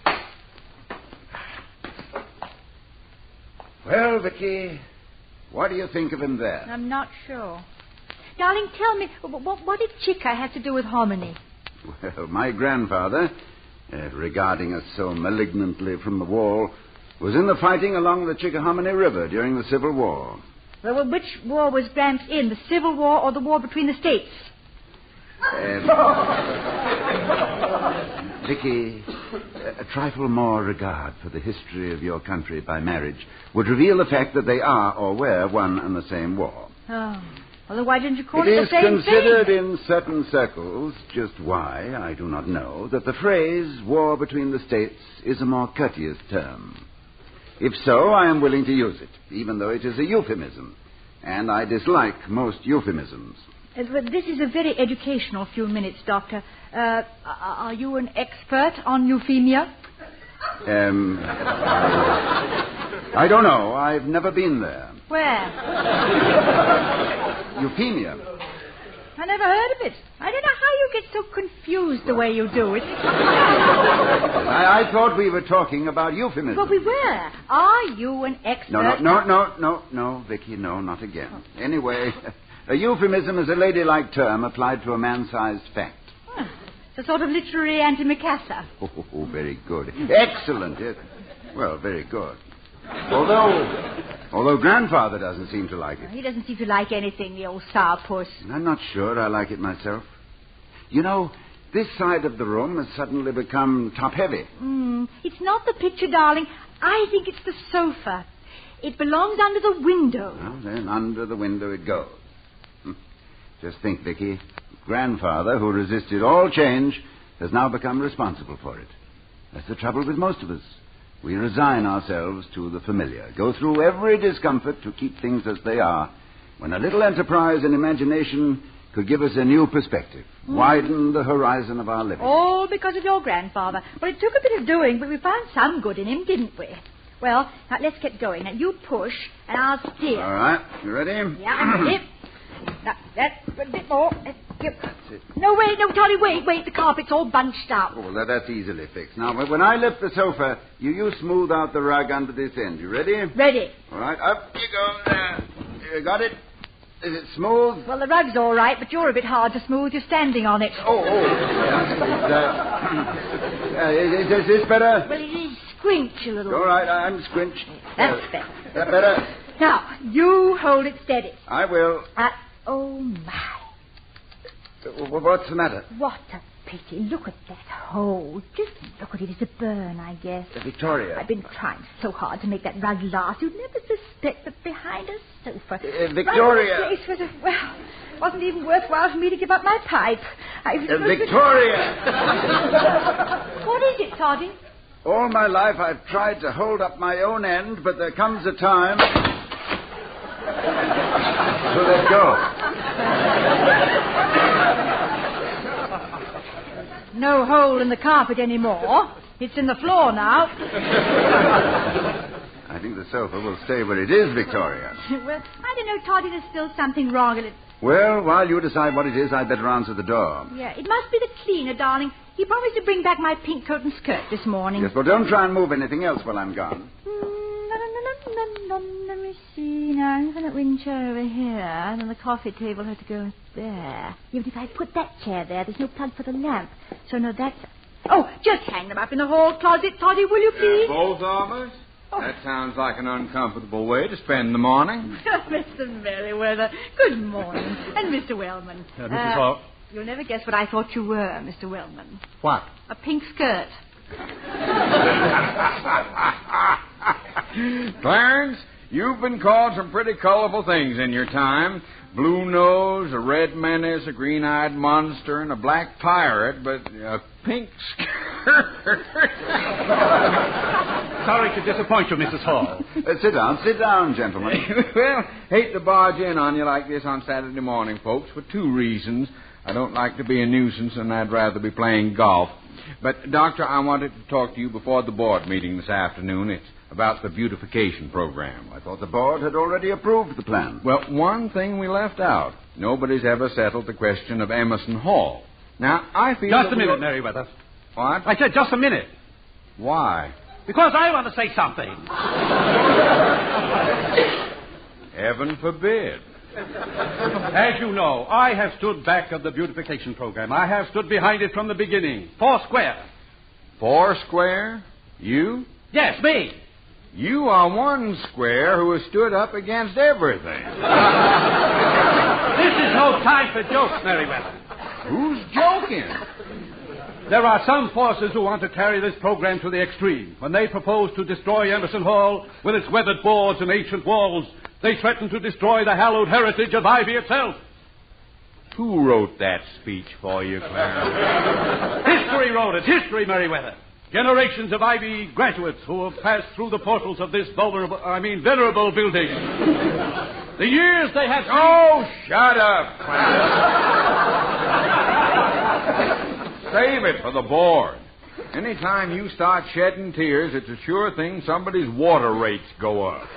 Well, Vicky, what do you think of him there? I'm not sure. Darling, tell me, what did Chica have to do with hominy? Well, my grandfather, regarding us so malignantly from the wall, was in the fighting along the Chickahominy River during the Civil War. Well, which war was Gramps in, the Civil War or the war between the states? Vicky, a trifle more regard for the history of your country by marriage would reveal the fact that they are or were one and the same war. Oh. Well, then why didn't you call It it is the same considered thing? in certain circles, just why, I do not know, that the phrase war between the states is a more courteous term. If so, I am willing to use it, even though it is a euphemism. And I dislike most euphemisms. But this is a very educational few minutes, Doctor. Are you an expert on euphemia? I don't know. I've never been there. Where? Euphemia. I never heard of it. I don't know how you get so confused the way you do it. I thought we were talking about euphemism. But we were. Are you an expert? No, Vicky, no, not again. Anyway, a euphemism is a ladylike term applied to a man-sized fact. Oh, it's a sort of literary antimacassar. Oh, very good. Excellent. Yes. Well, very good. Although Grandfather doesn't seem to like it. He doesn't seem to like anything, the old sourpuss. I'm not sure I like it myself. You know, this side of the room has suddenly become top-heavy. It's not the picture, darling. I think it's the sofa. It belongs under the window. Well, then under the window it goes. Just think, Vicky. Grandfather, who resisted all change, has now become responsible for it. That's the trouble with most of us. We resign ourselves to the familiar, go through every discomfort to keep things as they are, when a little enterprise and imagination could give us a new perspective, widen the horizon of our living. All because of your grandfather. Well, it took a bit of doing, but we found some good in him, didn't we? Well, now let's get going. Now, you push, and I'll steer. All right. You ready? Yeah, I'm ready. Now, that's a bit more. No, wait, no, Toddy, wait. The carpet's all bunched up. Oh, well, that's easily fixed. Now, when I lift the sofa, you smooth out the rug under this end. You ready? Ready. All right, up you go. There. You got it? Is it smooth? Well, the rug's all right, but you're a bit hard to smooth. You're standing on it. Is this better? Well, it is squinch a little. All right, I'm squinched. That's better. That better? Now, you hold it steady. I will. Oh, my. What's the matter? What a pity. Look at that hole. Just look at it. It's a burn, I guess. Victoria. I've been trying so hard to make that rug last. You'd never suspect that behind a sofa. Victoria. Right in the place it wasn't even worthwhile for me to give up my pipe. Victoria. What is it, Toddy? All my life I've tried to hold up my own end, but there comes a time to let go. No hole in the carpet anymore. It's in the floor now. I think the sofa will stay where it is, Victoria. Well, I don't know, Toddy. There's still something wrong in it. Well, while you decide what it is, I'd better answer the door. Yeah, it must be the cleaner, darling. He promised to bring back my pink coat and skirt this morning. Yes, well, don't try and move anything else while I'm gone. Let me see. Now, I'm going to wind chair over here, and then the coffee table has to go there. Even if I put that chair there, there's no plug for the lamp. So, no, that's... Oh, just hang them up in the hall closet, Toddy, will you please? Both of us? Oh. That sounds like an uncomfortable way to spend the morning. Mr. Merriweather, good morning. And Mr. Wellman. Mrs. Hall. You'll never guess what I thought you were, Mr. Wellman. What? A pink skirt. Clarence, you've been called some pretty colorful things in your time. Blue nose, a red menace, a green-eyed monster, and a black pirate, but a pink skirt. Sorry to disappoint you, Mrs. Hall. Sit down, gentlemen. Well, hate to barge in on you like this on Saturday morning, folks, for two reasons. I don't like to be a nuisance, and I'd rather be playing golf. But, Doctor, I wanted to talk to you before the board meeting this afternoon. It's about the beautification program. I thought the board had already approved the plan. Well, one thing we left out. Nobody's ever settled the question of Emerson Hall. Now, I feel... Just a minute, Merriweather. What? I said just a minute. Why? Because I want to say something. Heaven forbid. As you know, I have stood back of the beautification program. I have stood behind it from the beginning. Foursquare. Foursquare? You? Yes, me. You are one square who has stood up against everything. This is no time for jokes, Merriweather. Who's joking? There are some forces who want to carry this program to the extreme. When they propose to destroy Emerson Hall with its weathered boards and ancient walls, They threaten to destroy the hallowed heritage of Ivy itself. Who wrote that speech for you, Clarence? History wrote it. History, Merriweather. Generations of Ivy graduates who have passed through the portals of this venerable building. The years they have... Oh, shut up, Clarence. Save it for the board. Anytime you start shedding tears, it's a sure thing somebody's water rates go up.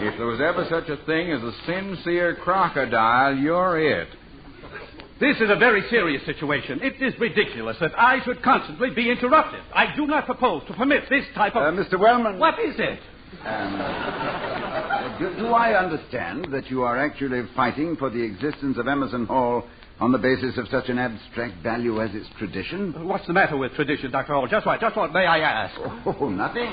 If there was ever such a thing as a sincere crocodile, you're it. This is a very serious situation. It is ridiculous that I should constantly be interrupted. I do not propose to permit this type of... Mr. Wellman. What is it? Do I understand that you are actually fighting for the existence of Emerson Hall on the basis of such an abstract value as its tradition? What's the matter with tradition, Dr. Hall? Just what may I ask? Oh, nothing.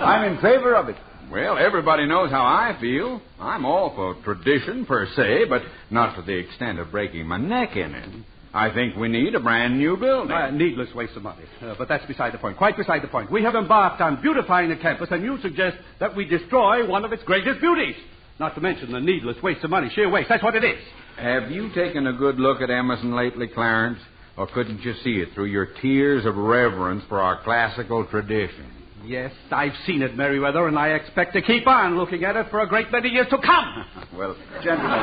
I'm in favor of it. Well, everybody knows how I feel. I'm all for tradition, per se, but not to the extent of breaking my neck in it. I think we need a brand new building. Needless waste of money. But that's beside the point. Quite beside the point. We have embarked on beautifying the campus, and you suggest that we destroy one of its greatest beauties. Not to mention the needless waste of money. Sheer waste. That's what it is. Have you taken a good look at Emerson lately, Clarence? Or couldn't you see it through your tears of reverence for our classical tradition? Yes, I've seen it, Merriweather, and I expect to keep on looking at it for a great many years to come. Well, gentlemen...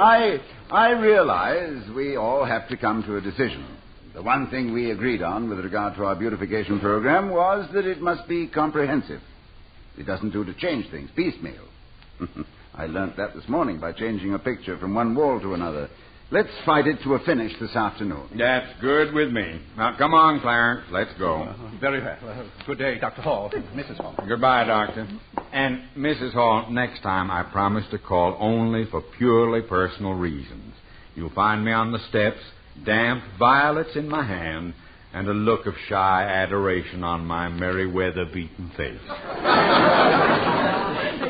I realize we all have to come to a decision. The one thing we agreed on with regard to our beautification program was that it must be comprehensive. It doesn't do to change things piecemeal. I learnt that this morning by changing a picture from one wall to another. Let's fight it to a finish this afternoon. That's good with me. Now, come on, Clarence. Let's go. Very well. Good day, Dr. Hall. Mrs. Hall. Goodbye, Doctor. And, Mrs. Hall, next time I promise to call only for purely personal reasons. You'll find me on the steps, damp violets in my hand, and a look of shy adoration on my Merriweather-beaten face.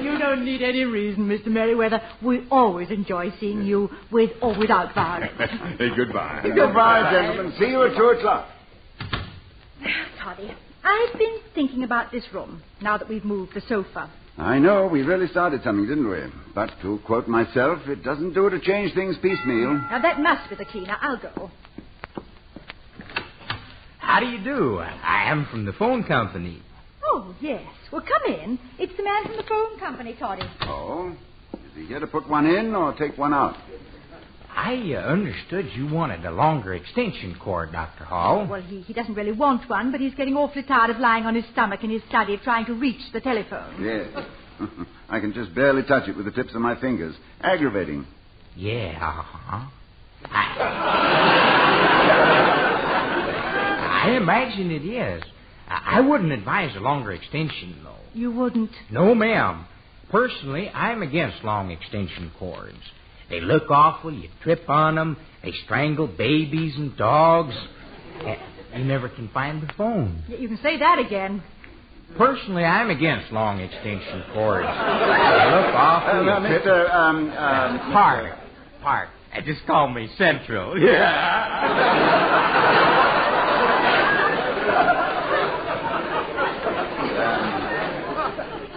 You don't need any reason, Mr. Merriweather. We always enjoy seeing you with or without violence. Hey, goodbye. Goodbye, gentlemen. See you at 2 o'clock. Toddy, I've been thinking about this room now that we've moved the sofa. I know. We really started something, didn't we? But to quote myself, it doesn't do to change things piecemeal. Now, that must be the key. Now, I'll go. How do you do? I am from the phone company. Oh, yes. Well, come in. It's the man from the phone company, Toddy. Oh? Is he here to put one in or take one out? I understood you wanted a longer extension cord, Dr. Hall. Well, he doesn't really want one, but he's getting awfully tired of lying on his stomach in his study trying to reach the telephone. Yes. I can just barely touch it with the tips of my fingers. Aggravating. Yeah, I imagine it is. I wouldn't advise a longer extension, though. You wouldn't? No, ma'am. Personally, I'm against long extension cords. They look awful. You trip on them. They strangle babies and dogs. You never can find the phone. You can say that again. Personally, I'm against long extension cords. They look awful. Park. Just call me Central.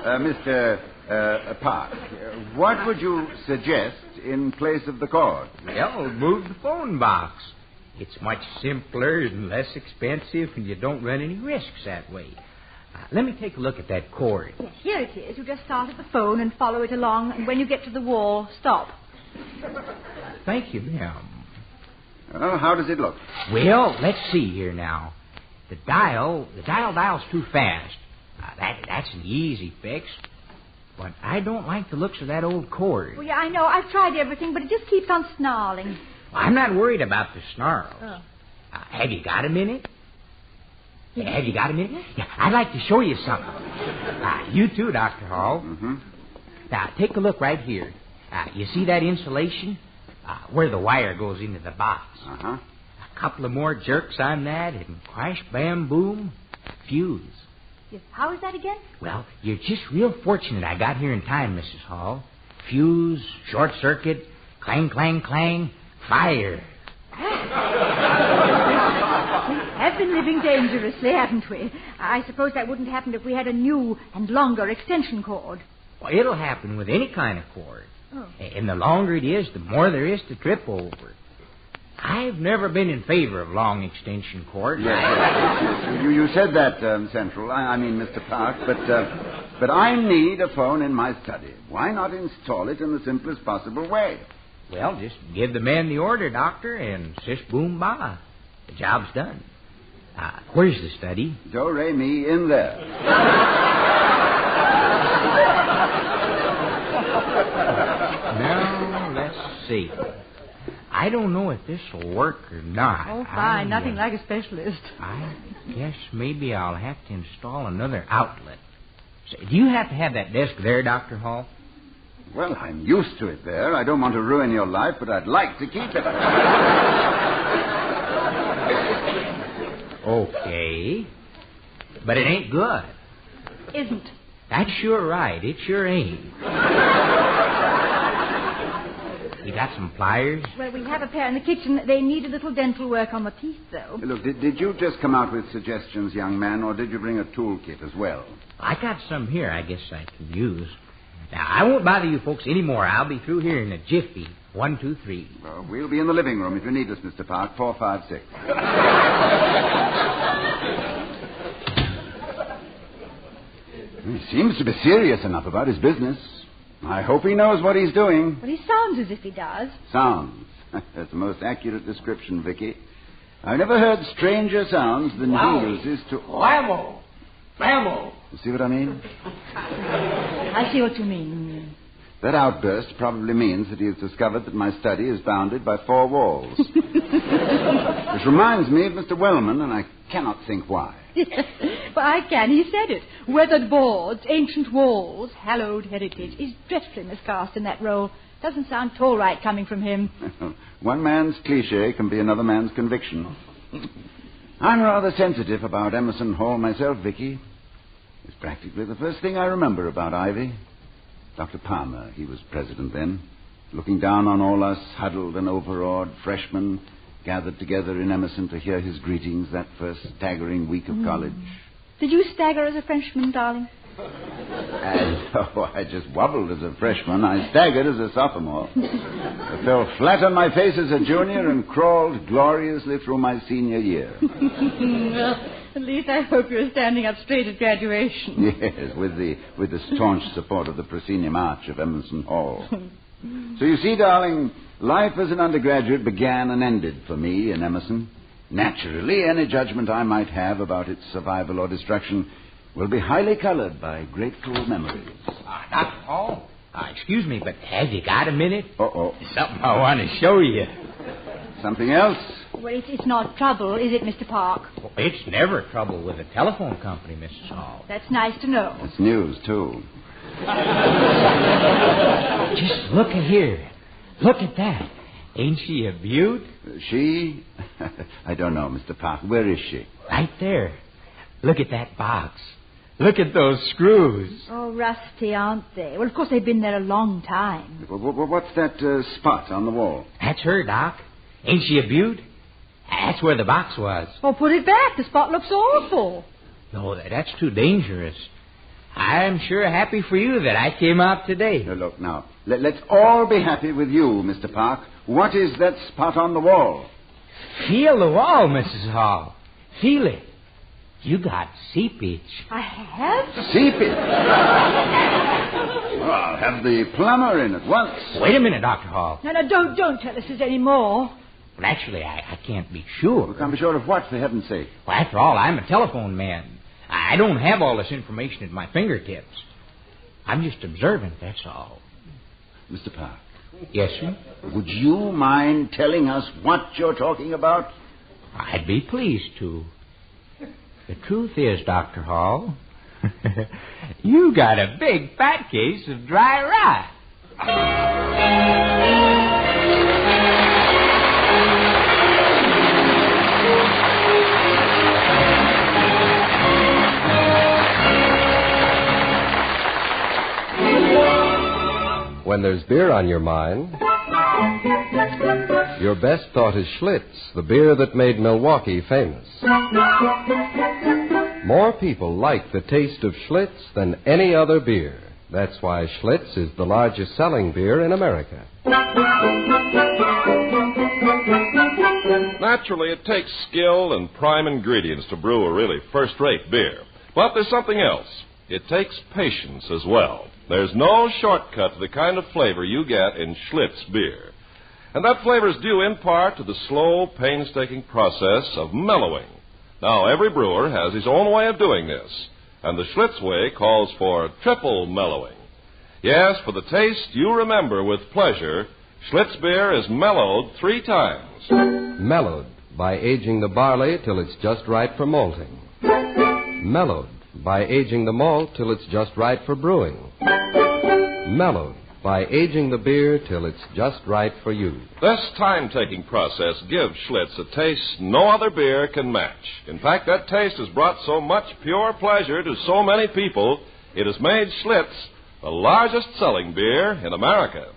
Mr. Park, what would you suggest in place of the cord? Well, move the phone box. It's much simpler and less expensive, and you don't run any risks that way. Let me take a look at that cord. Yes, here it is. You just start at the phone and follow it along, and when you get to the wall, stop. Thank you, ma'am. Well, how does it look? Well, let's see here now. The dial's too fast. That's an easy fix. But I don't like the looks of that old cord. Well, yeah, I know. I've tried everything, but it just keeps on snarling. I'm not worried about the snarls. Oh. Have you got a minute? Yeah. Have you got a minute? Yeah, I'd like to show you something. You too, Dr. Hall. Mm-hmm. Now, take a look right here. You see that insulation? Where the wire goes into the box. Uh-huh. A couple of more jerks on that, and crash, bam, boom, fuse. Yes. How is that again? Well, you're just real fortunate I got here in time, Mrs. Hall. Fuse, short circuit, clang, clang, clang, fire. Heavens. have been living dangerously, haven't we? I suppose that wouldn't happen if we had a new and longer extension cord. Well, it'll happen with any kind of cord. Oh. And the longer it is, the more there is to trip over. I've never been in favor of long extension cords. Yes. You said that, Central. I mean, Mr. Park, but I need a phone in my study. Why not install it in the simplest possible way? Well, just give the man the order, Doctor, and sis boom ba. The job's done. Where's the study? Do, re, mi, in there. Now, let's see. I don't know if this will work or not. Oh, fine. Nothing like a specialist. I guess maybe I'll have to install another outlet. So, do you have to have that desk there, Dr. Hall? Well, I'm used to it there. I don't want to ruin your life, but I'd like to keep it. Okay. But it ain't good. Isn't. That's sure right. It sure ain't. You got some pliers? Well, we have a pair in the kitchen. They need a little dental work on the teeth, though. Look, did you just come out with suggestions, young man, or did you bring a toolkit as well? I got some here I guess I can use. Now, I won't bother you folks anymore. I'll be through here in a jiffy. 1, 2, 3. Well, we'll be in the living room if you need us, Mr. Park. 4, 5, 6. He seems to be serious enough about his business. I hope he knows what he's doing. Well, he sounds as if he does. Sounds. That's the most accurate description, Vicky. I've never heard stranger sounds than he uses to... Whammo! Whammo! You see what I mean? I see what you mean. That outburst probably means that he has discovered that my study is bounded by 4 walls. Which reminds me of Mr. Wellman, and I cannot think why. But I can. He said it. Weathered boards, ancient walls, hallowed heritage. He's dreadfully miscast in that role. Doesn't sound at all right coming from him. One man's cliche can be another man's conviction. I'm rather sensitive about Emerson Hall myself, Vicky. It's practically the first thing I remember about Ivy. Dr. Palmer, he was president then, looking down on all us huddled and overawed freshmen gathered together in Emerson to hear his greetings that first staggering week of college. Did you stagger as a Frenchman, darling? I just wobbled as a freshman. I staggered as a sophomore. I fell flat on my face as a junior and crawled gloriously through my senior year. Well, at least I hope you're standing up straight at graduation. Yes, with the staunch support of the proscenium arch of Emerson Hall. So you see, darling, life as an undergraduate began and ended for me in Emerson. Naturally, any judgment I might have about its survival or destruction will be highly colored by grateful memories. Dr. Hall, excuse me, but have you got a minute? Uh-oh. Something I want to show you. Something else? Well, it's not trouble, is it, Mr. Park? Well, it's never trouble with a telephone company, Mrs. Hall. That's nice to know. It's news, too. Just look at here. Look at that. Ain't she a beaut? She? I don't know, Mr. Park. Where is she? Right there. Look at that box. Look at those screws. Oh, rusty, aren't they? Well, of course, they've been there a long time. What's that spot on the wall? That's her, Doc. Ain't she a beaut? That's where the box was. Oh, put it back. The spot looks awful. No, that's too dangerous. I'm sure happy for you that I came out today. Now, look, now, let's all be happy with you, Mr. Park. What is that spot on the wall? Feel the wall, Mrs. Hall. Feel it. You got seepage. I have? Seepage? Well, I'll have the plumber in at once. Wait a minute, Dr. Hall. No, don't tell us there's any more. Well, actually, I can't be sure. You can't be sure of what, for heaven's sake? Well, after all, I'm a telephone man. I don't have all this information at my fingertips. I'm just observant, that's all. Mr. Park. Yes, sir? Would you mind telling us what you're talking about? I'd be pleased to. The truth is, Dr. Hall, you got a big fat case of dry rot. When there's beer on your mind, Your best thought is Schlitz, the beer that made Milwaukee famous. More people like the taste of Schlitz than any other beer. That's why Schlitz is the largest selling beer in America. Naturally, it takes skill and prime ingredients to brew a really first-rate beer. But there's something else. It takes patience as well. There's no shortcut to the kind of flavor you get in Schlitz beer. And that flavor is due in part to the slow, painstaking process of mellowing. Now, every brewer has his own way of doing this, and the Schlitz way calls for triple mellowing. Yes, for the taste you remember with pleasure, Schlitz beer is mellowed 3 times. Mellowed by aging the barley till it's just right for malting. Mellowed by aging the malt till it's just right for brewing. Mellowed by aging the beer till it's just right for you. This time-taking process gives Schlitz a taste no other beer can match. In fact, that taste has brought so much pure pleasure to so many people, it has made Schlitz the largest selling beer in America.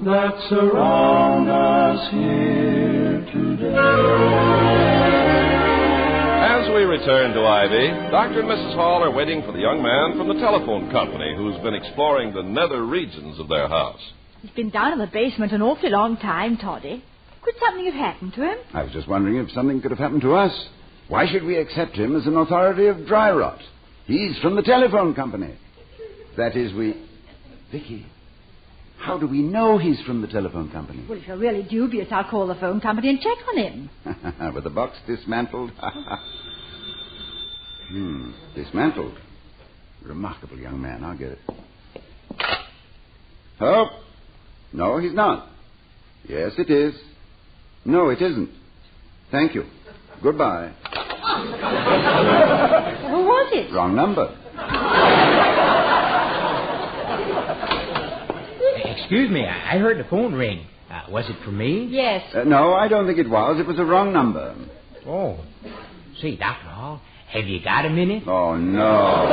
That surround us here today. As we return to Ivy, Dr. and Mrs. Hall are waiting for the young man from the telephone company who's been exploring the nether regions of their house. He's been down in the basement an awfully long time, Toddy. Could something have happened to him? I was just wondering if something could have happened to us. Why should we accept him as an authority of dry rot? He's from the telephone company. That is, Vicky, how do we know he's from the telephone company? Well, if you're really dubious, I'll call the phone company and check on him. With the box dismantled? Dismantled. Remarkable young man. I'll get it. Oh, no, he's not. Yes, it is. No, it isn't. Thank you. Goodbye. Who was it? Wrong number. Excuse me, I heard the phone ring. Was it for me? Yes. No, I don't think it was. It was a wrong number. Oh. Say, Dr. Hall, have you got a minute? Oh, no.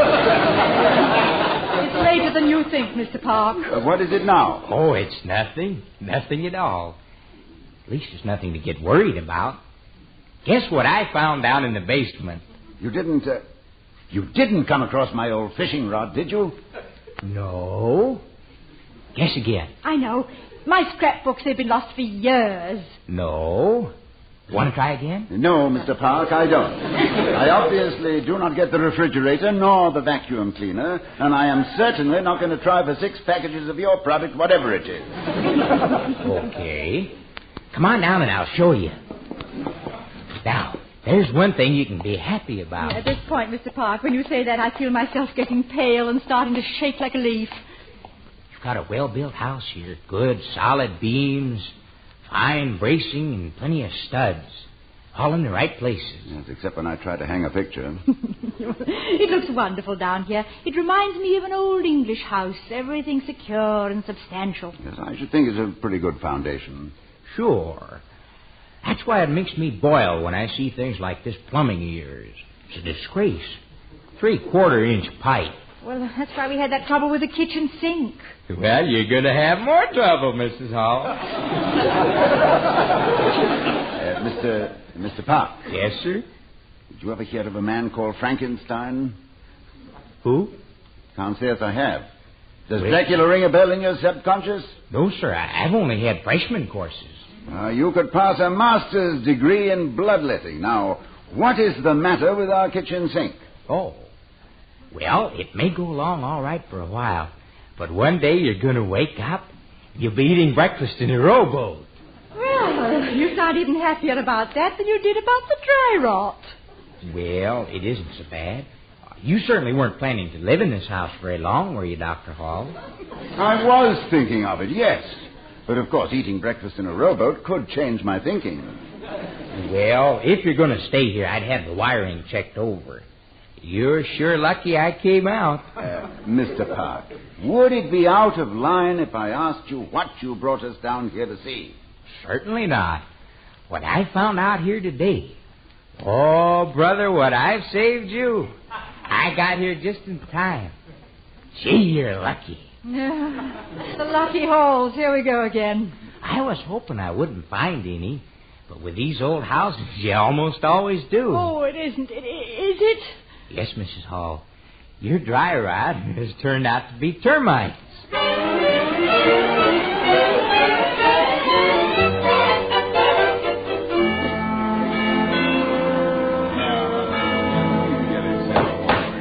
It's later than you think, Mr. Park. What is it now? Oh, it's nothing. Nothing at all. At least it's nothing to get worried about. Guess what I found down in the basement? You didn't come across my old fishing rod, did you? No. Guess again. I know. My scrapbooks, they've been lost for years. No. Want to try again? No, Mr. Park, I don't. I obviously do not get the refrigerator nor the vacuum cleaner, and I am certainly not going to try for 6 packages of your product, whatever it is. Okay. Come on down and I'll show you. Now, there's one thing you can be happy about. At this point, Mr. Park, when you say that, I feel myself getting pale and starting to shake like a leaf. You've got a well-built house here. Good, solid beams, fine bracing, and plenty of studs. All in the right places. Yes, except when I try to hang a picture. It looks wonderful down here. It reminds me of an old English house. Everything secure and substantial. Yes, I should think it's a pretty good foundation. Sure. That's why it makes me boil when I see things like this plumbing of yours. It's a disgrace. 3/4-inch pipe. Well, that's why we had that trouble with the kitchen sink. Well, you're going to have more trouble, Mrs. Hall. Mr. Park. Yes, sir? Did you ever hear of a man called Frankenstein? Who? Can't say as I have. Does Dracula ring a bell in your subconscious? No, sir. I've only had freshman courses. You could pass a master's degree in bloodletting. Now, what is the matter with our kitchen sink? Oh. Well, it may go along all right for a while, but one day you're going to wake up, you'll be eating breakfast in a rowboat. Well, you sound even happier about that than you did about the dry rot. Well, it isn't so bad. You certainly weren't planning to live in this house very long, were you, Dr. Hall? I was thinking of it, yes. But, of course, eating breakfast in a rowboat could change my thinking. Well, if you're going to stay here, I'd have the wiring checked over. You're sure lucky I came out. Mr. Park, would it be out of line if I asked you what you brought us down here to see? Certainly not. What I found out here today Oh, brother, what I've saved you. I got here just in time. Gee, you're lucky. The lucky holes. Here we go again. I was hoping I wouldn't find any, but with these old houses, you almost always do. Oh, it isn't. Is it? Yes, Mrs. Hall. Your dry rod has turned out to be termites.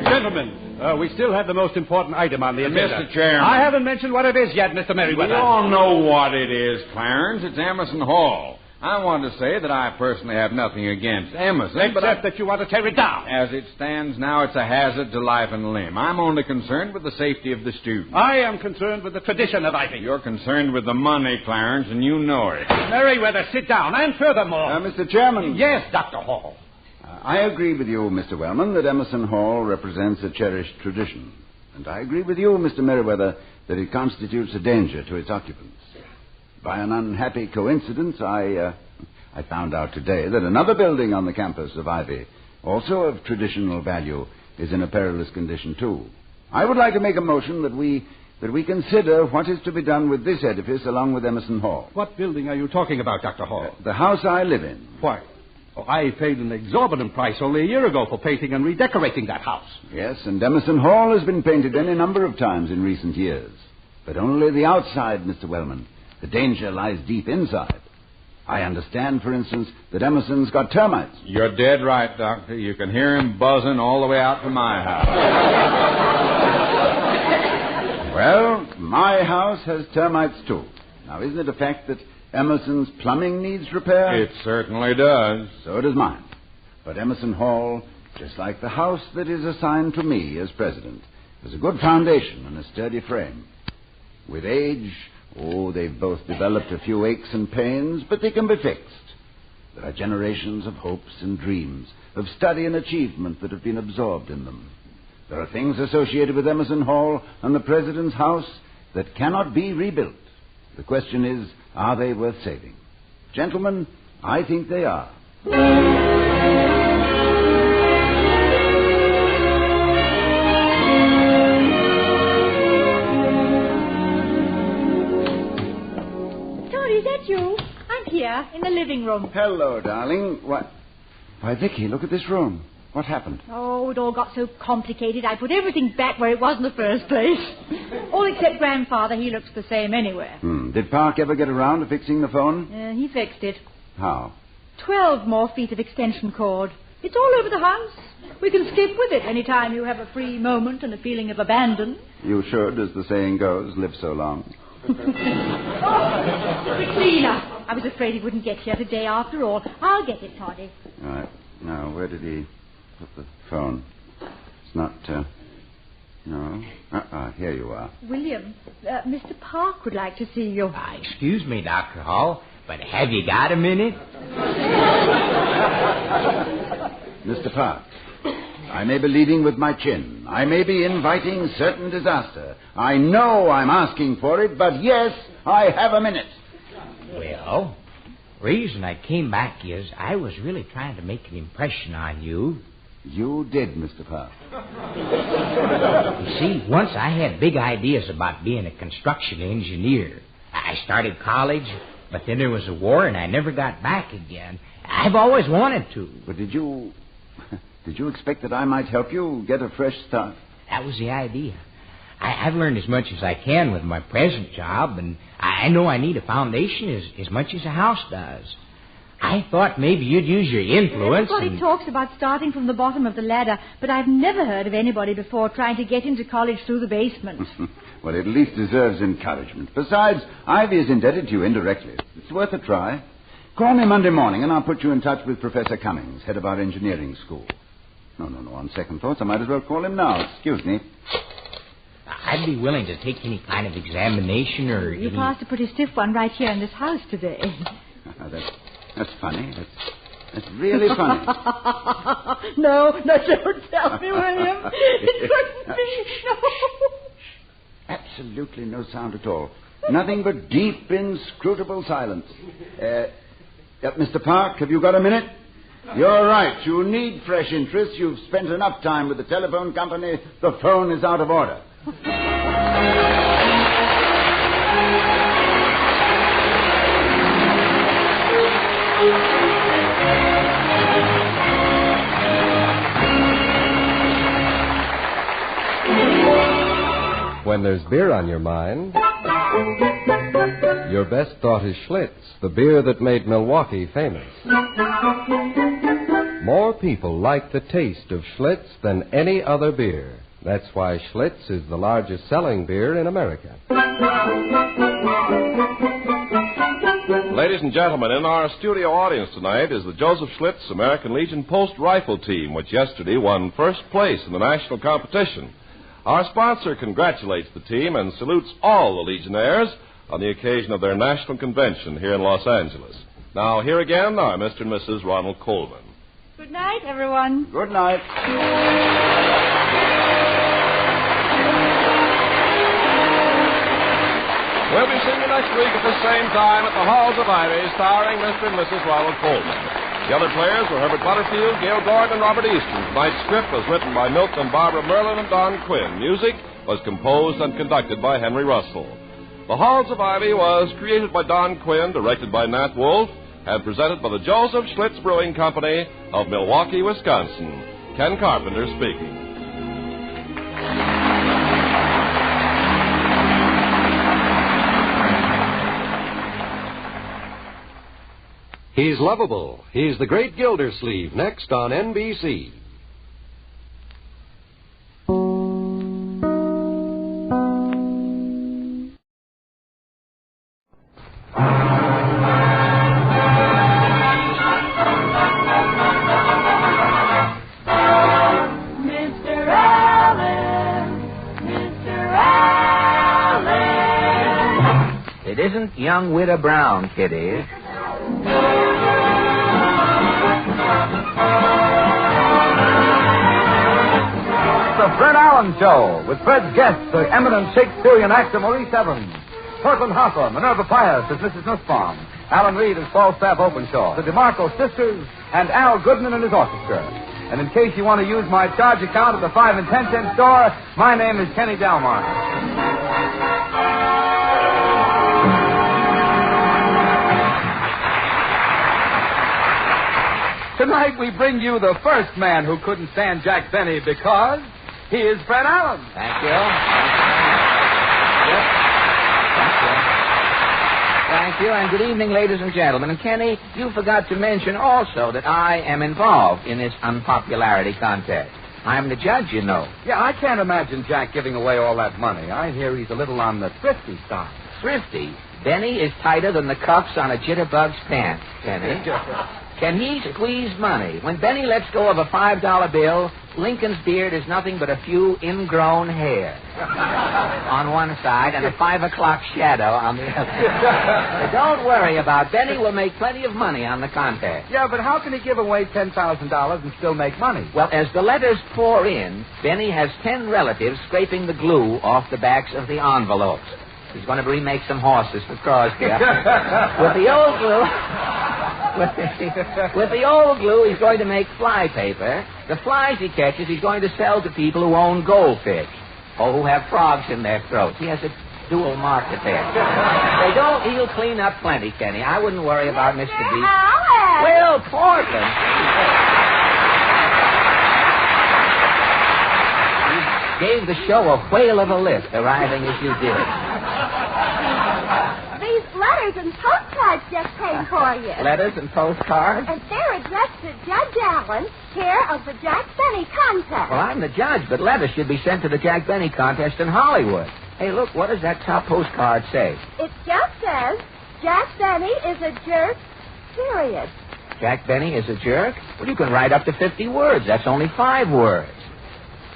Gentlemen, we still have the most important item on the agenda. Mr. Chairman. I haven't mentioned what it is yet, Mr. Merriweather. We all know what it is, Clarence. It's Emerson Hall. I want to say that I personally have nothing against Emerson. Except that you want to tear it down. As it stands now, it's a hazard to life and limb. I'm only concerned with the safety of the students. I am concerned with the tradition of Ivy. You're concerned with the money, Clarence, and you know it. Merriweather, sit down. And furthermore... Mr. Chairman. Yes, Dr. Hall. I agree with you, Mr. Wellman, that Emerson Hall represents a cherished tradition. And I agree with you, Mr. Merriweather, that it constitutes a danger to its occupants. By an unhappy coincidence, I found out today that another building on the campus of Ivy, also of traditional value, is in a perilous condition, too. I would like to make a motion that we consider what is to be done with this edifice along with Emerson Hall. What building are you talking about, Dr. Hall? The house I live in. Why? Oh, I paid an exorbitant price only a year ago for painting and redecorating that house. Yes, and Emerson Hall has been painted any number of times in recent years. But only the outside, Mr. Wellman. The danger lies deep inside. I understand, for instance, that Emerson's got termites. You're dead right, Doctor. You can hear him buzzing all the way out to my house. Well, my house has termites, too. Now, isn't it a fact that Emerson's plumbing needs repair? It certainly does. So does mine. But Emerson Hall, just like the house that is assigned to me as president, has a good foundation and a sturdy frame. With age, they've both developed a few aches and pains, but they can be fixed. There are generations of hopes and dreams, of study and achievement that have been absorbed in them. There are things associated with Emerson Hall and the president's house that cannot be rebuilt. The question is, are they worth saving? Gentlemen, I think they are. Tony, is that you? I'm here, in the living room. Hello, darling. Why, Vicky, look at this room. What happened? Oh, it all got so complicated. I put everything back where it was in the first place. All except Grandfather. He looks the same anywhere. Did Park ever get around to fixing the phone? He fixed it. How? 12 more feet of extension cord. It's all over the house. We can skip with it any time you have a free moment and a feeling of abandon. You should, as the saying goes, live so long. The cleaner. I was afraid he wouldn't get here today after all. I'll get it, Toddy. All right. Now, where did he put the phone? It's not, no. Here you are. William, Mr. Park would like to see you. Excuse me, Dr. Hall, but have you got a minute? Mr. Park, I may be leading with my chin. I may be inviting certain disaster. I know I'm asking for it, but yes, I have a minute. Well, reason I came back is I was really trying to make an impression on you. You did, Mr. Park. You see, once I had big ideas about being a construction engineer. I started college, but then there was a war and I never got back again. I've always wanted to. But did you expect that I might help you get a fresh start? That was the idea. I've learned as much as I can with my present job, and I know I need a foundation as much as a house does. I thought maybe you'd use your influence. Everybody talks about starting from the bottom of the ladder, but I've never heard of anybody before trying to get into college through the basement. Well, it at least deserves encouragement. Besides, Ivy is indebted to you indirectly. It's worth a try. Call me Monday morning, and I'll put you in touch with Professor Cummings, head of our engineering school. No. On second thoughts, I might as well call him now. Excuse me. I'd be willing to take any kind of examination or... You passed a pretty stiff one right here in this house today. That's funny. That's really funny. No, don't tell me, William. It couldn't be. No. Absolutely no sound at all. Nothing but deep, inscrutable silence. Mr. Park, have you got a minute? You're right. You need fresh interest. You've spent enough time with the telephone company. The phone is out of order. When there's beer on your mind, your best thought is Schlitz, the beer that made Milwaukee famous. More people like the taste of Schlitz than any other beer. That's why Schlitz is the largest selling beer in America. Ladies and gentlemen, in our studio audience tonight is the Joseph Schlitz American Legion Post Rifle Team, which yesterday won first place in the national competition. Our sponsor congratulates the team and salutes all the Legionnaires on the occasion of their national convention here in Los Angeles. Now, here again are Mr. and Mrs. Ronald Coleman. Good night, everyone. Good night. We'll be seeing you next week at the same time at the Halls of Ivy, starring Mr. and Mrs. Ronald Coleman. The other players were Herbert Butterfield, Gail Gordon, and Robert Easton. Tonight's script was written by Milton and Barbara Merlin and Don Quinn. Music was composed and conducted by Henry Russell. The Halls of Ivy was created by Don Quinn, directed by Nat Wolfe, and presented by the Joseph Schlitz Brewing Company of Milwaukee, Wisconsin. Ken Carpenter speaking. He's lovable. He's the great Gildersleeve, next on NBC. It isn't young Widow Brown, kiddies. The Fred Allen Show, with Fred's guests, the eminent Shakespearean actor Maurice Evans, Portland Hopper, Minerva Pius as Mrs. Nussbaum, Alan Reed as Falstaff Openshaw, the DeMarco sisters, and Al Goodman and his orchestra. And in case you want to use my charge account at the 5 and 10 cent store, my name is Kenny Delmar. Tonight we bring you the first man who couldn't stand Jack Benny because he is Fred Allen. Thank you. Thank you, and good evening, ladies and gentlemen. And Kenny, you forgot to mention also that I am involved in this unpopularity contest. I'm the judge, you know. Yeah, I can't imagine Jack giving away all that money. I hear he's a little on the thrifty side. Thrifty? Benny is tighter than the cuffs on a jitterbugs pants, Kenny. Can he squeeze money? When Benny lets go of a $5 bill, Lincoln's beard is nothing but a few ingrown hair on one side and a 5 o'clock shadow on the other. Don't worry about it. Benny will make plenty of money on the contest. Yeah, but how can he give away $10,000 and still make money? Well, as the letters pour in, Benny has 10 relatives scraping the glue off the backs of the envelopes. He's going to remake some horses for Crosby. With the old glue... With the old glue, he's going to make fly paper. The flies he catches, he's going to sell to people who own goldfish or who have frogs in their throats. He has a dual market there. He'll clean up plenty, Kenny. I wouldn't worry about Mr. B. Well, Portland. You gave the show a whale of a lift, arriving as you did. These letters and postcards just came for you. Letters and postcards? And they're addressed to Judge Allen, chair of the Jack Benny contest. Well, I'm the judge, but letters should be sent to the Jack Benny contest in Hollywood. Hey, look, what does that top postcard say? It just says, Jack Benny is a jerk, period. Jack Benny is a jerk? Well, you can write up to 50 words. That's only 5 words.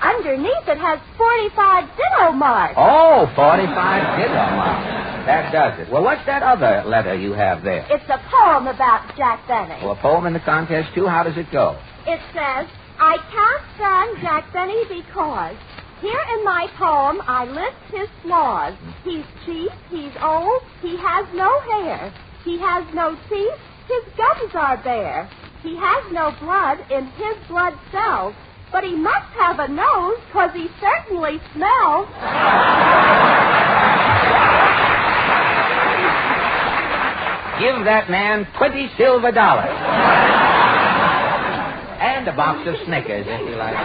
Underneath it has 45 ditto marks. Oh, 45 ditto marks. That does it. Well, what's that other letter you have there? It's a poem about Jack Benny. Well, a poem in the contest, too? How does it go? It says, I can't stand Jack Benny because here in my poem I list his flaws. He's cheap, he's old, he has no hair, he has no teeth, his gums are bare. He has no blood in his blood cells, but he must have a nose, 'cause he certainly smells. Give that man $20 silver. And a box of Snickers, if you like.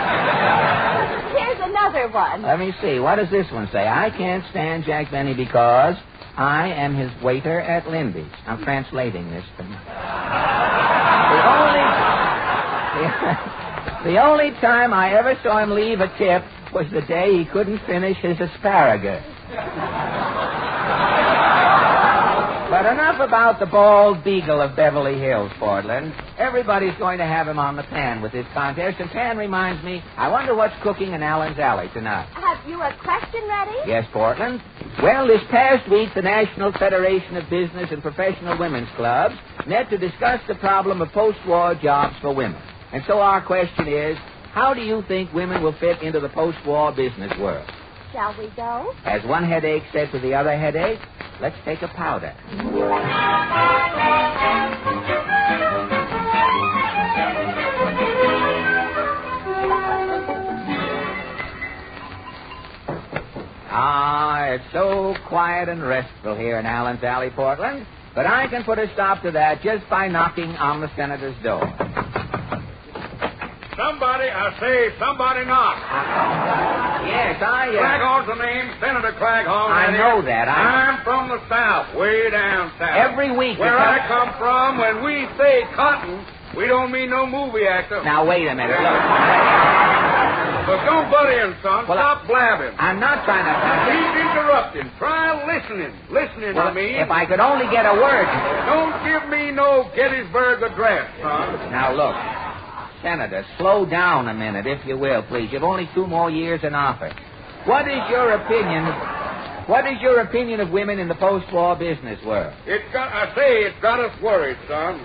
Here's another one. Let me see. What does this one say? I can't stand Jack Benny because I am his waiter at Lindy's. I'm translating this. The only time I ever saw him leave a tip was the day he couldn't finish his asparagus. But enough about the bald beagle of Beverly Hills, Portland. Everybody's going to have him on the pan with this contest, and pan reminds me, I wonder what's cooking in Allen's Alley tonight. Have you a question ready? Yes, Portland. Well, this past week, the National Federation of Business and Professional Women's Clubs met to discuss the problem of post-war jobs for women. And so our question is, how do you think women will fit into the post-war business world? Shall we go? As one headache said to the other headache, let's take a powder. It's so quiet and restful here in Allen's Alley, Portland, but I can put a stop to that just by knocking on the senator's door. Somebody knock. Yes, Claghorn's the name, Senator Claghorn. I know that. I'm from the South, way down south. Every week. Where I come from, when we say cotton, we don't mean no movie actor. Now, wait a minute. Look. But don't butt in, son. Well, Stop blabbing. I'm not trying to... Keep interrupting. Try listening. Well, if I could only get a word. Don't give me no Gettysburg Address, son. Now, look. Senator, slow down a minute, if you will, please. You've only 2 more years in office. What is your opinion of women in the post-war business world? It's got us worried, son.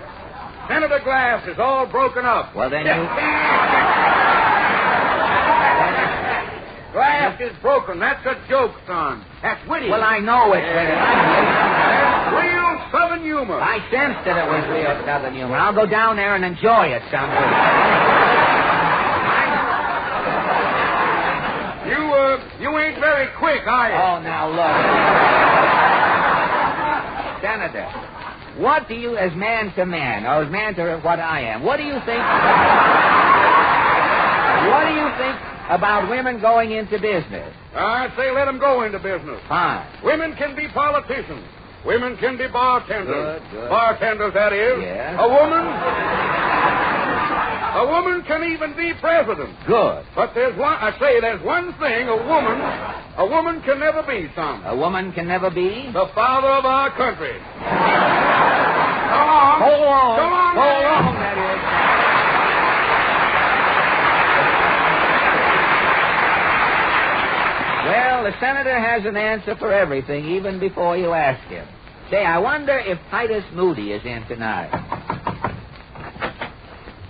Senator Glass is all broken up. Well, then you... Glass is broken. That's a joke, son. That's witty. Well, I know it's witty. That's real Southern humor. I sensed that it was real Southern humor. I'll go down there and enjoy it someday. You ain't very quick, are you? Oh, now look. Senator, what do you, as man to man, or as man to what I am, what do you think about women going into business? I say let them go into business. Fine. Women can be politicians. Women can be bartenders. Good. Bartenders, that is. Yes. A woman can even be president. Good. But there's one thing a woman can never be, son. A woman can never be? The father of our country. Hold on, that is. Well, the senator has an answer for everything, even before you ask him. Say, I wonder if Titus Moody is in tonight.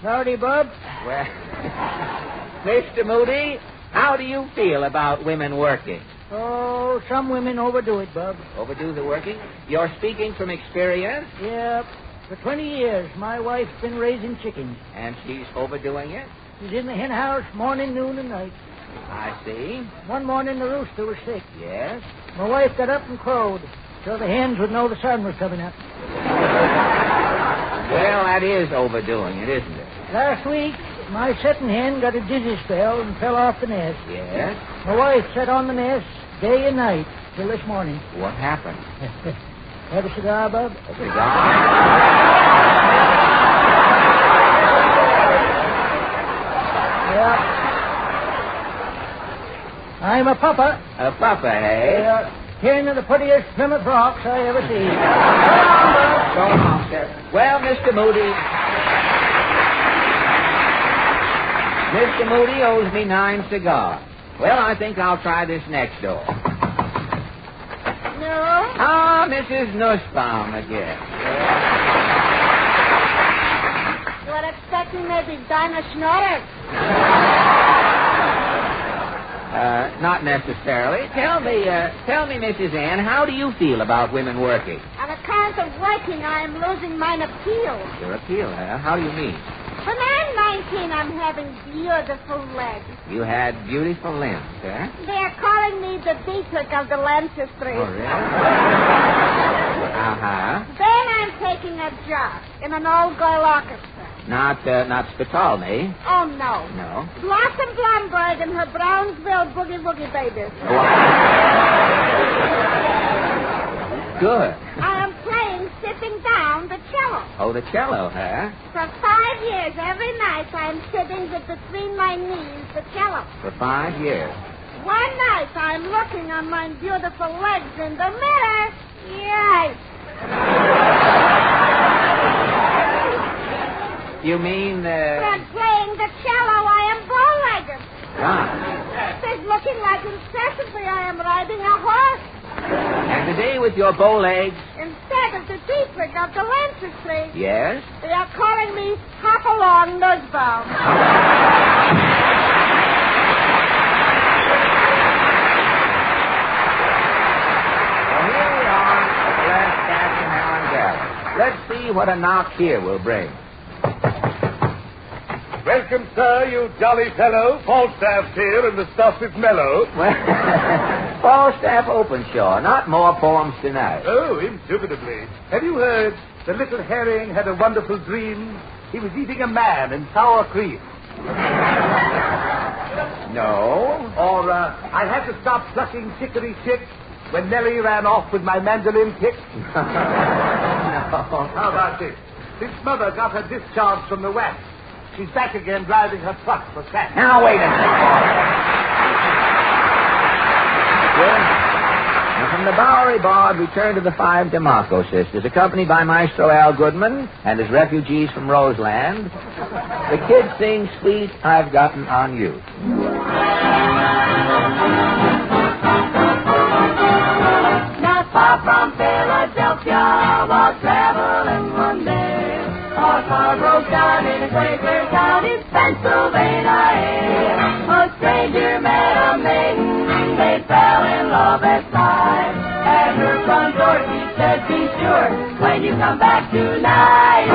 Howdy, Bub. Well, Mr. Moody, how do you feel about women working? Oh, some women overdo it, Bub. Overdo the working? You're speaking from experience? Yep. For 20 years, my wife's been raising chickens. And she's overdoing it? She's in the hen house morning, noon, and night. I see. One morning, the rooster was sick. Yes? My wife got up and crowed so the hens would know the sun was coming up. Well, that is overdoing it, isn't it? Last week, my setting hen got a dizzy spell and fell off the nest. Yes? My wife sat on the nest day and night till this morning. What happened? Have a cigar, Bub? A cigar? Yeah. I'm a pupper. A pupper, eh? Hen of the prettiest Plymouth Rocks I ever see. So long, sir. Well, Mr. Moody owes me 9 cigars. Well, I think I'll try this next door. No? Ah, Mrs. Nussbaum again. You were expecting maybe Dinah Schnotter. Not necessarily. Tell me, Mrs. Ann, how do you feel about women working? On account want of working, I am losing mine appeal. Your appeal, huh? How do you mean? When I'm 19, I'm having beautiful legs. You had beautiful limbs, huh? They're calling me the Dietrich of the Lancaster. Oh, really? Uh-huh. Then I'm taking a job in an old girl orchestra. Not Spitalny. Oh, no. No. Blossom Blomberg and her Brownsville Boogie Woogie Babies. Good. I am playing sitting down the cello. Oh, the cello, huh? For 5 years, every night I'm sitting with between my knees the cello. For 5 years. One night I'm looking on my beautiful legs in the mirror. Yes. You mean, When playing the cello, I am bow-legged. Ah. It's looking like incessantly I am riding a horse. And today with your bow legs. Instead of the Dietrich of the Lancaster. Yes? They are calling me Hop Along Nussbaum. Well, here we are at the last Castle Allen Gallery. Let's see what a knock here will bring. Welcome, sir, you jolly fellow. Falstaff's here, and the stuff is mellow. Falstaff Openshaw, not more poems tonight. Oh, indubitably. Have you heard? The little herring had a wonderful dream. He was eating a man in sour cream. No. Or, I had to stop plucking chicory chicks when Nellie ran off with my mandolin kick. No. How about this? Since Mother got her discharge from the wax, she's back again driving her truck for cash. Now, wait a minute. And from the Bowery Bar, we turn to the Five DeMarco sisters, accompanied by Maestro Al Goodman and his refugees from Roseland. The kids sing Sweet I've Gotten on You. Not far from Philadelphia, while traveling one day, our car broke down in a Quaker town in Pennsylvania. A stranger met a maiden, they fell in love at sight. At her front door she said, be sure, when you come back tonight,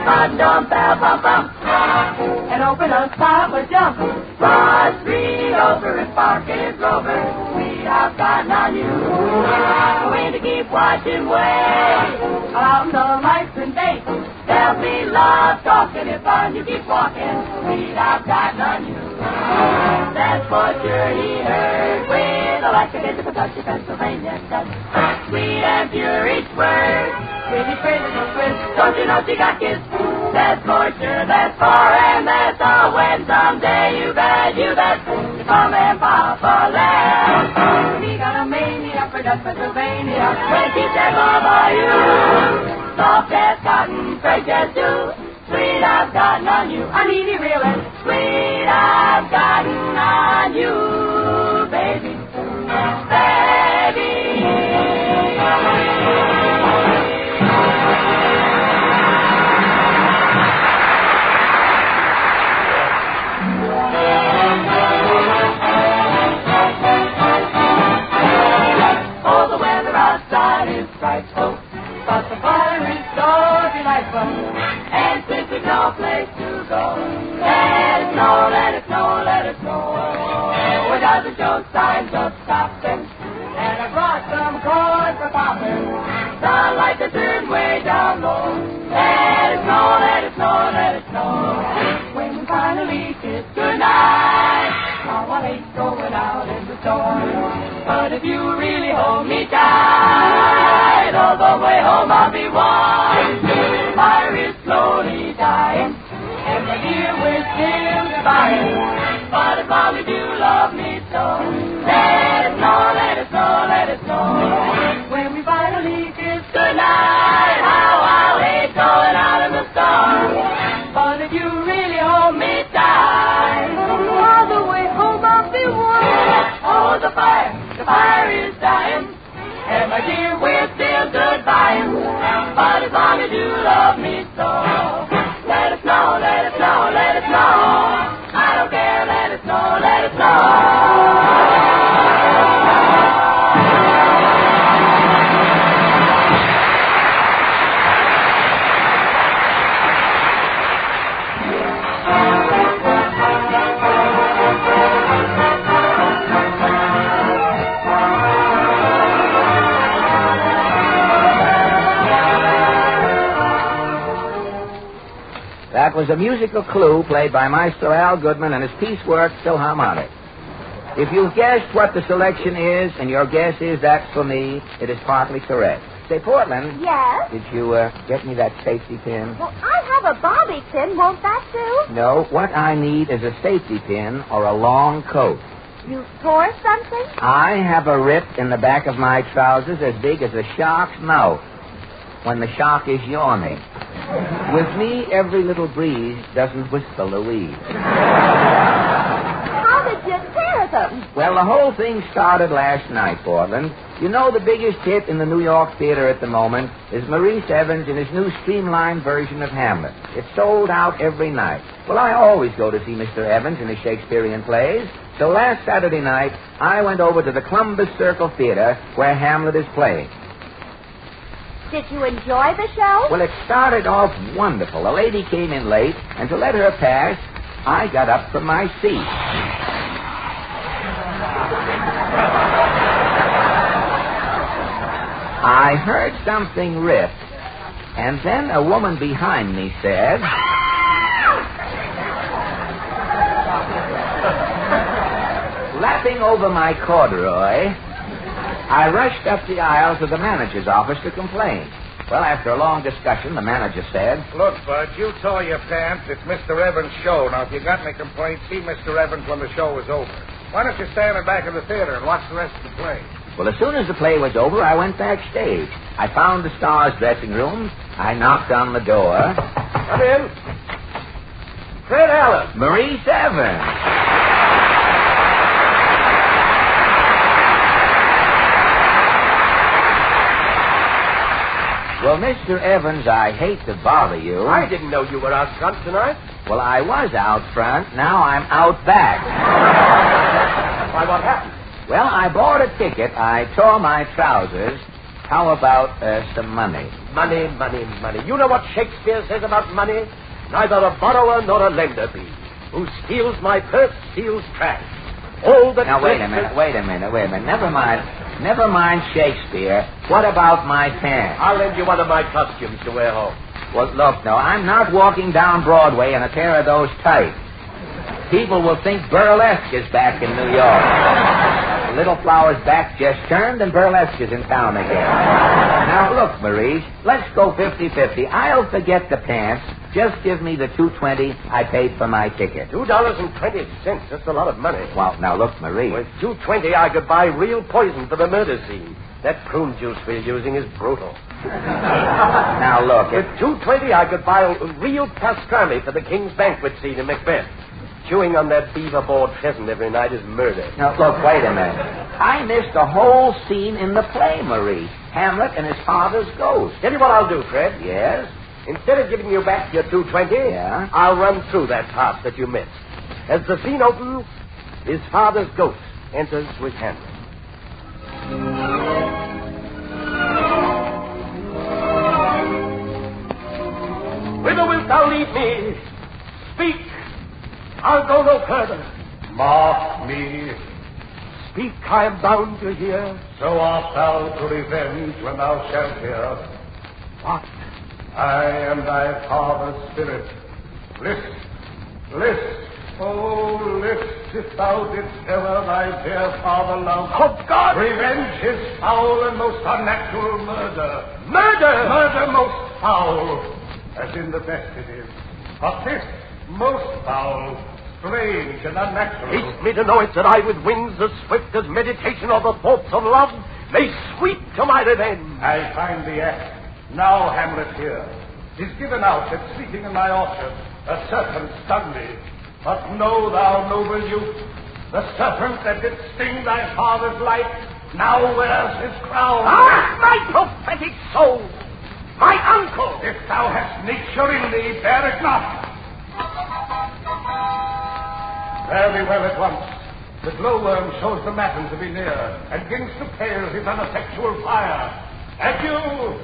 bum-dum-bum-bum-bum, and open a spot with jump. Cross street over and park his rover, we have gotten on you. Going to keep watching way on the lights and dates. There'll be love talking if on you keep walking, we have gotten on you. That's for sure he heard with a like it in the Kentucky, Pennsylvania touch. Sweet and pure each word, pretty crazy no twist. Don't you know she got kissed? That's for sure, that's for and that's all. When someday you bet, you come and Papa laugh. We got a mania for Dutch Pennsylvania. When she said, love are you? Soft as cotton, fresh as dew. Sweet I've gotten on you. I need you really. Sweet I've gotten on you, baby. Baby. Oh, the weather outside is frightful, but the fire is so delightful. And since there's no place to go, let it snow, let it snow, let it snow. It doesn't show signs of stopping. And I brought some corn for popping. Sound like the third way down low. Let it snow, let it snow, let it snow. When we finally kiss goodnight, now I hate going out in the storm. But if you really hold me tight, all the way home I'll be warm. Fire is slowly dying, and my dear, we're still goodbye. But as long as you love me so, let it snow, let it snow, let it snow. When we finally kiss goodnight, how I'll hate going out in the storm. But if you really hold me tight, all the way home I'll be warm. Oh, the fire is dying, and my dear, we're still goodbye. But as long as you love me so, let it snow, let it snow, let it snow. I don't care, let it snow, let it snow. was a musical clue played by Maestro Al Goodman and his piecework Philharmonic. If you've guessed what the selection is, and your guess is that's for me, it is partly correct. Say, Portland. Yes? Did you get me that safety pin? Well, I have a bobby pin. Won't that do? No, what I need is a safety pin or a long coat. You tore something? I have a rip in the back of my trousers as big as a shark's mouth when the shark is yawning. With me, every little breeze doesn't whistle the weed. How did you tear them? Well, the whole thing started last night, Portland. You know the biggest hit in the New York theater at the moment is Maurice Evans in his new streamlined version of Hamlet. It's sold out every night. Well, I always go to see Mr. Evans in his Shakespearean plays. So last Saturday night, I went over to the Columbus Circle Theater where Hamlet is playing. Did you enjoy the show? Well, it started off wonderful. A lady came in late, and to let her pass, I got up from my seat. I heard something rip, and then a woman behind me said... Lapping over my corduroy, I rushed up the aisle to the manager's office to complain. Well, after a long discussion, the manager said... Look, Bud, you tore your pants. It's Mr. Evans' show. Now, if you got any complaints, see Mr. Evans when the show is over. Why don't you stand in back of the theater and watch the rest of the play? Well, as soon as the play was over, I went backstage. I found the star's dressing room. I knocked on the door. Come in. Fred Allen. Maurice Evans. Well, Mr. Evans, I hate to bother you. I didn't know you were out front tonight. Well, I was out front. Now I'm out back. Why, what happened? Well, I bought a ticket. I tore my trousers. How about some money? Money, money, money. You know what Shakespeare says about money? Neither a borrower nor a lender be. Who steals my purse steals trash. All that... Now, wait a minute. Never mind Shakespeare. What about my pants? I'll lend you one of my costumes to wear home. Well, look, no, I'm not walking down Broadway in a pair of those tights. People will think burlesque is back in New York. Little Flower's back just turned and burlesque is in town again. Now, look, Maurice, let's go 50-50. I'll forget the pants. Just give me the $2.20 I paid for my ticket. $2.20. That's a lot of money. Well, now, look, Maurice. With $2.20, I could buy real poison for the murder scene. That prune juice we're using is brutal. Now, look. With $2.20, I could buy real pastrami for the king's banquet scene in Macbeth. Chewing on that beaver-board pheasant every night is murder. Now, look, wait a minute. I missed the whole scene in the play, Maurice. Hamlet and his father's ghost. Tell you what I'll do, Fred. Yes? Instead of giving you back your $2.20, yeah? I'll run through that part that you missed. As the scene opens, his father's ghost enters with Hamlet. Whither wilt thou lead me? Speak. I'll go no further. Mark me. Speak, I am bound to hear. So art thou to revenge when thou shalt hear. What? I am thy father's spirit. List, list, oh, list, if thou didst ever thy dear father love. Oh, God! Revenge his foul and most unnatural murder. Murder! Murder most foul, as in the best it is. But this most foul, strange and unnatural. Haste me to know it, that I with wings as swift as meditation or the thoughts of love may sweep to my revenge. I find the act. Now, Hamlet here, is given out that sleeping in my orchard, a serpent stung me. But know thou, noble youth, the serpent that did sting thy father's life now wears his crown. Ah, my prophetic soul! My uncle! If thou hast nature in thee, bear it not. Fare thee well at once. The glowworm shows the matin to be near, and begins to pale his ineffectual fire. Adieu!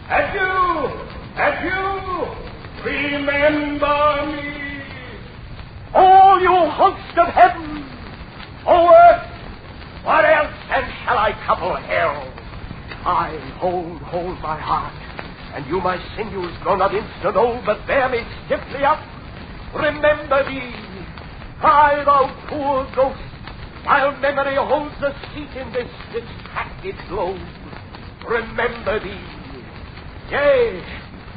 Adieu! Adieu! Remember me! All you host of heaven! O earth! What else then shall I couple hell? I hold my heart, and you my sinews grown not instant old, but bear me stiffly up, remember thee. Cry, thou poor ghost, while memory holds a seat in this distracted globe. Remember thee. Yea,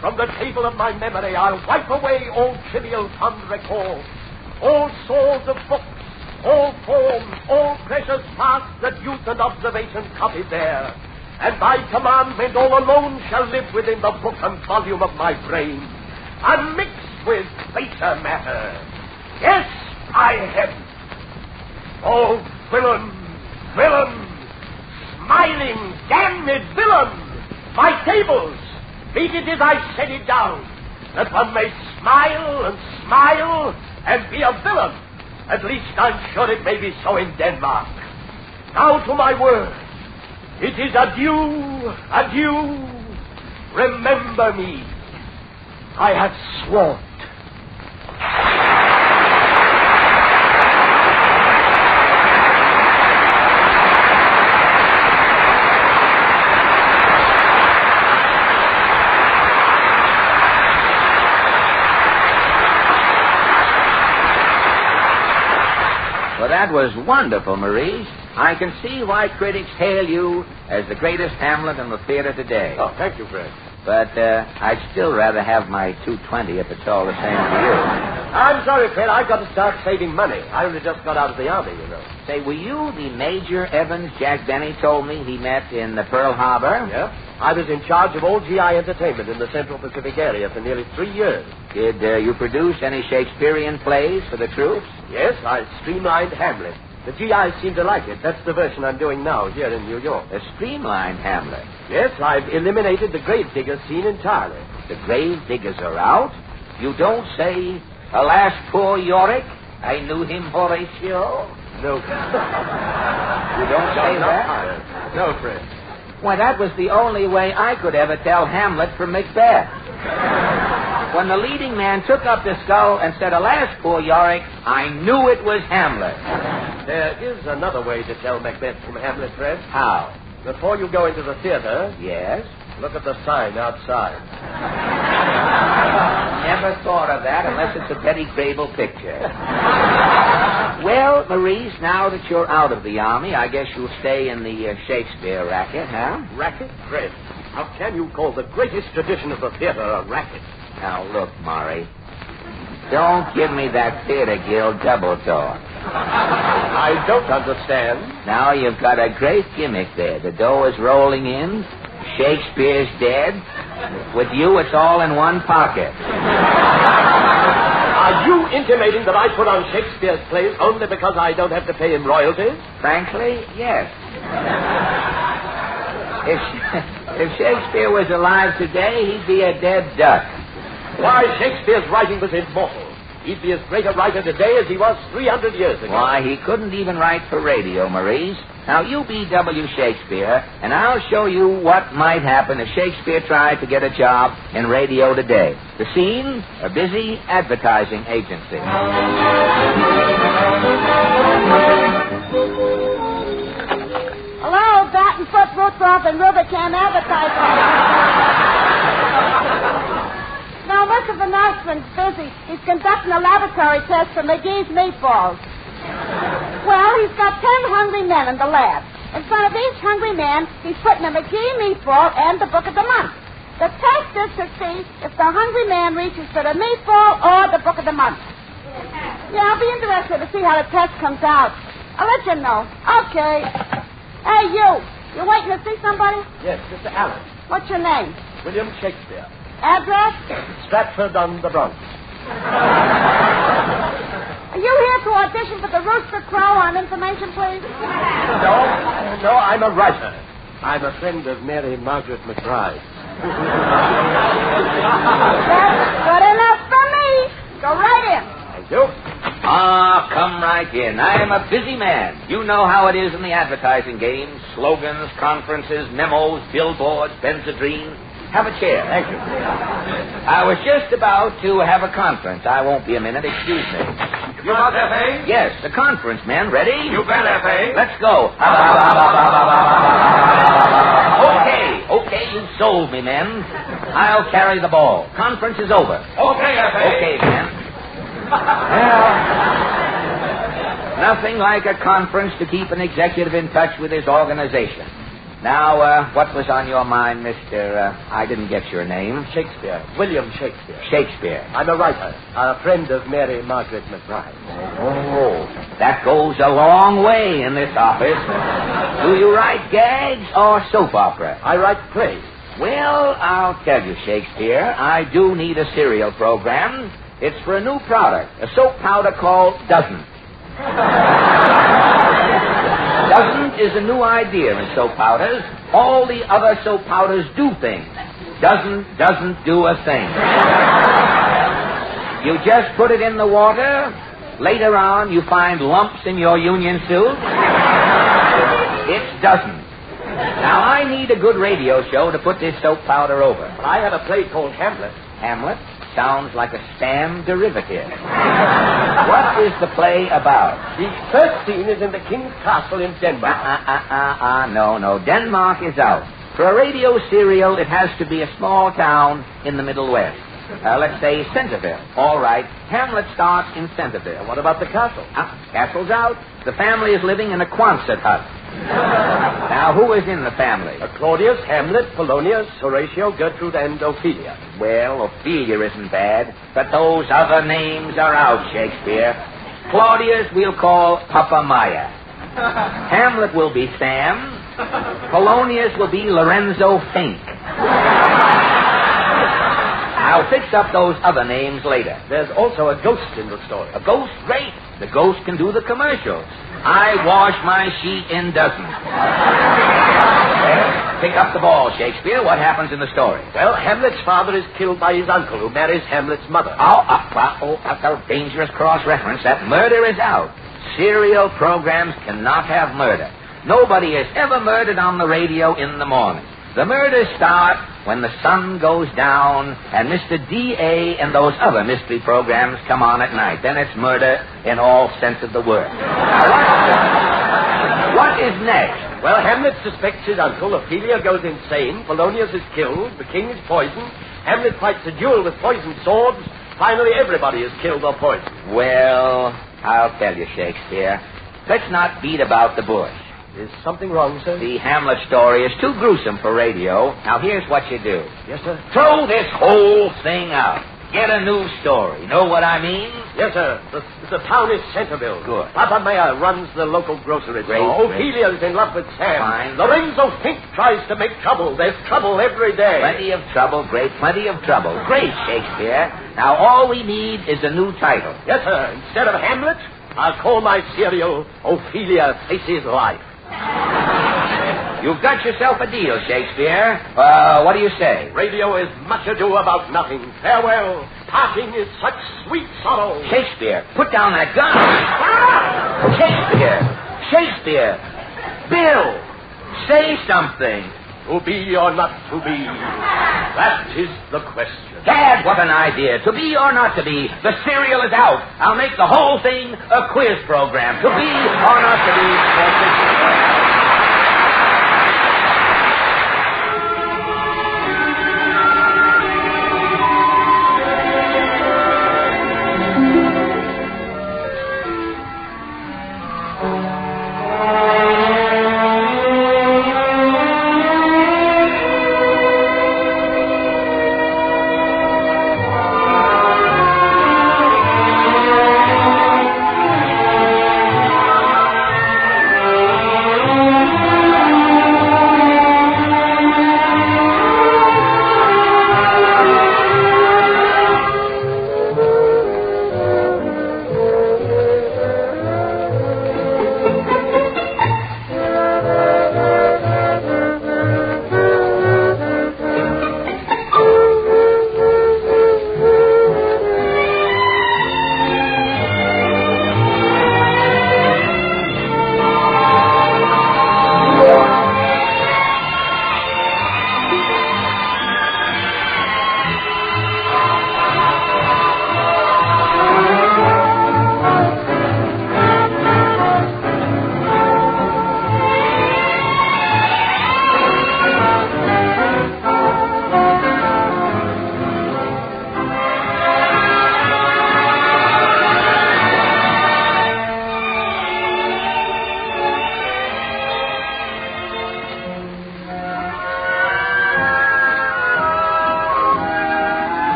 from the table of my memory I'll wipe away all trivial fond recall, all souls of books, all forms, all precious parts that youth and observation copied there. And thy commandment all alone shall live within the book and volume of my brain, unmixed with baser matter. Yes, I have. Oh, villain, villain, smiling, damned villain, my tables, be it as I set it down, that one may smile and be a villain. At least I'm sure it may be so in Denmark. Now to my word. It is adieu, adieu. Remember me. I have sworn. Well, that was wonderful, Maurice. I can see why critics hail you as the greatest Hamlet in the theater today. Oh, thank you, Fred. But I'd still rather have my 220 if it's all the same to you. I'm sorry, Fred. I've got to start saving money. I only just got out of the army, you know. Say, were you the Major Evans Jack Benny told me he met in the Pearl Harbor? Yeah. I was in charge of all GI entertainment in the Central Pacific area for nearly 3 years. Did you produce any Shakespearean plays for the troops? Yes, I streamlined Hamlet. The GIs seem to like it. That's the version I'm doing now here in New York. A streamlined Hamlet? Yes, I've eliminated the grave digger scene entirely. The grave diggers are out? You don't say, alas, poor Yorick, I knew him Horatio? No. You don't say that? No, Fred. Why, that was the only way I could ever tell Hamlet from Macbeth. When the leading man took up the skull and said, alas, poor Yorick, I knew it was Hamlet. There is another way to tell Macbeth from Hamlet, Fred. How? Before you go into the theater... Yes? Look at the sign outside. Never thought of that unless it's a Betty Grable picture. Well, Maurice, now that you're out of the Army, I guess you'll stay in the Shakespeare racket, huh? Racket? Fred, how can you call the greatest tradition of the theater a racket? Now, look, Maury, don't give me that theater guild double talk. I don't understand. Now you've got a great gimmick there. The dough is rolling in. Shakespeare's dead. With you, it's all in one pocket. Are you intimating that I put on Shakespeare's plays only because I don't have to pay him royalties? Frankly, yes. If Shakespeare was alive today, he'd be a dead duck. Why, Shakespeare's writing was immortal. He'd be as great a writer today as he was 300 years ago. Why, he couldn't even write for radio, Maurice. Now, you be W. Shakespeare, and I'll show you what might happen if Shakespeare tried to get a job in radio today. The scene, a busy advertising agency. Hello, Bat and Foot, Rootroff, and Rubicam advertising. Now, Mr. Van Nostrand's busy. He's conducting a laboratory test for McGee's meatballs. Well, he's got 10 hungry men in the lab. In front of each hungry man, he's putting a McGee meatball and the book of the month. The test is to see if the hungry man reaches for the meatball or the book of the month. Yeah, I'll be interested to see how the test comes out. I'll let you know. Okay. Hey, you. You waiting to see somebody? Yes, Mr. Allen. What's your name? William Shakespeare. Address? Stratford-on-the-Bronx. Are you here to audition for the Rooster Crow on information, please? No, I'm a writer. I'm a friend of Mary Margaret McBride. That's good enough for me. Go right in. Thank you. Ah, come right in. I am a busy man. You know how it is in the advertising game. Slogans, conferences, memos, billboards, Benzedrine. Have a chair. Thank you. I was just about to have a conference. I won't be a minute. Excuse me. You got that, Faye? Yes, the conference, men. Ready? You bet, Faye. Let's go. Okay, you sold me, men. I'll carry the ball. Conference is over. Okay, Faye. Okay, men. Well, nothing like a conference to keep an executive in touch with his organization. Now, what was on your mind, Mr. I didn't get your name. Shakespeare. William Shakespeare. Shakespeare. I'm a writer, a friend of Mary Margaret McBride. Oh, that goes a long way in this office. Do you write gags or soap opera? I write plays. Well, I'll tell you, Shakespeare, I do need a serial program. It's for a new product, a soap powder called Doesn't. Doesn't is a new idea in soap powders. All the other soap powders do things. Doesn't do a thing. You just put it in the water. Later on, you find lumps in your union suit. It doesn't. Now, I need a good radio show to put this soap powder over. I have a play called Hamlet. Hamlet? Sounds like a spam derivative. What is the play about? The first scene is in the King's Castle in Denmark. No. Denmark is out. For a radio serial, it has to be a small town in the Middle West. Let's say Centerville. All right. Hamlet starts in Centerville. What about the castle? Castle's out. The family is living in a Quonset hut. Now, who is in the family? Claudius, Hamlet, Polonius, Horatio, Gertrude, and Ophelia. Well, Ophelia isn't bad, but those other names are out, Shakespeare. Claudius we'll call Papa Maya. Hamlet will be Sam. Polonius will be Lorenzo Fink. I'll fix up those other names later. There's also a ghost in the story. A ghost? Great. The ghost can do the commercials. I wash my sheet in dozens. Pick up the ball, Shakespeare. What happens in the story? Well, Hamlet's father is killed by his uncle, who marries Hamlet's mother. That's a dangerous cross-reference. That murder is out. Serial programs cannot have murder. Nobody is ever murdered on the radio in the morning. The murders start when the sun goes down and Mr. D.A. and those other mystery programs come on at night. Then it's murder in all sense of the word. What is next? Well, Hamlet suspects his uncle. Ophelia goes insane. Polonius is killed. The king is poisoned. Hamlet fights a duel with poisoned swords. Finally, everybody is killed or poisoned. Well, I'll tell you, Shakespeare. Let's not beat about the bush. Is something wrong, sir? The Hamlet story is too gruesome for radio. Now, here's what you do. Yes, sir? Throw this whole thing out. Get a new story. Know what I mean? Yes, sir. The town is Centerville. Good. Papa Maya runs the local grocery store. Ophelia is in love with Sam. Fine. Lorenzo Fink tries to make trouble. There's trouble every day. Plenty of trouble. Great. Plenty of trouble. Great, Shakespeare. Now, all we need is a new title. Yes, sir. Instead of Hamlet, I'll call my serial Ophelia Faces Life. You've got yourself a deal, Shakespeare. What do you say? Radio is much ado about nothing. Farewell. Parting is such sweet sorrow. Shakespeare, put down that gun. Shakespeare. Bill, say something. To be or not to be? That is the question. Dad, what an idea. To be or not to be? The serial is out. I'll make the whole thing a quiz program. To be or not to be?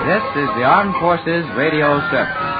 This is the Armed Forces Radio Service.